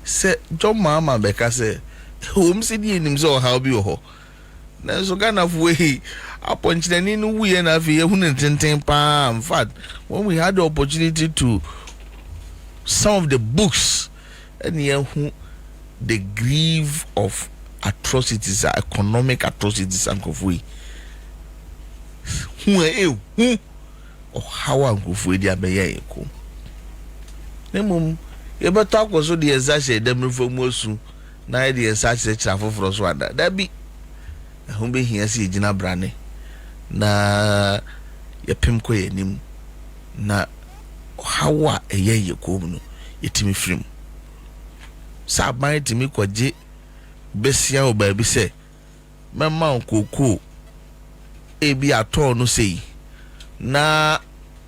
se John Mahama beka se home city in himself how be ho. Na so Ghana way upon chini no we na fi ehun tenten pa. In fact, when we had the opportunity to some of the books and the grief of atrocities, economic atrocities and kofui. Who or how uncle for the abeye ko. Nemum you better talk also the exact them from Mosu. Now the exact travel for us one that be whom be here see Gina Brane na ya pimko yenim na how a year you come no yetimi film. Sabai timi kwaje besia o baby say mama nkoko ebi ato no sei na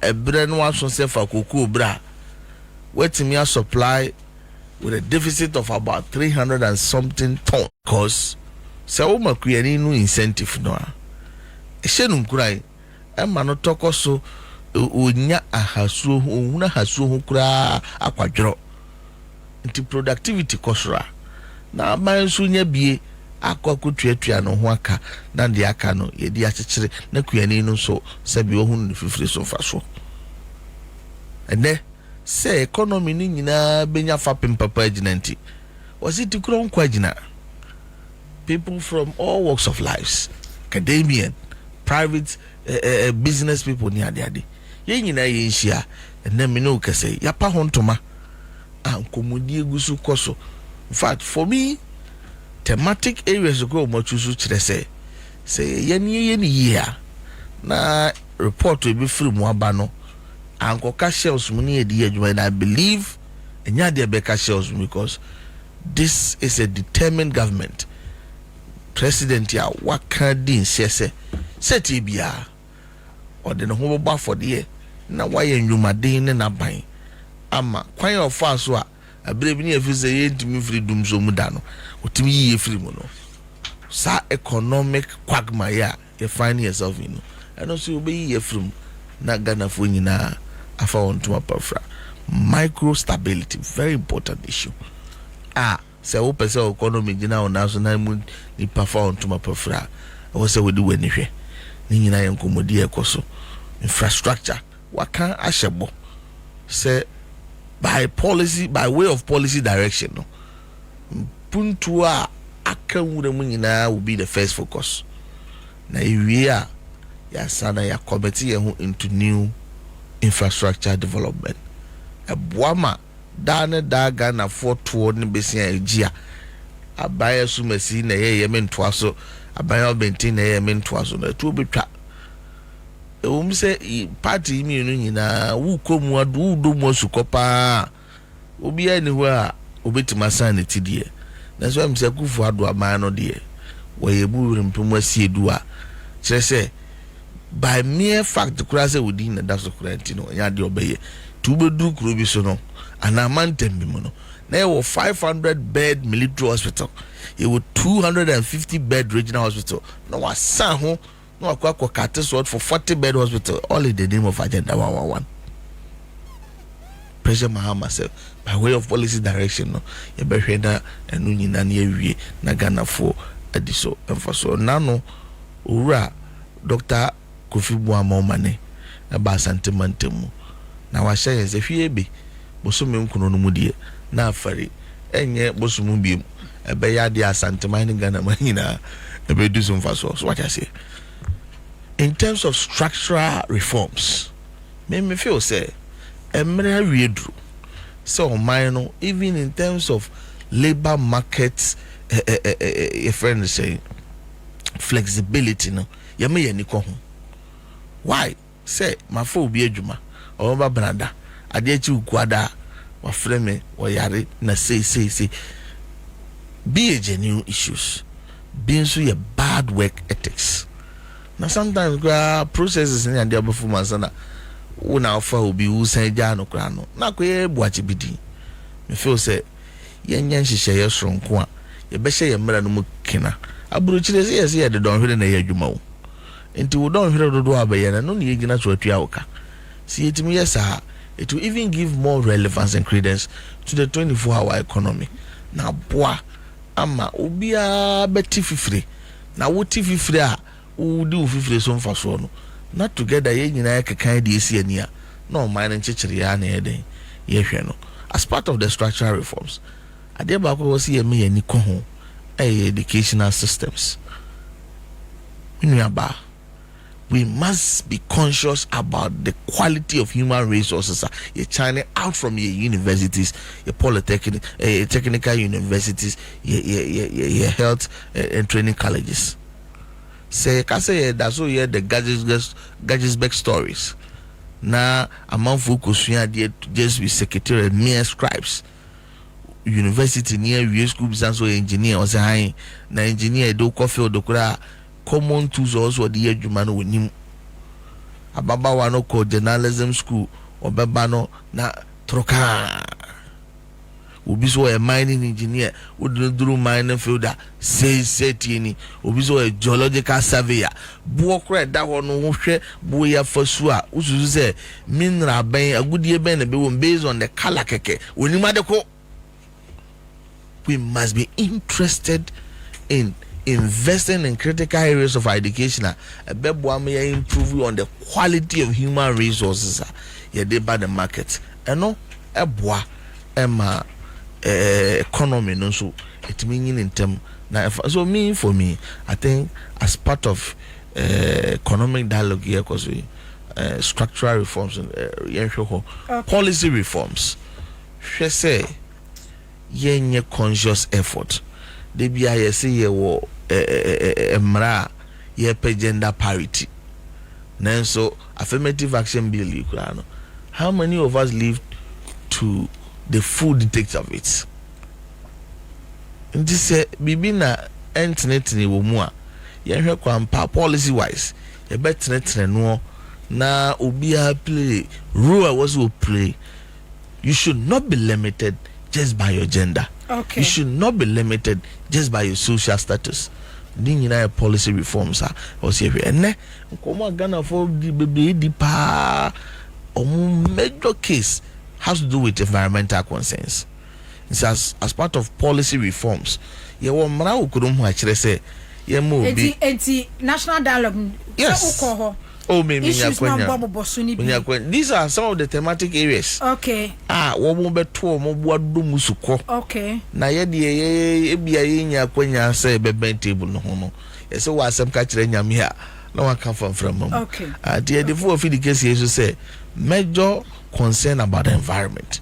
ebre no aso se fa koko bra wetimi a supply with a deficit of about 300 and something tons cause se o makuani no incentive no a ehyenum kurai e ma no tokoso onya ahasuo ohuna hasuo ho kura akwadworo nti productivity kosora na manso nya bie akwakutuatua no ho aka na de aka no ye di akyekyere na kuani no so sabi ohun no fifiri so faso ene say economy ni nyina benya fapem papa aginanti was it kron kwagina people from all walks of lives academian private business people ni ade ye nyina ye nhia ene me no kase ya pa hontoma ankomudi egusu koso. In fact, for me, thematic areas go much to say yeni year na report will be free muabano anko cashiers money and I believe enya de be cashiers because this is a determined government. President ya wakadin sese seti bia or the no ba for the year na why nyumaden na ban ama kwan of us so a brave ni efize yentimi freedom so muda no otimi ye free mo no sa economic quagmire you find yourself in and also you be ye from na Ghana fo nyina afa ontuma pafra micro stability very important issue say o pese economy gina on national mu ni pafa ontuma pafra o say we do we ni hwe ni nyina ye nkomodi ekoso infrastructure waka ahyebo say by way of policy direction no puntua akawure mu nyina will be the first focus na iwia ya sana ya committee into new infrastructure development ebuama dane daga na foto ne besia egia abaya sumasi na ye mentoa so abaya obenti na ye mentoa so na tu betwa say party mi no nyina wu komu adu do mo sukopa obi anywhere obetima san ne tidie na so am say kufu ado aman no de we yebu rimpomo asiedu a kire say by mere fact the kura say within that so kurantino nya de obeye tu bedu kuro bi so no ana mantem bi mo no na e 500 bed military hospital e 250 bed regional hospital no wasan ho no akwa kate sword for 40 bed hospital all in the name of agenda 111 President Mahama said by way of policy direction no ye behwe na enu nyina na ewie na Ghana for ediso emfaso nano owura Dr. Kofi Buamomane eba santimantemu na wa hye ze hwie be bosome nkuno no mudie na afari enye bosomu biem ebe ya de asanteman ni Ghana manyina ebe du so mfaso so what I say in terms of structural reforms me feel say emre wiedru so mine even in terms of labor market a friend say flexibility no ye me yani ko ho why say my fo obi adwuma o ba brada ade achi ukwada wa frame wa yare na say be a genuine issues being so a bad work ethics na sometimes processes in the performance na una offer obi who say ja no kra no na ko ye buachi bidi me feel say yenya nhihye ye soronko a ye be hye ye mra no mu kina aburu chire say yes ye de don hwere na ye adwuma wo enti wo don hwere dodo abaye na no ye gina so atua woka see etimi yes it will even give more relevance and credence to the 24-hour economy na boa ama obia beti fifire na woti fifire a udi ufifire so mfaso no not together ye nyina kekan de esi ani a no man nchechire ya na eden ye hwe no as part of the structural reforms ade ba ko wosi ye me yani ko ho educational systems aba we must be conscious about the quality of human resources you're churning out from your universities, your polytechnic, technical universities, your health and training colleges. Say, that's all the Gadgetsburg stories. Now, among focus, just be secretary, mere scribes. University near US school, so engineer, or say, na engineer, do coffee or do common tools also the edumano with him ababa wano ko journalism school or babano na troka obi so a mining engineer would do mining fielder say tini obi so a geological surveyor bo kra da ho no hwe bo ya fasu a usuzu say mineral ben agudie ben na be won based on the color keke onima de ko we must be interested in investing in critical areas of education improve on the quality of human resources ye dey by the market eno eboa ema economy no so it mean in term na so me for me I think as part of economic dialogue here cause we structural reforms policy reforms she say yenye conscious effort they be I say ye wo emra ye pe gender parity so affirmative action bill you know how many of us live to the full details of it this say bibi na internet ni wo mu a ye hwe kwampa policy wise ye betre no na obi a play role was will play you should not be limited just by your gender. Okay. You should not be limited just by your social status. Dinina policy reforms are also here. And Ghana for the major case has to do with environmental concerns. It's as part of policy reforms. You want mra ukurum actually say national dialogue. Yes. issues these are some of the thematic areas. Okay. Wo mo beto mo boado musuko. Okay. Na ye de bia ye nya kwanya say be table no ho no. Ye say wa asem ka kire nyame a na wa come from mom. Okay. The for the case you say major concern about the environment.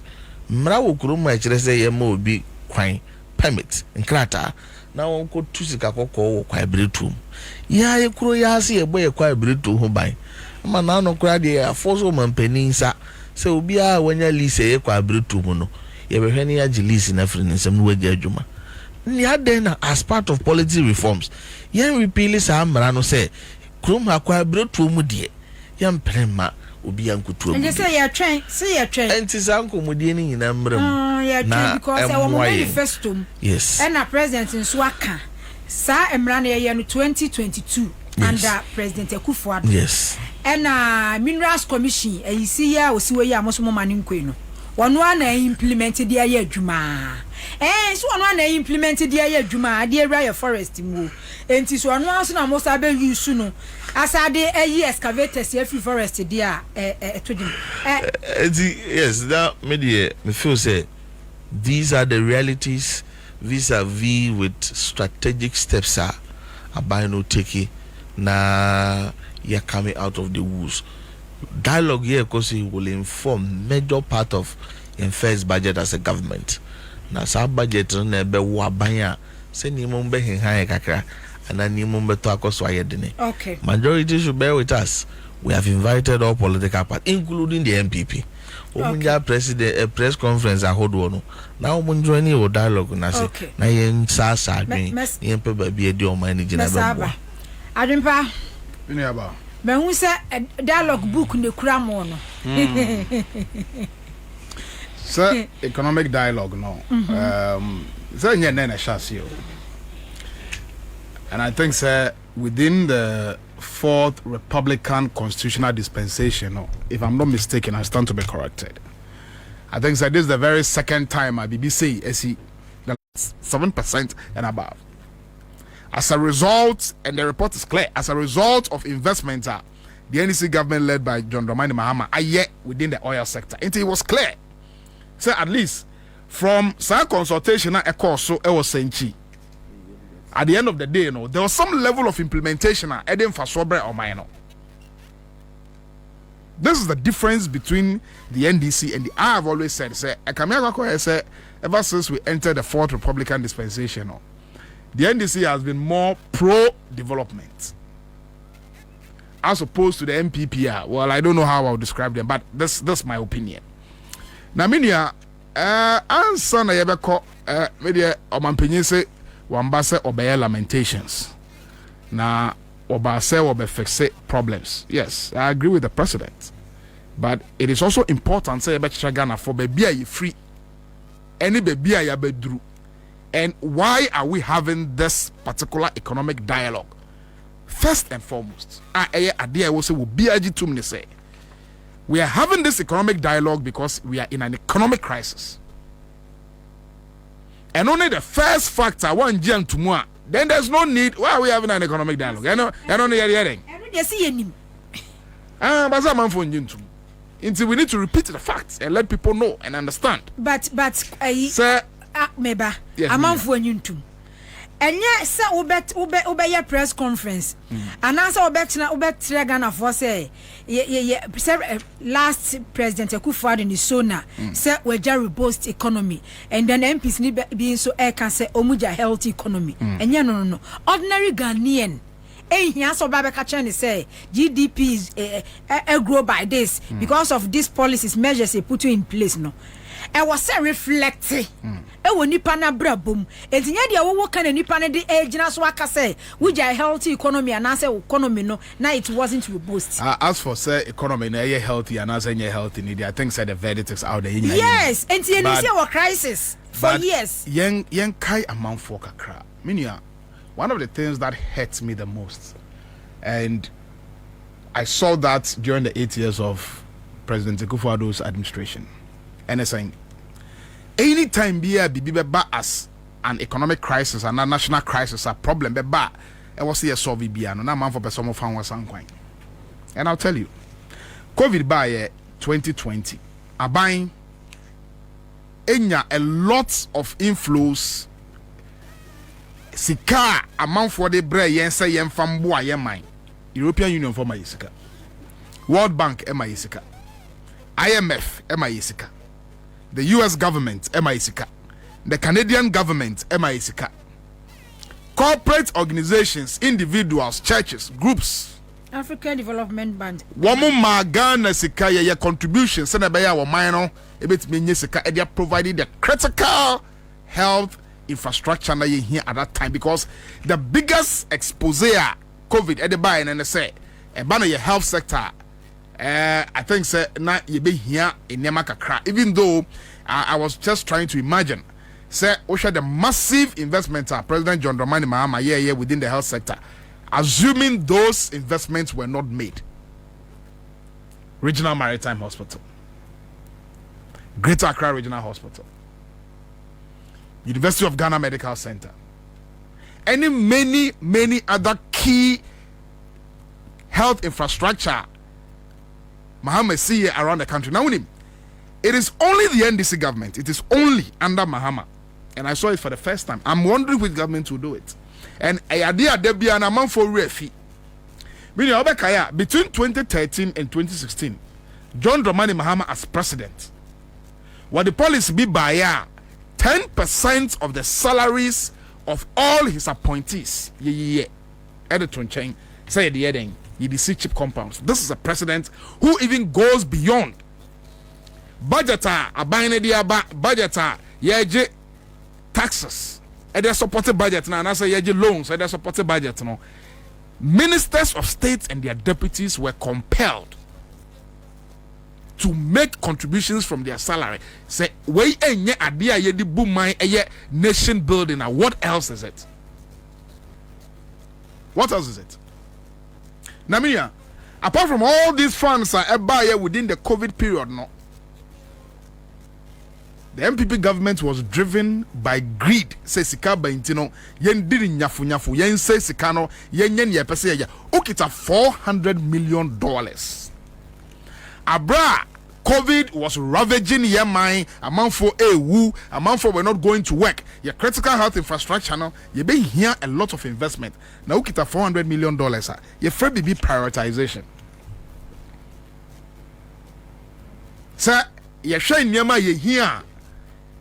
Mra wo kuruma kire say ye ma obi kwan permit nkrata na won ko tusika kokko wo kwa bretum. Ya ye kuro ya se ye boye kwa bretu ho ban. Ma na no kura de afoso mampeninsa se obi a wanya lise ye kwa bretum no. Ye behwe ne ya gilisi na free nsem no wagi adwuma. Ni aden as part of policy reforms. Yen repeal sa amra no say krum akwa bretum de. Yam prema obi ankutu. And you say you train, say you train. Enti sanko mudie ni nyina mrem. Yeah, train because I want manifesto. Yes. And a president in Swaka. Sa emra na ye no 2022 under President Akufo-Addo. Yes. And Minerals Commission e see ya osiwe ya moso mani nkwe no. Wonu ana implement the aye adwuma. So wonu ana implement the aye adwuma, the area forest mu. Enti so wonu aso na moso abe use no. Asade excavators every forest there yes, that media me feel say these are the realities vis-a-vis with strategic steps are by no take na you're coming out of the woods. Dialogue here because it will inform major part of in first budget as a government. Na sa budget na be wabanya se ni mo be hen kakra ana ni mo be to akoso ayedene. Okay. Majority should bear with us. We have invited all political parties, including the MPP. Omunja president press conference hold no. Now omun join your dialogue na say na yen sa adwen yen pe ba bi edi o man ni gina ba. Adwempa. Ni aba. Be hu say dialogue book ne kura mo no. So economic dialogue no. So nya na shasi o. And I think sir within the fourth Republican constitutional dispensation, if I'm not mistaken, I stand to be corrected. I think that this is the very second time at BBC see 7% and above. As a result, and the report is clear, as a result of investments, the NDC government led by John Dramani Mahama are yet within the oil sector. And it was clear. So at least from some consultation, a course so it was saying at the end of the day, there was some level of implementation for Sobre or Minor. This is the difference between the NDC and the I have always said, ever since we entered the fourth Republican dispensation, the NDC has been more pro-development as opposed to the MPP. Well, I don't know how I'll describe them, but that's my opinion. Now, Minia, answer na yebeko, media omanpenye se wambase obeye lamentations. Na obase obefixe problems. Yes, I agree with the president. But it is also important say yebe Ghana for baby are free. Any baby are bedru. And why are we having this particular economic dialogue? First and foremost, we are having this economic dialogue because we are in an economic crisis. And only the first factor, one gen to more, then there's no need. Why are we having an economic dialogue? Until we need to repeat the facts and let people know and understand. But sir, meba amanfo anyuntum enye se ube ya press conference anansa obetre Ghana for say last president Akufo-Addo ni sona say weja robust economy and then MPs ni being so can say omuja healthy economy enye no ordinary Ghanaian ehia so ba be ka chen say GDP is grow by this because of these policies measures they put in place no e was reflecting ewo nipa na brabom entinya de wo kan nipa na de agina so aka say we ja healthy economy and say economy no na it wasn't robust. As for say economy na healthy and as any healthy need I think say the verdict is out there. Yes, entinya ni say our crisis for years. Yen kai amount for kakra. Minia, one of the things that hurts me the most, and I saw that during the 8 years of President Akufo-Addo's administration, and it's saying anytime be as an economic crisis and a national crisis, a problem be ba, I was here solve be no na man for person of fan was And I'll tell you, COVID by 2020, Abain enya a lot of inflows. Sika amount for the bre yensa yen fambo a yen European Union for my sika. World Bank ema sika. IMF ema sika. The US government ema sika. The Canadian government ema sika. Corporate organizations, individuals, churches, groups. African Development Bank. Womu ma Ghana sika ye contributions send beya wo man no ebetime nye sika e dey providing the critical health infrastructure na ye here at that time, because the biggest expose COVID at the buy and say e ba na your health sector. I think say na ye be here in Nemakakra, even though I was just trying to imagine say Osha the massive investment President John Dramani Mahama here within the health sector, assuming those investments were not made. Regional Maritime Hospital, Greater Accra Regional Hospital, University of Ghana Medical Center, and many other key health infrastructure Mahama see around the country. Now, it is only the NDC government. It is only under Mahama, and I saw it for the first time. I'm wondering which government will do it. And idea there be an amount for refi. Meaning Obekaya between 2013 and 2016, John Dramani Mahama as president, what the policy be by 10% of the salaries of all his appointees. Editor chain say the heading you see cheap compounds. This is a president who even goes beyond budgeter budgeter yeje taxes and they supported budget now, and I say yeje loans and they supported budget no. Ministers of state and their deputies were compelled to make contributions from their salary. Say, we enye adia ye di boomai eye nation building. Now, what else is it? What else is it? Namia, apart from all these funds are within the COVID period, no. The MPP government was driven by greed. Say sika ba intino yen diri nyafu yen say sikano yen ye pese ya okita $400 million. Abra COVID was ravaging your mind. Amount for amount for we're not going to work. Your critical health infrastructure now, you be here a lot of investment. Now ukita $400 million. Your free BB prioritization. Sir, you shine nyama ye here.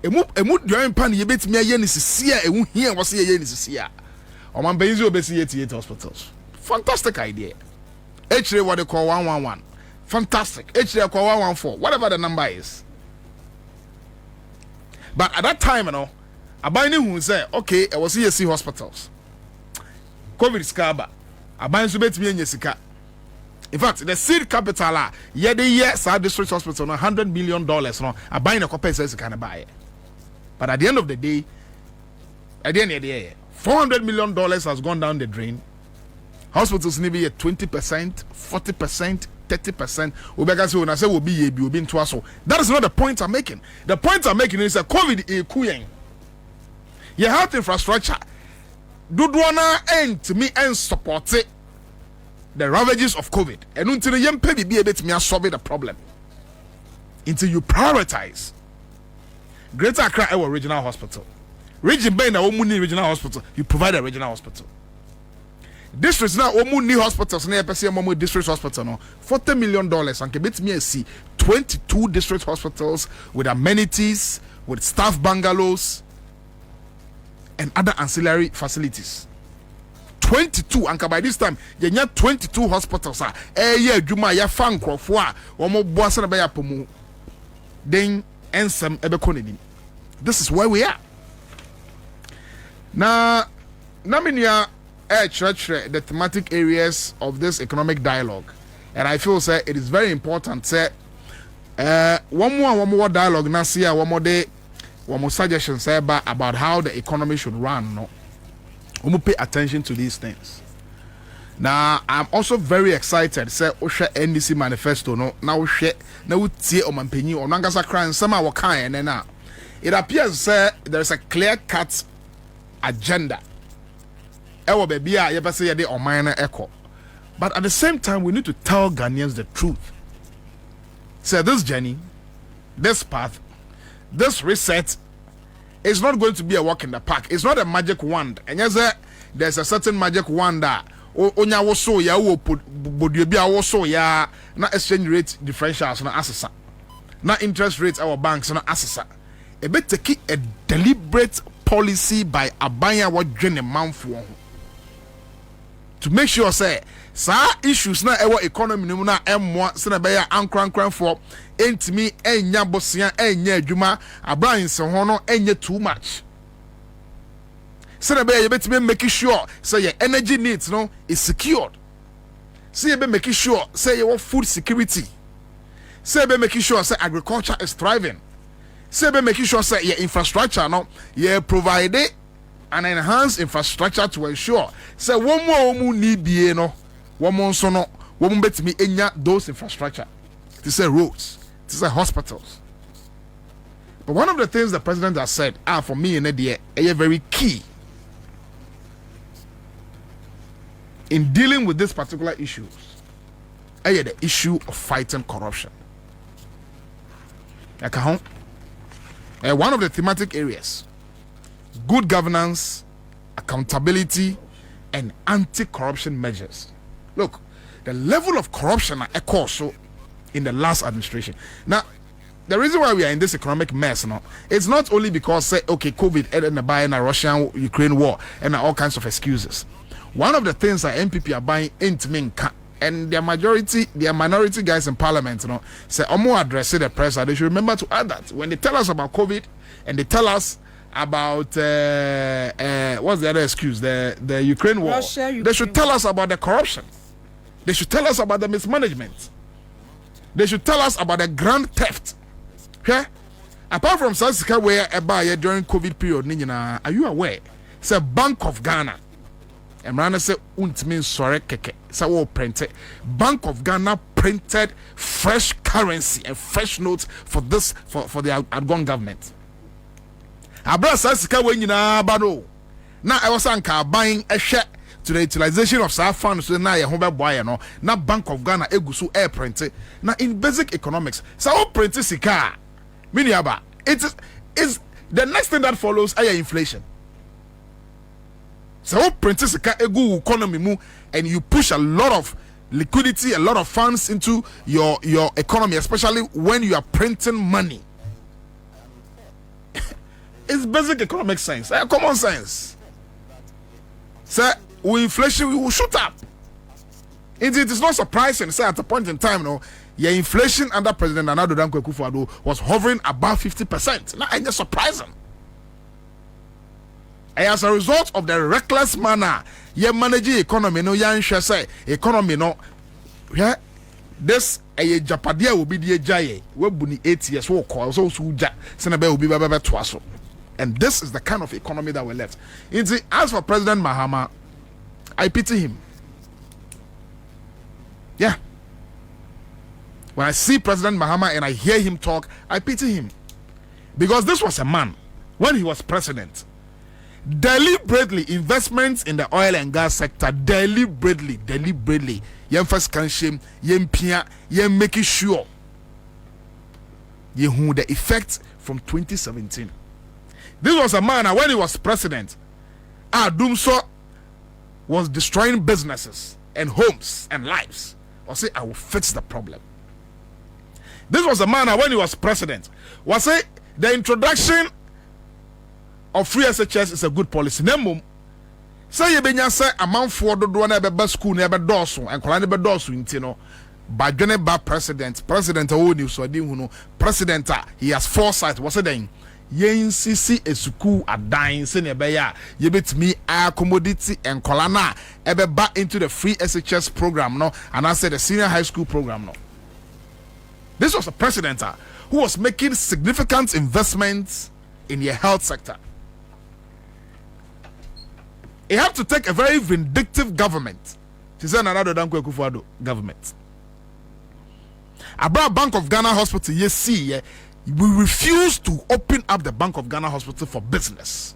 Emu during pan ye bet me a yen is here. Emu here was ye yen is here. Oman benzi obesi 88 hospitals. Fantastic idea. H what they call 111. Fantastic. HD 114, whatever the number is. But at that time, you know, Abani who say, okay, I was CSC hospitals. COVID scaba. Abani subet me sika. In fact, the seed capital, South District Hospital, $100 million. No, Abani a copy says kind of buy. But at the end of the day, $400 million has gone down the drain. Hospitals need to be at 20%, 40%. 30%. That is not the point I'm making. The point I'm making is that COVID is kuyen. Your health infrastructure do end to me and support it. The ravages of COVID. And until the young baby be able to solve the problem. Until you prioritize. Greater Accra Regional Hospital. Region Bay na Omuni Regional Hospital. You provide a regional hospital. Districts now Omuni hospitals near PCM district hospital no $40 million and can me see 22 district hospitals with amenities, with staff bungalows and other ancillary facilities. 22 and by this time you have 22 hospitals juma ya fan crofo a omo boasa na be yapomu then ensem ebekonedi. This is where we are now. Naminia the thematic areas of this economic dialogue, and I feel say it is very important say one more dialogue now see one more suggestions say about how the economy should run. No, we pay attention to these things. Now I'm also very excited say Osha NDC manifesto no now share now tie o mampanyi o nangasa kran some our kind and now it appears say there is a clear cut agenda. Ewo baby a yebese yede oman na eko But at the same time, we need to tell Ghanaians the truth. Say this journey, this path, this reset is not going to be a walk in the park. It's not a magic wand. And yes, there's a certain magic wand that onya woso ya wo bodu bi awoso ya na exchange rate differentials na asesa. Na interest rates our banks na asesa. E be take a deliberate policy by abanya what dwene manfo to make sure say issues na ewo economy no na emmo se na be ya ankran for entimi enya bosia enya adwuma abran se ho no enya too much se na be ya betimi make sure say your energy needs no is secured, say you be making sure say your food security, say be making sure say agriculture is thriving, say be making sure say your infrastructure no you provide an enhanced infrastructure to ensure say one more need be no one more so no one betimi enya those infrastructure to say roads, to say hospitals. But one of the things the president has said for me in the very key in dealing with these particular issues, the issue of fighting corruption. One of the thematic areas, good governance, accountability, and anti-corruption measures. Look, the level of corruption also in the last administration. Now, the reason why we are in this economic mess now, it's not only because say, okay, COVID and the buying a Russian-Ukraine war and all kinds of excuses. One of the things that MPP are buying into Minka and their minority guys in parliament, say more address the press, they should remember to add that when they tell us about COVID and they tell us about what's the other excuse, the Ukraine war, they should tell us about the corruption. They should tell us about the mismanagement. They should tell us about the grand theft. Okay? Apart from Sassika where a buyer during COVID period, are you aware? It's a Bank of Ghana. And Rana said, "Untmin sorry keke." So printed. Bank of Ghana printed fresh currency and fresh notes for this for the outgoing government. Abra Sassika when bano. Now I was buying a share to the utilization of our funds. So now home buy no. Now Bank of Ghana egusu air printed. Now in basic economics, so printed sika. Miniaba. It is the next thing that follows higher inflation. So princess egu economy mu and you push a lot of liquidity, a lot of funds into your economy, especially when you are printing money. It's basic economic science, common sense. So inflation will shoot up. It is not surprising. Say at a point in time, your inflation under President Nana Addo Dankwa Akufo-Addo was hovering above 50%. Now it's just surprising. And as a result of the reckless manner you manage economy, say economy this Japadia will be the Jaye, we buni 8 years will call so Senabe will be twaso. And this is the kind of economy that we left. As for President Mahama, I pity him. Yeah. When I see President Mahama and I hear him talk, I pity him. Because this was a man, when he was president, deliberately investments in the oil and gas sector, deliberately yen first can shame yen pia yen making sure yen who the effect from 2017. This was a man when he was president, Dumso was destroying businesses and homes and lives. Or say I will fix the problem. This was a man when he was president, was say the introduction of free SHS is a good policy. Nemo say you benya say amount for do na be school na be doso and kola na be doso intino ba dwene ba president o ni so din hu no president he has foresight was say then yen sisi esuku adan se ne be ya ye betimi accommodity and kola na e be ba into the free SHS program no and I said the senior high school program no. This was a president who was making significant investments in the health sector. You have to take a very vindictive government to say another Dankwa Akufo-Addo government. About Bank of Ghana Hospital, we refuse to open up the Bank of Ghana Hospital for business.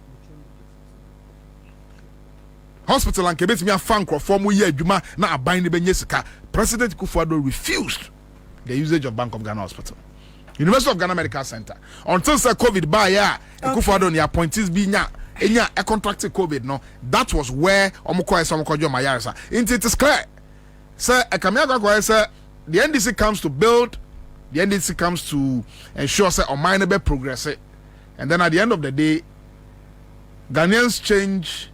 hospital and kebet me a fan for mu ye adwuma na aban ne benye sika. President Kufuor refused the usage of Bank of Ghana Hospital, University of Ghana Medical Center, until say COVID by ya Kufuor the appointees be nya a contracted COVID. No, that was where omoko mayarsa. It is clear. Sir, sir, the NDC comes to build, the NDC comes to ensure say unminable progress, and then at the end of the day, Ghanaians change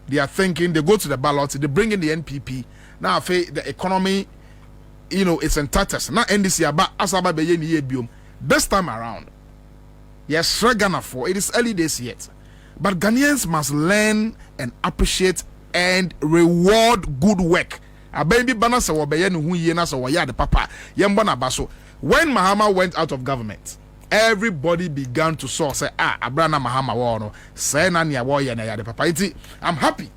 their thinking. They go to the ballot, they bring in the NPP. Now, the economy, it's in tatters. Now, NDC about asaba beye ni biom. This time around, yes, Ghana for it is early days yet, but Ghanaians must learn and appreciate and reward good work. A baby bana sa wabeye no hu ye na sa waya de papa. Yemba na baso. When Mahama went out of government, everybody began to say, Abrana Mahama wono. Say na ni awoye na ya de papa. I'm happy.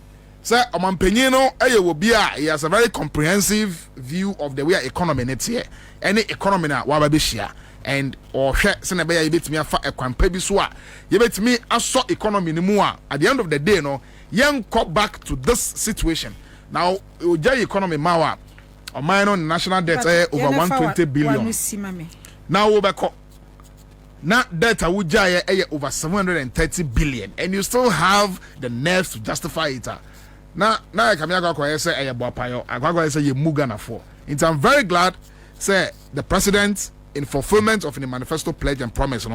Sir, Omampenyino, he has a very comprehensive view of the way economy needs here. Any economy na wababishia. And or senabeya you bet me a kwampebiswa. You bet me a so economy ni mua. At the end of the day, no, young cut back to this situation. Now, the economy mawa. Or minor national debt over 120 billion. Now over now debt awujaya over 730 billion. And you still have the nerves to justify it. Now I come here say I say you mugana for. I'm very glad say the president in fulfillment of the manifesto pledge and promise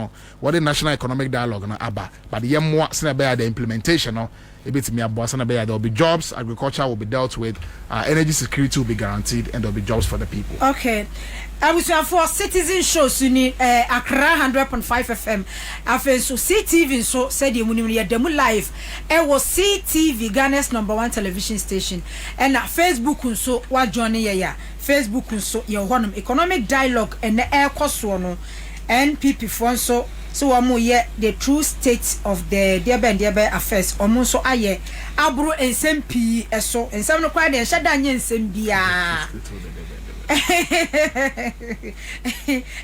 what the national economic dialogue but the more the implementation there will be jobs, agriculture will be dealt with, energy security will be guaranteed, and there will be jobs for the people. Okay. I was for citizen shows in Accra 100.5 FM. After so CTV so said you demo live. It was CTV Ghana's #1 television station, and Facebook so what Johnny Facebook so your one economic dialogue and the air cost one NPP for so amu ye the true state of the Debe affairs omo so aye abro ensem pi eso ensem no kwa de nhada nye ensem bia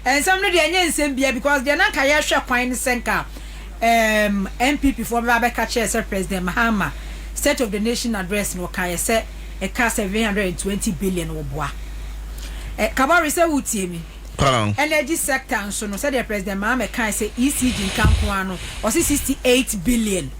ensem no de nye ensem bia because de na ka ye hwe kwan senka MPP for ba catch say President Mahama State of the Nation address no ka ye say e ka 720 billion wo boa kabari say wutie mi energy sector so no said the President Mahama can say ECG Kankwano or 68 billion,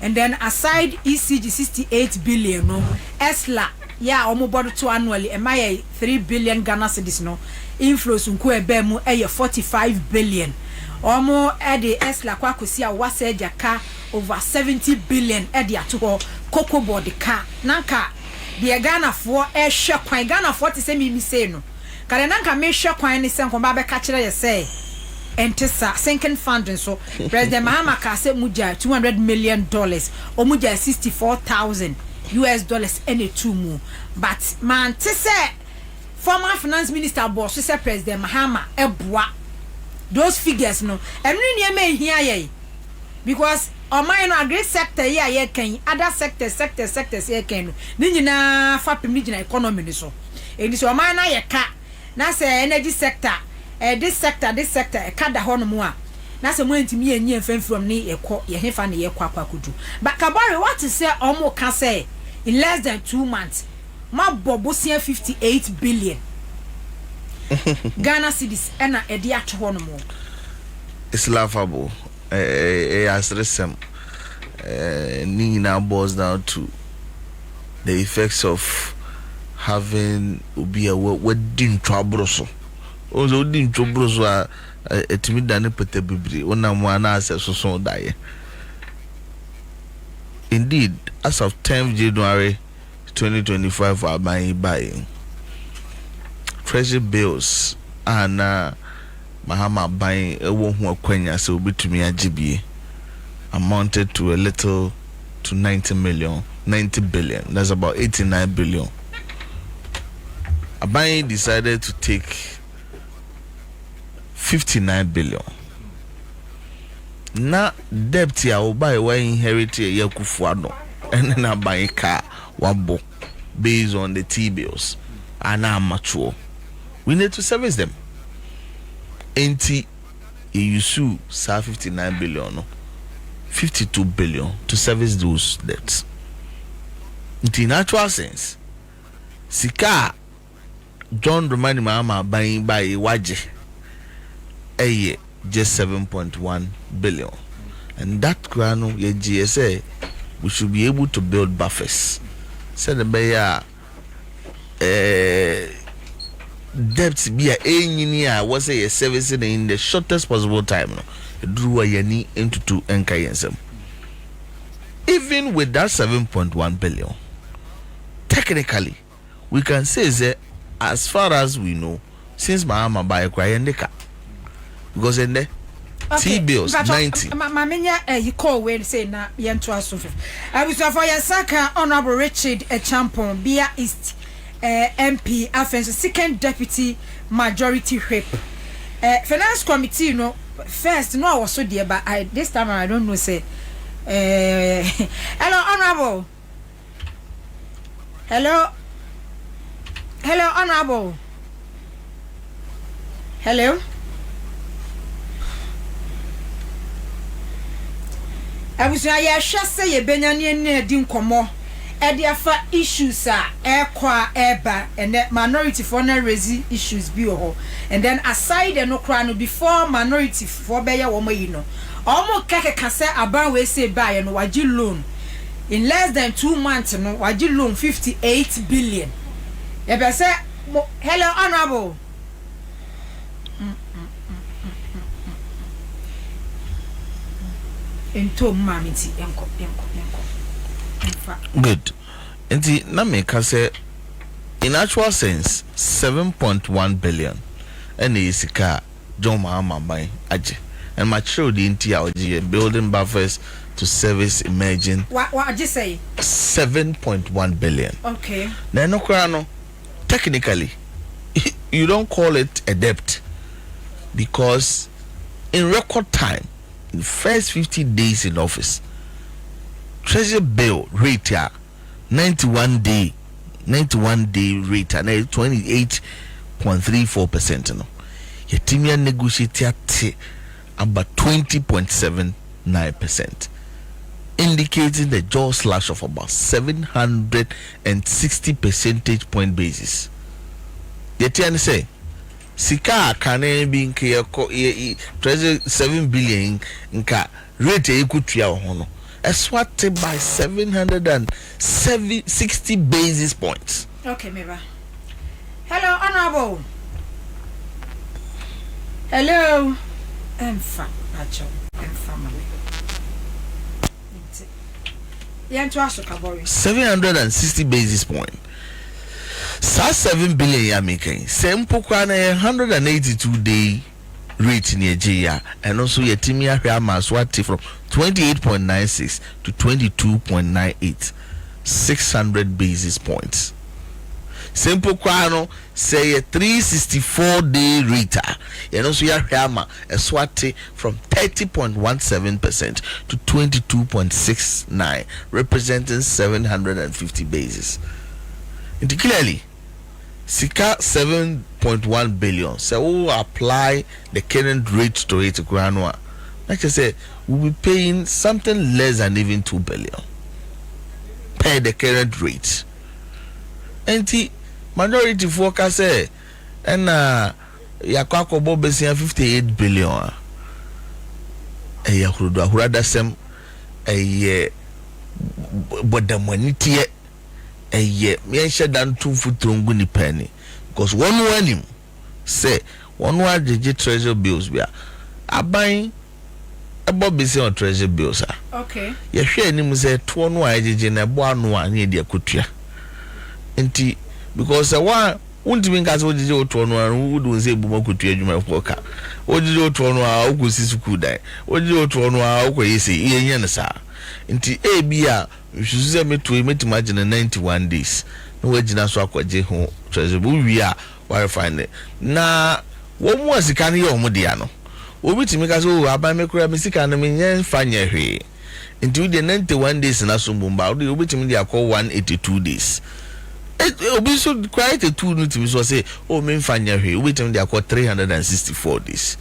and then aside ECG 68 billion no ESLA omo bodo to annually am I 3 billion Ghana cedis no inflows unko ebe mu 45 billion omo the ESLA kwa kosi a wase jaka over 70 billion the ato cocoa board ka nanka the Ghana for hwe kwan Ghana for te say mi say no kare nanka me hwe kwan ni senko ba be ka kire ye say entesa sinking funding so President Mahama ka say muja $200 million or muja $64,000 any two mu but man te say former finance minister boss say President Mahama eboa those figures no emni ne me hia ye because mine agri sector ye kan other sectors ye kan ni nyina fa pem ni nyina economy ni so eni so mine na ye ka na say energy sector this sector e ka da hono mu a na say mo antimi enyi enfam from ni ye hefa ne ye kwakudu but kabari what is say omo ka say in less than 2 months ma bobo 58 billion Ghana cedis ena edi ato hono mu. It's laughable. As resem Nina boils down to the effects of having ubia wedding trouble so also wedding trouble so etimi dane pete bibiri ona mo ana ase so die. Indeed, as of 10th January 2025 are buying treasury bills and Mahama buying a won't kwenya so betumi agibie amounted to a little to 90 billion. That's about 89 billion. Abayi decided to take 59 billion. Na debt ya obai wa inherit ya Kufuor and na buy car wabo based on the T-bills and are mature. We need to service them. Enti you sa 59 billion 52 billion to service those debts. In natural sense, sika John remind mama buying by waje a year just 7.1 billion, and that grano ye GSA we should be able to build buffers. Said the bayer debt be a engineer was a service in the shortest possible time. No, drew a yani into 2 NKSM. Even with that 7.1 billion, technically, we can say that as far as we know, since Mahama buy a cry car, because in the T bills 90. Mamenya, you call when say na yen to us. I was for your Saka Honorable Richard a champion, Bia East MP, offense second deputy majority whip. Finance committee, no, first, no, I was so dear, but this time I don't know, say. Hello, Honorable. Hello, Honorable. Hello. I was say ye benyane ne di nkomo e de afa issues kwa eba and the minority for na raise issues bi ho, and then aside no kra no before minority for be ye wo mo yi no omo keke kase aban we say buy no wagi loan in less than 2 months no wagi loan 58 billion. E be say hello Honorable. Into mamiti enko. Good. And na make say in actual sense 7.1 billion and is car John Mahama buy aje and mature the entire building buffers to service emerging. What just say 7.1 billion. Okay. Now no crano technically you don't call it a debt because in record time, in the first 50 days in office, treasury bill rate 91 day rate 28.34%. No, Yetimia negotiate about 20.79%, indicating the jaw slash of about 760 percentage point basis. Yetian say sika kane bi nke treasury 7 billion nka rate ekutua ho no eswate by 760 basis points. Okay, Meva. Hello, Honorable. Hello. Emfa acho. Emfa mami. Yanto asokabori. 760 basis point. Sa 7 billion ya making. Sempo kwa na 182 day rate in Nigeria, and also your timia swati from 28.96 to 22.98, 600 basis points. Simple kwano say a 364 day rate, and also your hammer a swati from 30.17% to 22.69, representing 750 basis. And clearly, Sika 7.1 billion. So we will apply the current rate to it. Like I said, we'll be paying something less than even 2 billion per the current rate. And the minority focus say, and Yakwako Bobesi 58 billion. Rather some but the money a year, me share than 2 foot trunguni penny. Because one him say, one the treasure bills we are buying a bobby on treasure bills. Okay. You share him say, 2 in a one near the Akutia. And because a one won't even gas what you told one who would say Bumokutia, you might walk out. What did you told one who could die? What did you told one who say, Yenasa? Into ABR. You should say me to imagine 91 days. No way, Jina Swakwaje home, treasure. We are where I find it. Now, what was the canny or Modiano? We to make us all about me, Mr. Canami, fine here. Into the 91 days in Asumba, we will be call 182 days. It will be so quite a 2 to me, so say, oh, men fine here, wait till they are called 364 days.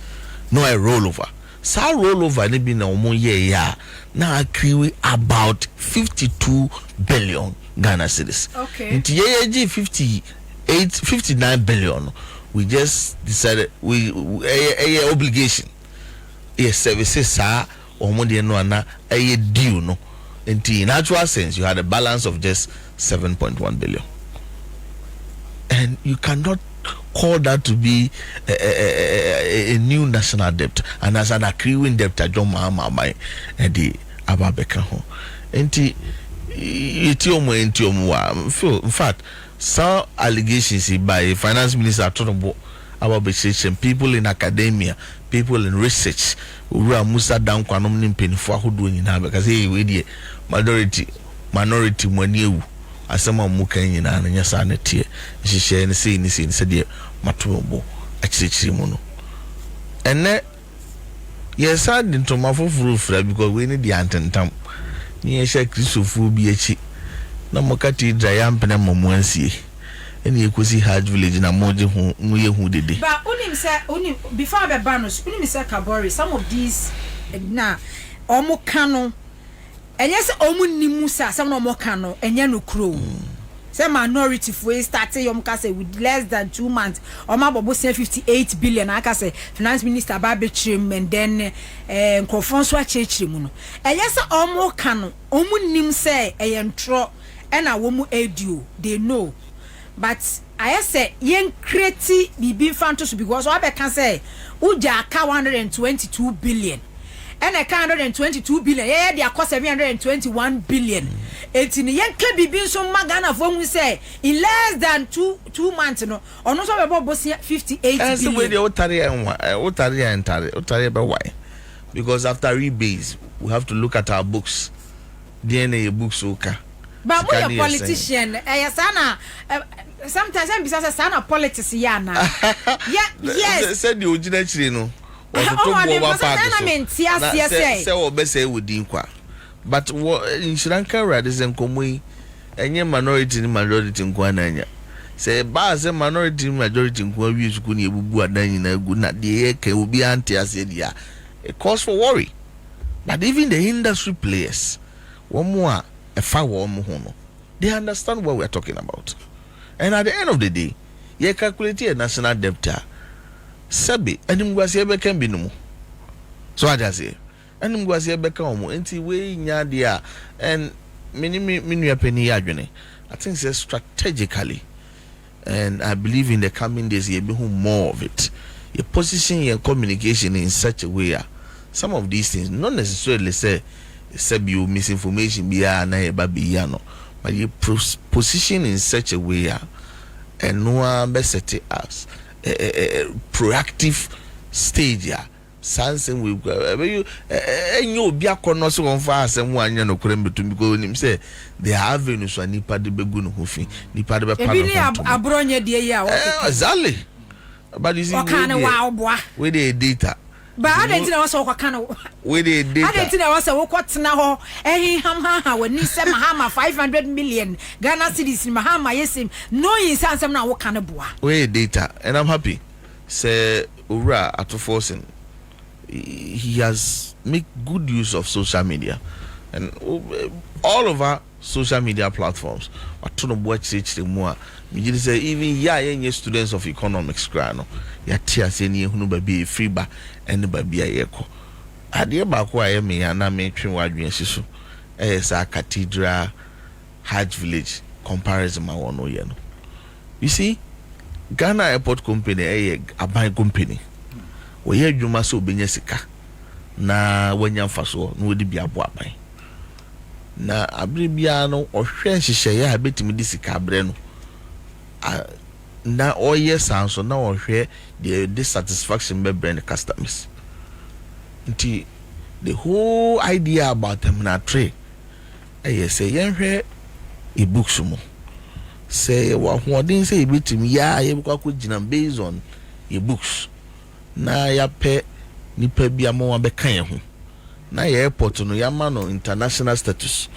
No, I roll over. sa rollover ne bi na omo ye ya na accrue about 52 billion Ghana cedis. Okay. Nti ye 59 billion. We just decided we obligation. Yes, services sa omo de no ana due no. Nti in actual sense you had a balance of just 7.1 billion. And you cannot call that to be a new national debt, and as an accruing debt, John Mahama and the Ababeka home. Enti in fact, some allegations by finance minister talking about people in academia, people in research, who are Musa down Kwanom Nimpin for who doing in Habe, because he minority money. Asama muka nyina na nyasa na tie hihye ne sei de matombo akyirikyiri mu no ene yesa de ntoma foforo fra because we need the antentam ni yesha kristofu bi achi na mokati dra ya mpene mamuansie ene ekosi hard village na moje hu muye hu dede but unim before be banos unim say Kabori some of these na omo kanu enye se omunnimu sa some no more kano enye no kro say minority for started yom ka say with less than 2 months omabobo say 58 billion aka say finance minister ba be chim and then nkrofon so achechire mu no enye se omo kano omunnim say eyentro na wo edu they know but I say yen create bibi fantos because we be can say uja aka 122 billion and a 122 billion yeah they cost 721 billion etini yenke bibi so magana for we say in less than 2 months no ono so be bobo 58 billion so we dey otare be why because after rebates we have to look at our books DNA books oka but we a politician sana sometimes I'm because sana politics yana yes said the original chiri no but in Sri Lanka radism komui enye minority ni majority nkwa nanya say ba say minority majority nkwa wi suku ni ebubu adan na egu na de ke obi ante ase dia it cause for worry but even the industry players one more a fa wo mo ho no they understand what we are talking about and at the end of the day you calculate a national debt Sabi, animguasi ebeka binumu. So I just say, animguasi ebeka omo. Enti we nyadia and minu penny yadwene. I think it's strategically, and I believe in the coming days you be more of it. You position your communication in such a way. Some of these things, not necessarily say you misinformation biya na yano, but you position in such a way, and no one be set it as. Proactive stage something we you obi akono so won fa asem anya no kure mbetum because nim say they have venues so nipa de begu no hofi nipa de be pa no ebi ni abronye de yi a exactly but you see we the data but I didn't know so kwakana we the data I didn't know so kwotena ho ham wani se mahama 500 million Ghana cedis mahama yesim no insam na wo kana boa we data and I'm happy say ura atoforcing he has made good use of social media and all over social media platforms atono watch more me say even students of economics grano ya tia se ni ehunu ba bi free ba and ba bia yeko ade ba ko aye me ya na me twen wadwen siso sa cathedral hajj village comparison ma wono ye no you see Ghana Airport Company a buy company we ye dwuma so obenya sika na wanya mfaso no wodi bia bo aban na abire bia no ohwe nhihye ya betimi di sika abre no na oye sanso na ohwe the dissatisfaction be brand customers nti the whole idea about them na trade say yenhwe e books mo say wa hoden say betimi ya ye kwa ko gina based on e books na ya pe nipa bia mo wa be kan ho na ya airport no ya ma no international status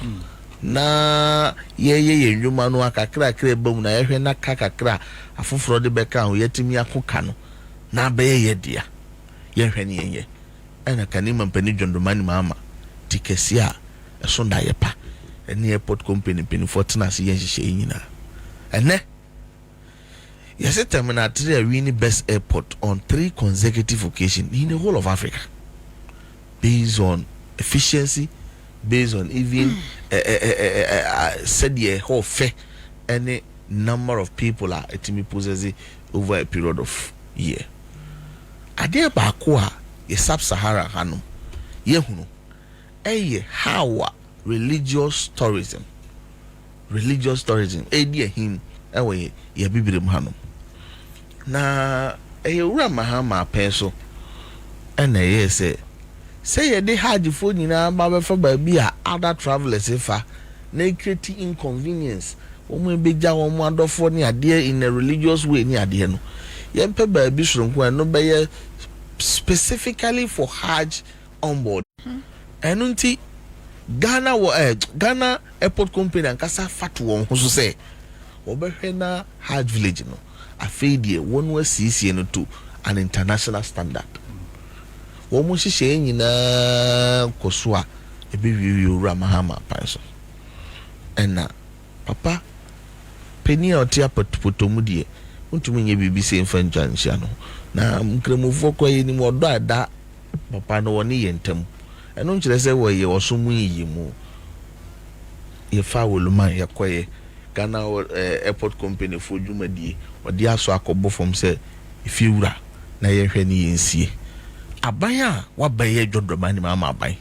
na ye ndwuma no akakra kra bam na ye hwe na kakra afoforo de beka ho yetimi akoka no na be ye dia ye hwe ne ye ena kanima mpani dwondomani mama tikesia eso da yepa ene airport company peni fortuna se yen hihye nyina ene yes terminal 3 winning best airport on 3 consecutive occasions in the whole of Africa based on efficiency, based on even said the whole fair any number of people are etimi possess over a period of year. Ade ba ko a ye sub-Sahara hanum ye hunu how religious tourism edi him ewe ye bibirem hanum na wura mahama penso ena ye say ye de hajj fo nyina ba be fa ba bi a other travelers fa na create inconvenience omo beja omo adofo ni ade in a religious way ni ade no ye pe ba bi soronko no be ye specifically for hajj on board enunti Ghana airport company and kasa fatu won ho so say obehwe na hajj village no afeedie won wa CC no to an international standard wo mo hihye nyina koso a ebewiwi owura mahama panso ena papa peni otia potomu die untumi nye bibi se mfa ntwanhia no na mkremofo kwaye ni modo ada papa no woni yentam eno nkyere se wo ye wosomu yi mu ye fa woluma ye kwaye Ghana airport company fo dwumadie odi aso akobo fom se ifiwura na ye hwe ni yensie aban a wabaye dwodoma ni mama aban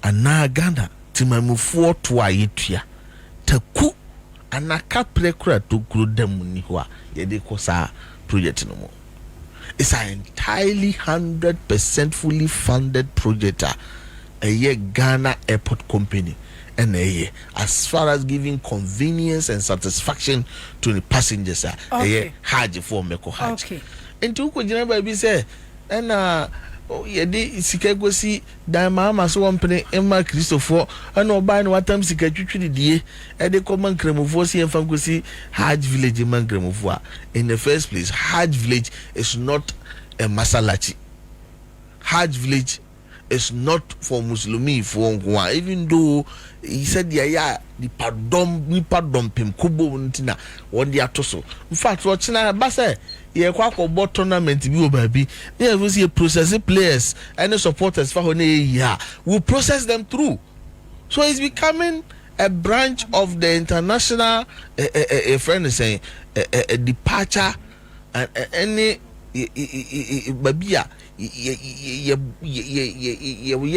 ana Ghana timamufuo to ayetua taku anaka prekura to kuro dem ni ho a ye de kosa project no mo. It's an entirely 100% fully funded project a Ghana airport company and as far as giving convenience and satisfaction to the passengers a hajj for meko hajj into ko jina ba bi say na ye de sika gosi dan mama so wompene emma Christopher and oba no watam sika twitwiri die e de ko man kremofo si emfa gosi hajj village man kremofo in the first place hajj village is not a masalachi. Hajj village is not for Muslimi for even though he said the pardon pim kubo ntina won dia toso in fact what na ba say ye kwakọ tournament bi obabi they will see process players and supporters for honey will process them through, so it's becoming a branch of the international a friend is saying a departure and any babia ye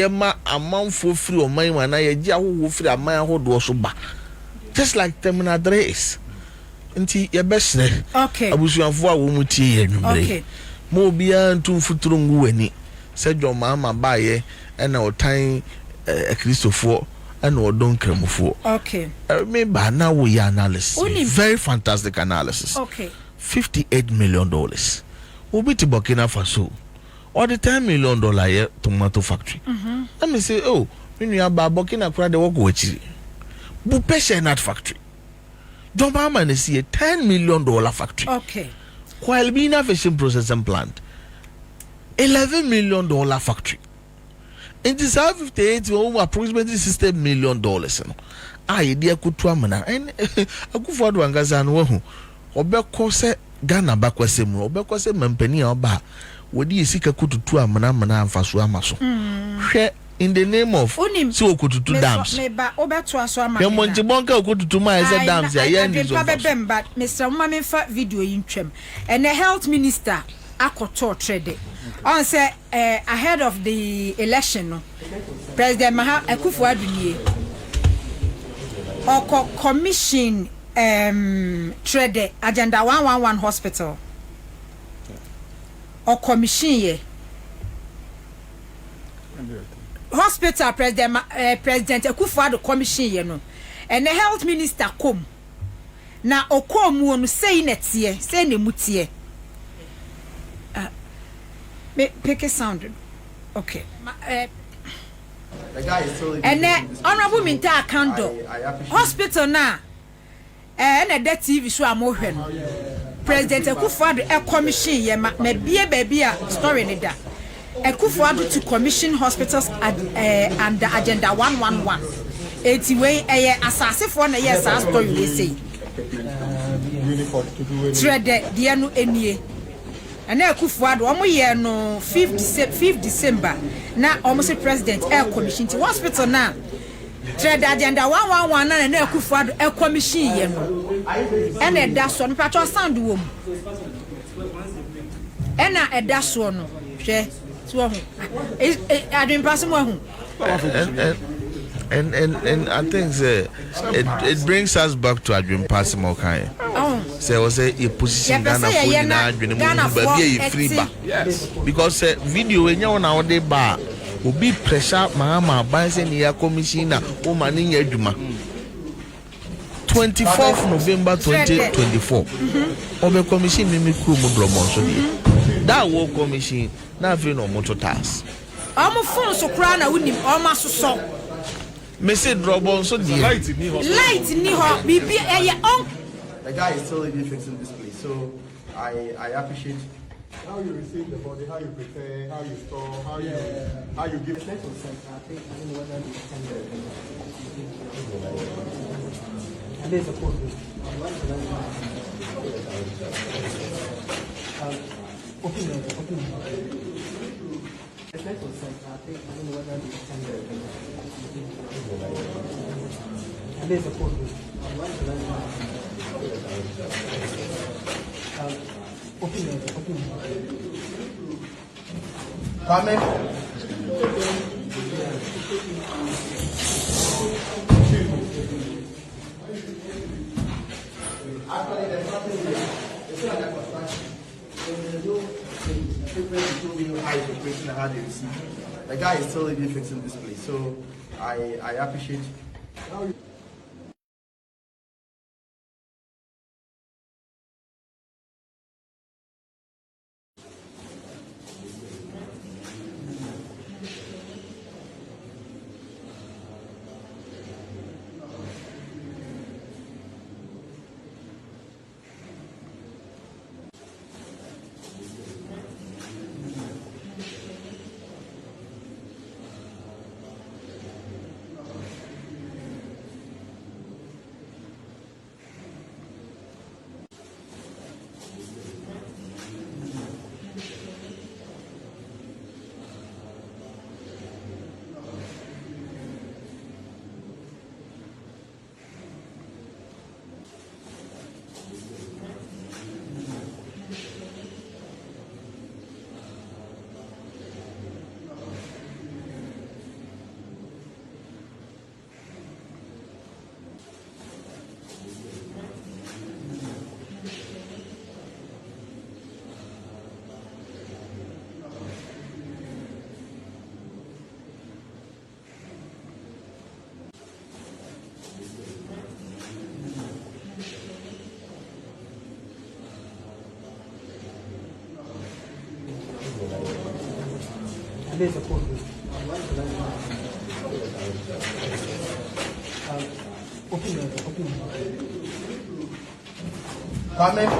ma amanfo free o man wana ye ji awo free aman ahodo so ba just like terminal 3 is nti ye besre abusuanfo a wo mutie ye nwumre mo bia ntum futuro ngu wani se dwoma ba ye na otan Christopher and odon kremofo me ba na wo ya analysis very fantastic analysis $58 million obi ti Burkina Faso or the $10 million here tomato factory. Let me say, oh, when you have Burkina Faso, they walk away. Bupeshe nut factory. Don't man see a $10 million factory. While being a fishing processing plant, $11 million factory. It is 58 approximately $60 million. I dear could twamana and a good for Wangazan Wahu or Bekose Ghana bakwasem obekwase mampani oba wodi esika kututu amana amfaso amaso hwe in the name of so okututu dams me ba obeto aso amana ya monje bonka okututu ma eze dams ya ye ndi zo but Mr. Mama fa video yi ntwem and the health minister akoto trade on say ahead of the election no President Maha Akufo-Addo nie oko commission trade agenda 111 hospital or commission ye hospital president Akufo-Addo commission ye no and the health minister come na okomu onu say netie say ne mutie me pick a sound okay the guy is so and honorable Minta Kando hospital na na that TV show amohwe no President Akufo-Addo commission ye ma bie baby a story ne da Ekufuado to commission hospitals under Agenda 111. 80 way assassin for na yes as story we say. Trade the anu enie. And Ekufuado omo ye no 5th December na almost president air commission to hospital na. Trade Agenda 111 na Ekufuado air commission ye no. And a dash on patro sound wom. And a dash one no. So I didn't pass him one. And I think it brings us back to Adrian Passimo kind. So was a position Ghana for free bar. Yes. Because video when you nowadays bar will be pressure mama by saying ya commissioner woman in Yajuma. 24th November 2024. Obe commission me that war commission na fe no motor task. Omo phone so kra na wonim omo asoso. Me say drop so the light ni ho bibi eye on. The guy is totally fixing this place, so I appreciate how you receive the body, how you prepare, how you store, how you give. I think I don't know whether they and there's a photo. Open. I think I don't know whether they and there's a photo. Open. Comment. Actually, there's nothing here. It's not like construction. There's no equipment to show you how it's operating and how they receive. The guy is totally fixing this place, so I appreciate how you. There's a photo. Open. Comment.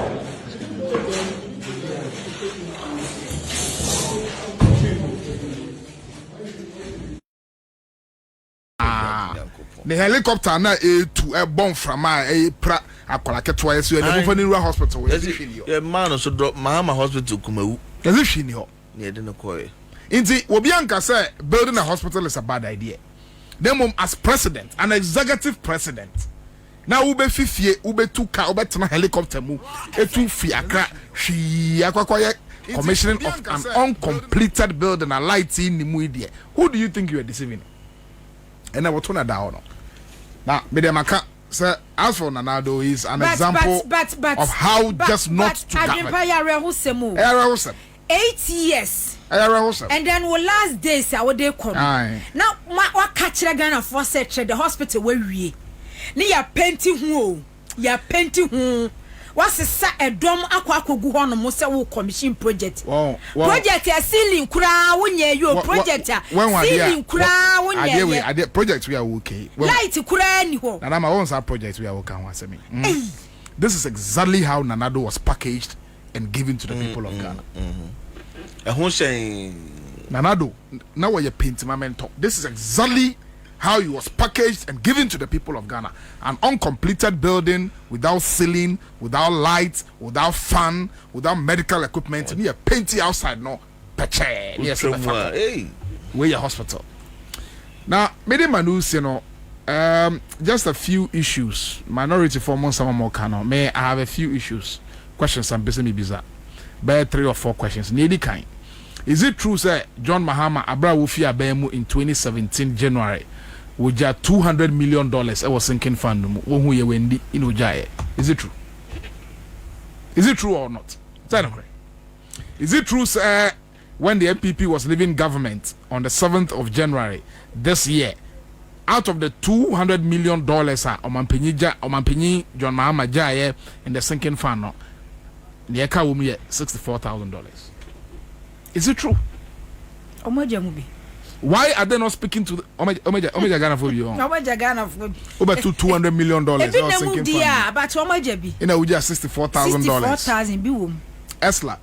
The helicopter na to a bomb from a pra akola ketwa yeso e na mfa ni hospital we the man so drop Mahama hospital kumawu does it shini ho ne de no koy inti obi anka say building a hospital is a bad idea. Then as president, an executive president. Now ube fifie ube tuka ube tena helicopter mu etu fi akra shi akwakoye commissioning of an uncompleted building a light in mu idea. Who do you think you are deceiving? And I will turn that down. Now, Medemaka, sir, as for Nanado is an example of how just not to govern. 8 years. And then we last days I would come. Now what catch Ghana for set the hospital where we ni ya painting who ya painting who what's a dom aqua gu on mo se wo commission project. Project ya ceiling kura wonye yo project ceiling kura wonye project we are okay. Light kura ni ho. Na ma won sa project we are okay wan me. This is exactly how Nanado was packaged and given to the people of Ghana. Who's saying Nanado, now where you paint my mentor. This is exactly how it was packaged and given to the people of Ghana. An uncompleted building without ceiling, without lights, without fan, without medical equipment. And you paint it outside, no. Peche. Yes, where your hospital. Now, many manus, you know, just a few issues. Minority for months, some more cano. May I have a few issues? Questions and business bizarre. By 3 or 4 questions. Nearly kind. Is it true, sir, John Mahama Abra Wufi Abemu in 2017 January? With $200 million, I was sinking fund. Is it true? Is it true or not? Is it true, sir, when the MPP was leaving government on the 7th of January this year, out of the $200 million, Omanpenyi John Mahama Jaye in the sinking fund, the eka wumi $64,000. Is it true? Why are they not speaking to the Omega Ghana for you? Omega Ghana for over $200 million. But Omajabi. In a Uja $64,000. $64,000 Esla.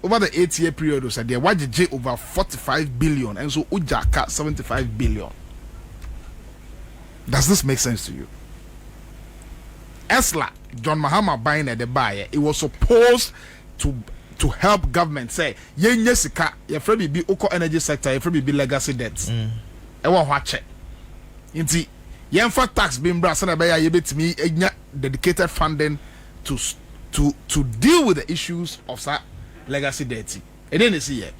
Over the 8-year period, we said there was over 45 billion, and so Uja cut 75 billion. Does this make sense to you? Esla, John Mahama buying at the buyer, it was supposed to help government say ye nyesika ye free be oko energy sector ye free be legacy debts e won ho ache nti ye mfa tax be mbra se na be ya ye betimi enya dedicated funding to deal with the issues of that legacy debt e dey see here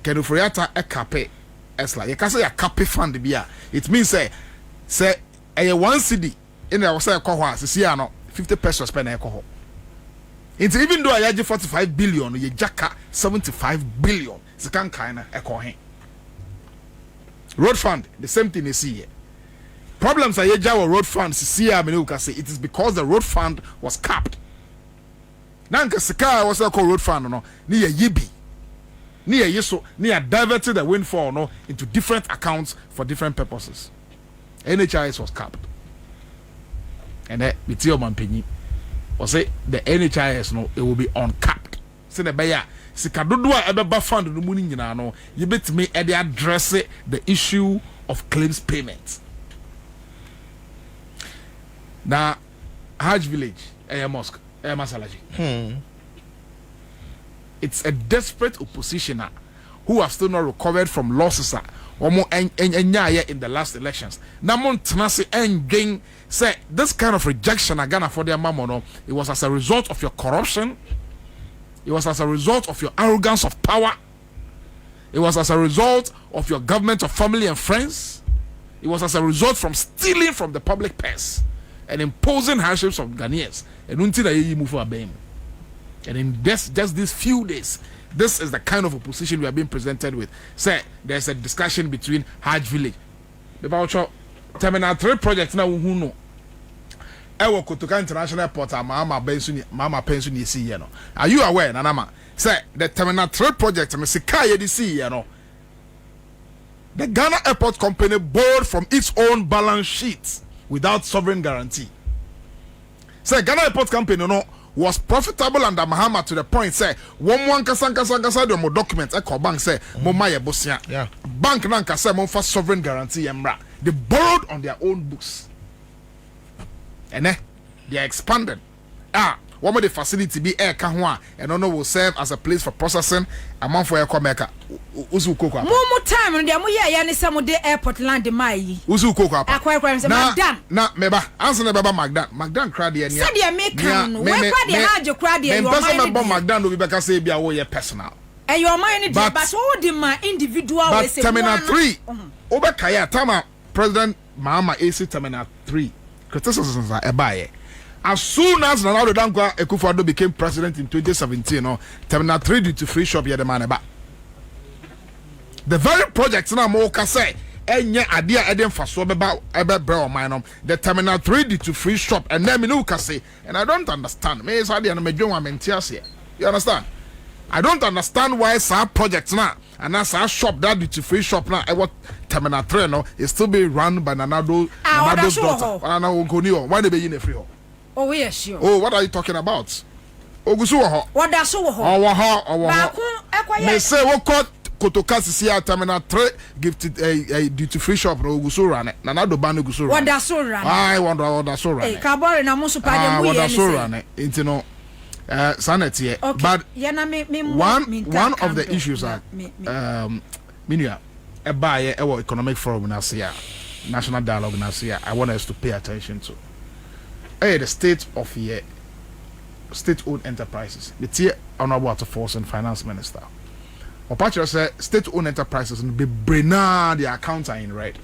Kenuforiata e cape esla ye ka say ya cape fund bia it means say e 1 cedi in the say ko ho asisi ano 50 pesos per na e ko ho. It's even though I had 45 billion, you jacka 75 billion. It's a kind of road fund, the same thing you see here. Problems are your road fund, see, I mean, say it is because the road fund was capped. Nanka Sika was a road fund, no, near Yibi, near Yeso, near diverted the windfall no into different accounts for different purposes. NHIS was capped. And that it's your man or say the NHIS no it will be uncapped. Say the baya sikadodua ebeba fund no money nyina no you bet me e dey address the issue of claims payment. Now Hajj village mosque masalaji. It's a desperate oppositioner who have still not recovered from losses in the last elections. Namon Tanasi and say this kind of rejection again for their mamono, it was as a result of your corruption, it was as a result of your arrogance of power, it was as a result of your government of family and friends, it was as a result from stealing from the public purse and imposing hardships on Ghanaians. And until you move for a BAM. And in just these few days, this is the kind of opposition we are being presented with. Say there's a discussion between Hajj Village. About Terminal 3 project now who know. Ewo Kotoka International Airport Mama Pension you see, you know. Are you aware, Nanama? Say the Terminal 3 project Mesika you see, you know. The Ghana Airport Company borrowed from its own balance sheet without sovereign guarantee. Say Ghana Airport Company no was profitable under Mahama to the point say one kasa do documents bank say mo maye bosia bank nan kasa mo for sovereign guarantee emra. They borrowed on their own books and they are expanded one of the facility be air kahwa and no will serve as a place for processing amount for air komeka usu koko mo time no dia mo ya ne some de airport land mai usu koko akwa Magdan na meba answer na baba Magdan crowd here said they make no we crowd here Hajj crowd here your mind Magdan no be beka say bia wo ye personal and your mind but what the man individual we say Terminal 3 obekaya tama President Mahama AC Terminal 3 criticisms are ebaye. As soon as Nana Dankwa Akufo-Addo became president in 2017, Terminal 3 duty-free shop here the man about. The very project now more say enye adia eden faso beba ebe bre o man the Terminal 3 duty-free shop and then me no say and I don't understand. Me is adia no me dwon amentias here. You understand? I don't understand why some project now and as our shop that duty-free shop now what Terminal 3 no is still being run by Nanado's daughter. Why they be in a free home? Oh yes, sure. Oh, what are you talking about? Ogusu ho. What da so ho? Oh, me say what court Kotoka Sisia Terminal 3 gifted a duty free shop no Gusurane. Nana do Banu Gusura. What does so run? I wonder what that's so run. Hey, Cabor and Amosu Paddy, what that's so run. Into no sanity. But one of the issues are Minia, a buyer, our economic forum in Asia, national dialogue in Asia, I want us to pay attention to. The state of state-owned enterprises. The tier honorable force and finance minister. Opacho said state-owned enterprises be brena the accounts are in red.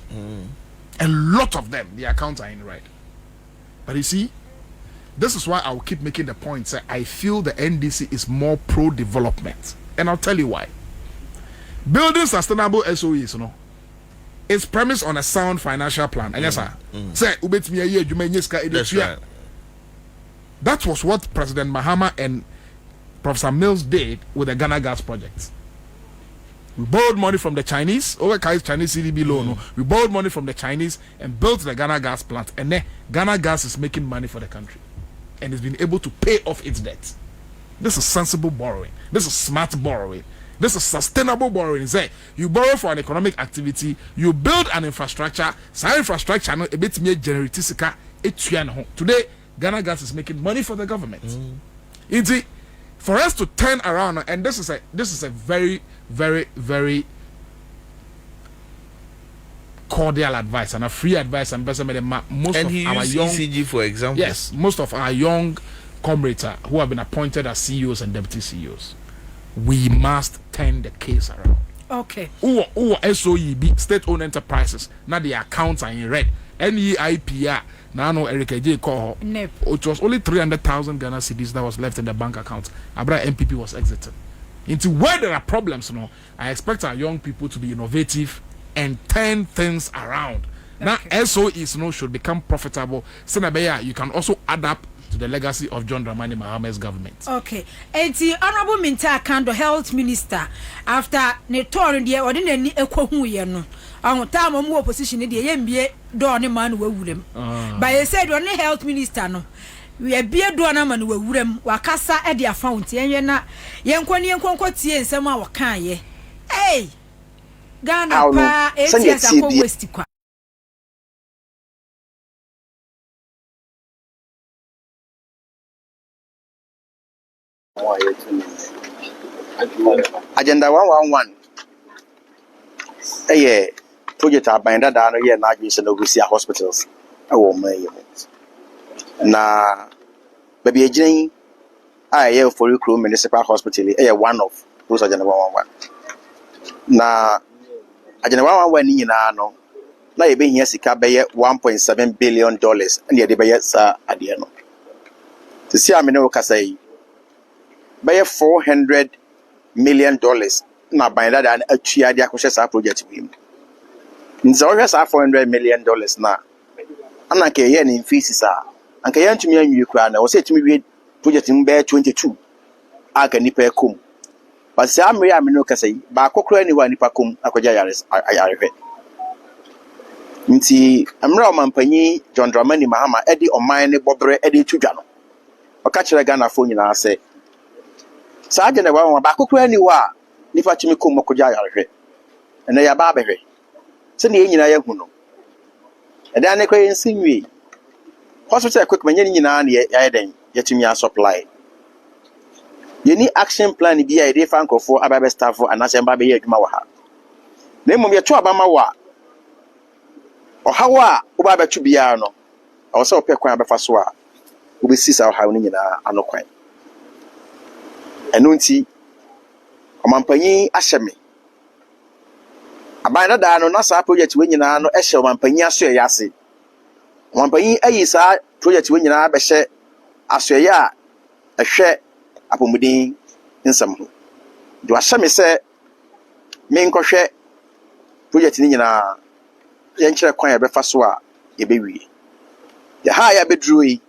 A lot of them, the accounts are in red. But you see, this is why I will keep making the point. Say I feel the NDC is more pro-development, and I'll tell you why. Building sustainable SOEs, you know, is premised on a sound financial plan. And yes, sir. Say ubet me a year you may right. That was what President Mahama and Professor Mills did with the Ghana Gas project. We borrowed money from the Chinese, over Chinese CDB loan. We borrowed money from the Chinese and built the Ghana Gas plant. And then Ghana Gas is making money for the country. And it's been able to pay off its debt. This is sensible borrowing. This is smart borrowing. This is sustainable borrowing. Say you borrow for an economic activity, you build an infrastructure, some infrastructure a bit more generatistica. Today, Ghana Gas is making money for the government. For us to turn around, and this is a very, very, very cordial advice and a free advice, and most and of our young ECG, for example. Yes, most of our young comrades who have been appointed as CEOs and deputy CEOs. We must turn the case around. Okay. SOEB, state-owned enterprises. Now the accounts are in red. NEIPR. Now no Erica J. call. It was only 300,000 Ghana cedis that was left in the bank account. Abra MPP was exited. Into where there are problems, you know, I expect our young people to be innovative and turn things around. Okay. Now SOEs, you know, should become profitable. Senabeya, you can also adapt to the legacy of John Dramani Mahama's government. Okay. And the Honorable Minta Kando, Health Minister, after Netor, the ordinary Ekohuyan, on time of more opposition, the MBA Donny man were with him. But I said, only Health Minister, no. We are beer donor man were with him, Wakasa at their fountain, Yana, Yankoni and Concotti and some our kind. Hey, Ghana, pa, 8 years ago, Westica. Agenda 111. Project Abanda Dano here na Agnes and Ogusia hospitals. I will make na baby Jane. I hear for you crew municipal hospital. One of those agenda 111. Na agenda 111 ni na no. Na ebe here sika be $1.7 billion and ye de be sa ade no. To see am no kasa yi. By $400 million na bind that and atua dia ko shesa project we nza o shesa $400 million na ana ke ye ni fees a anka ye ntumi anwie kura na o se tumi wie project mbe 22 aka nipa ekom but say amre amino kasai ba kokora ni wa nipa kom akoja yarehwe nti amra o mampanyi John Dramani Mahama edi oman ne bobre edi tudwa no o ka kire Ghana fo nyina se Saja na wa ba kokora ni wa nipa tumi kom akoja yarehwe ena ya ba behwe se ne nyina ya hu no eda ne koy nsinwi hospital equipment nyina na ya den yetumi a supply yeni action plan bi ya dey fan kofo ababe staff and asemba be adwuma wa ha na mmom ye to abama wa ohawa oba betu bia no o se opekwan abefa so a obesisa ohaw ni nyina anokwan enunti omampanyi ahyeme abana da no na sa project we nyina no ehye omampanyi aso ye ase omampanyi ayi sa project we nyina be hye aso ye a ehwe apomudin nsam ho do ahyeme se me nkohwe project ni nyina ye nkire kwan ye befa so a ye bewie ye ha ya bedru yi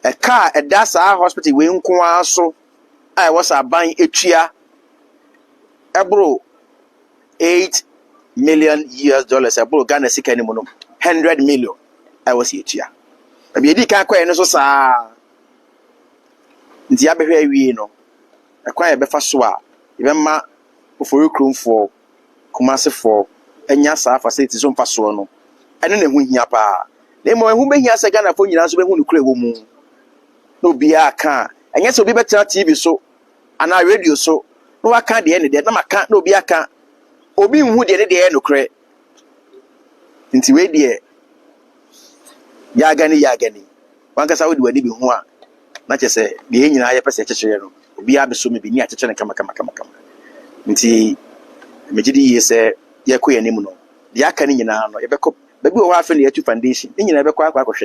e ka eda sa hospital we nko aso I was a buying etua ebro $8 million ebro Ghana sika ni mono 100 million I was etua abi edi kan kwa eno so sa nti abehwe awie no e kwa e befa so a e be ma for room for Kumasi for enya saa facilities so mfa so no ene na hu hia pa na mo hu be hia se Ghana fo nyina so be hu no kure wo mu no bia aka enya se obi betira TV so ana radio so no waka de ene de na maka na obi aka obi hu de de no kure nti we de ya gani wanka sa wo de wadi bi hu a na chese de nyina ya pese chechire no obi abeso me bi ni achechire kama nti megidi yese ye ko yanim no de aka ni nyina no ye beko baby o wa fe na yetu foundation ni nyina beko akwa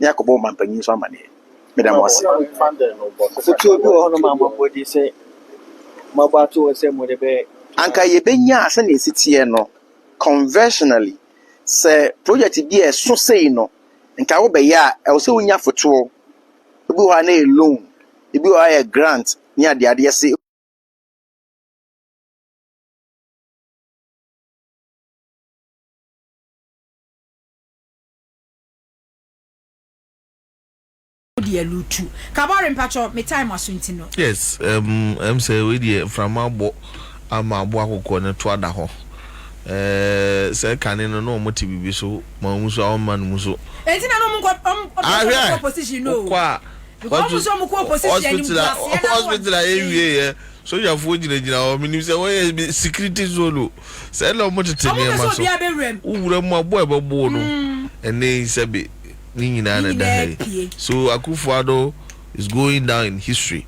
ni akobo mampanyin so amane medam wase futu obi o hono mamabodi se mabato se mo de be anka ye benya ase na esitie no conventionally se project bi e so sei no nka wo be ya e wo se wonya foto obi wa na loan ebi wa ya grant ni ade se lutu kabare mpacho me time asunti no yes say we dey from abo akoko ne to ada ho say kane no no moti bibi so ma mu so man mu so enti na no mu position no kwa hospital area so ya fo gina o minim say we security zone say lo mo tete ne ma so wura mu abo e bebo no ene sabe so Akufo-Addo is going down in history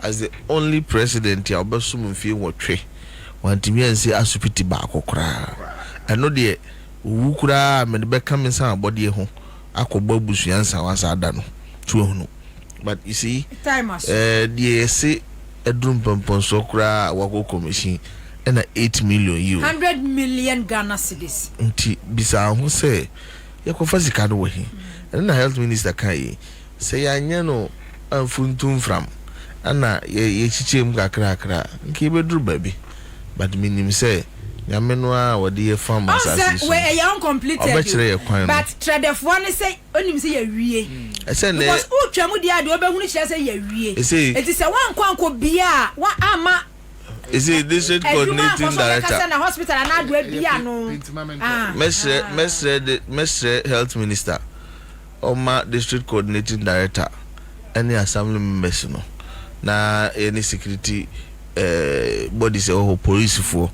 as the only president ya obesum mfie wotwe wantimi anse asupiti ba akokra eno de wu kura me be kam san abode ho akogba busuansa wasa ada no tuohunu but you see the say edrum pompon so kura wako commission na 8 million euro 100 million Ghana cedis nti bisa ho say yakofa sika no we na health minister kai say anya no amfuntum from ana ye chichem kakra nke beduru baby but minim say nyameno a wode ye farm assassin we e yon completed but tradef one say onim say ye wie because utwamu dia de obehunu hye say ye wie it is a one kwanko bia wa ama is it district coordinating director na hospital na adu bia no mesre health minister Oma district coordinating director any assembly members no na any security body say police for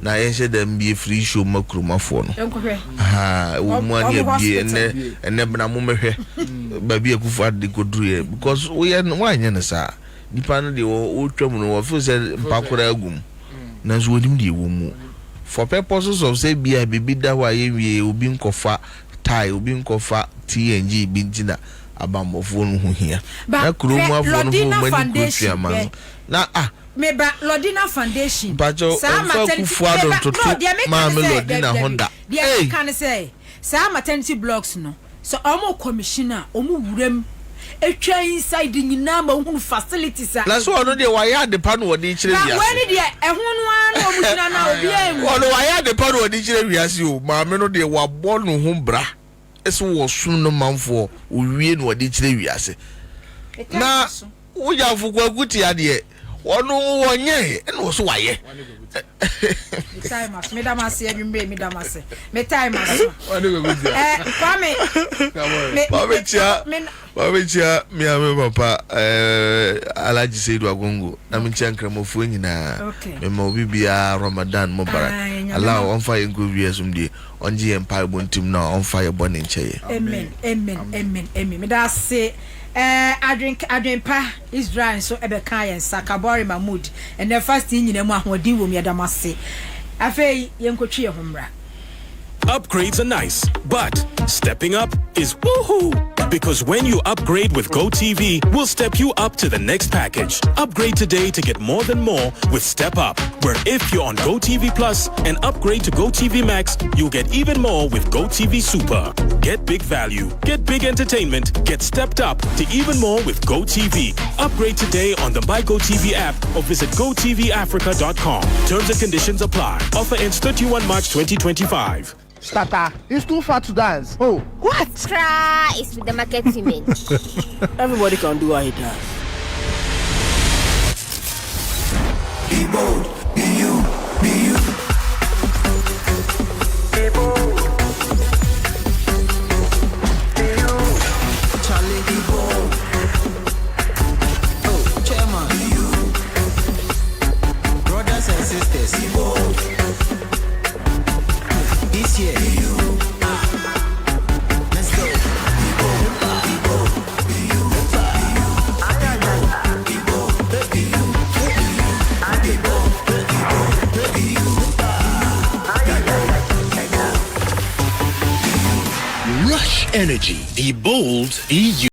na yense dem be free show makruma for no wo mu ani bie ene bna mo mehwe ba bie Akufo-Addo de koduru because we anya ne sa nipa no de wo twam no wo feel say mpakora agum na so wodim de wo mu for purposes of say bia bibi da wa ye wie obi nkofa tai obi nkofa TNG bintina abamofo no ho hia na kuromu afo no ho mani kutua man na meba Lodina Foundation sa maternity toto ma me Lodina Honda dey can say sa maternity blocks no so omo commissioner omo wuram etwa inside nyina ma hu facilities na so ono dey wire de pa no wodi kire wiase na wani dey ehunu an omo gyina na obi emu ono wire de pa no wodi kire wiase o ma me no dey wabɔ no ho bra eso wo sun no manfo o wie no wodi kire wiase na wo ya fuku aguti ade ono wonye ene wo so waye time as me damase adwumbe me damase me time as kwame Babetia mi ame papa Alhaji Seidu Agongo na me chiankramofo nyina me ma obi bia Ramadan Mubarak Allah on fire go wiesumde onje empire bontim na on fire bone ncheye amen me da say adwen pa Israel so ebeka yen Sakabori Mahmood and the first thing nyina mu ahodin wo me damase afei yenkotwe homra. Upgrades are nice, but stepping up is woohoo! Because when you upgrade with GoTV, we'll step you up to the next package. Upgrade today to get more than more with Step Up, where if you're on GoTV Plus and upgrade to GoTV Max, you'll get even more with GoTV Super. Get big value, get big entertainment, get stepped up to even more with GoTV. Upgrade today on the My GoTV app or visit GoTVAfrica.com. Terms and conditions apply. Offer ends 31 March 2025. Starter, it's too far to dance. Oh, what? Try is with the market women. Everybody can do what he does. Be bold, be you. This year, let's go. Rush Energy. Be bold, be you.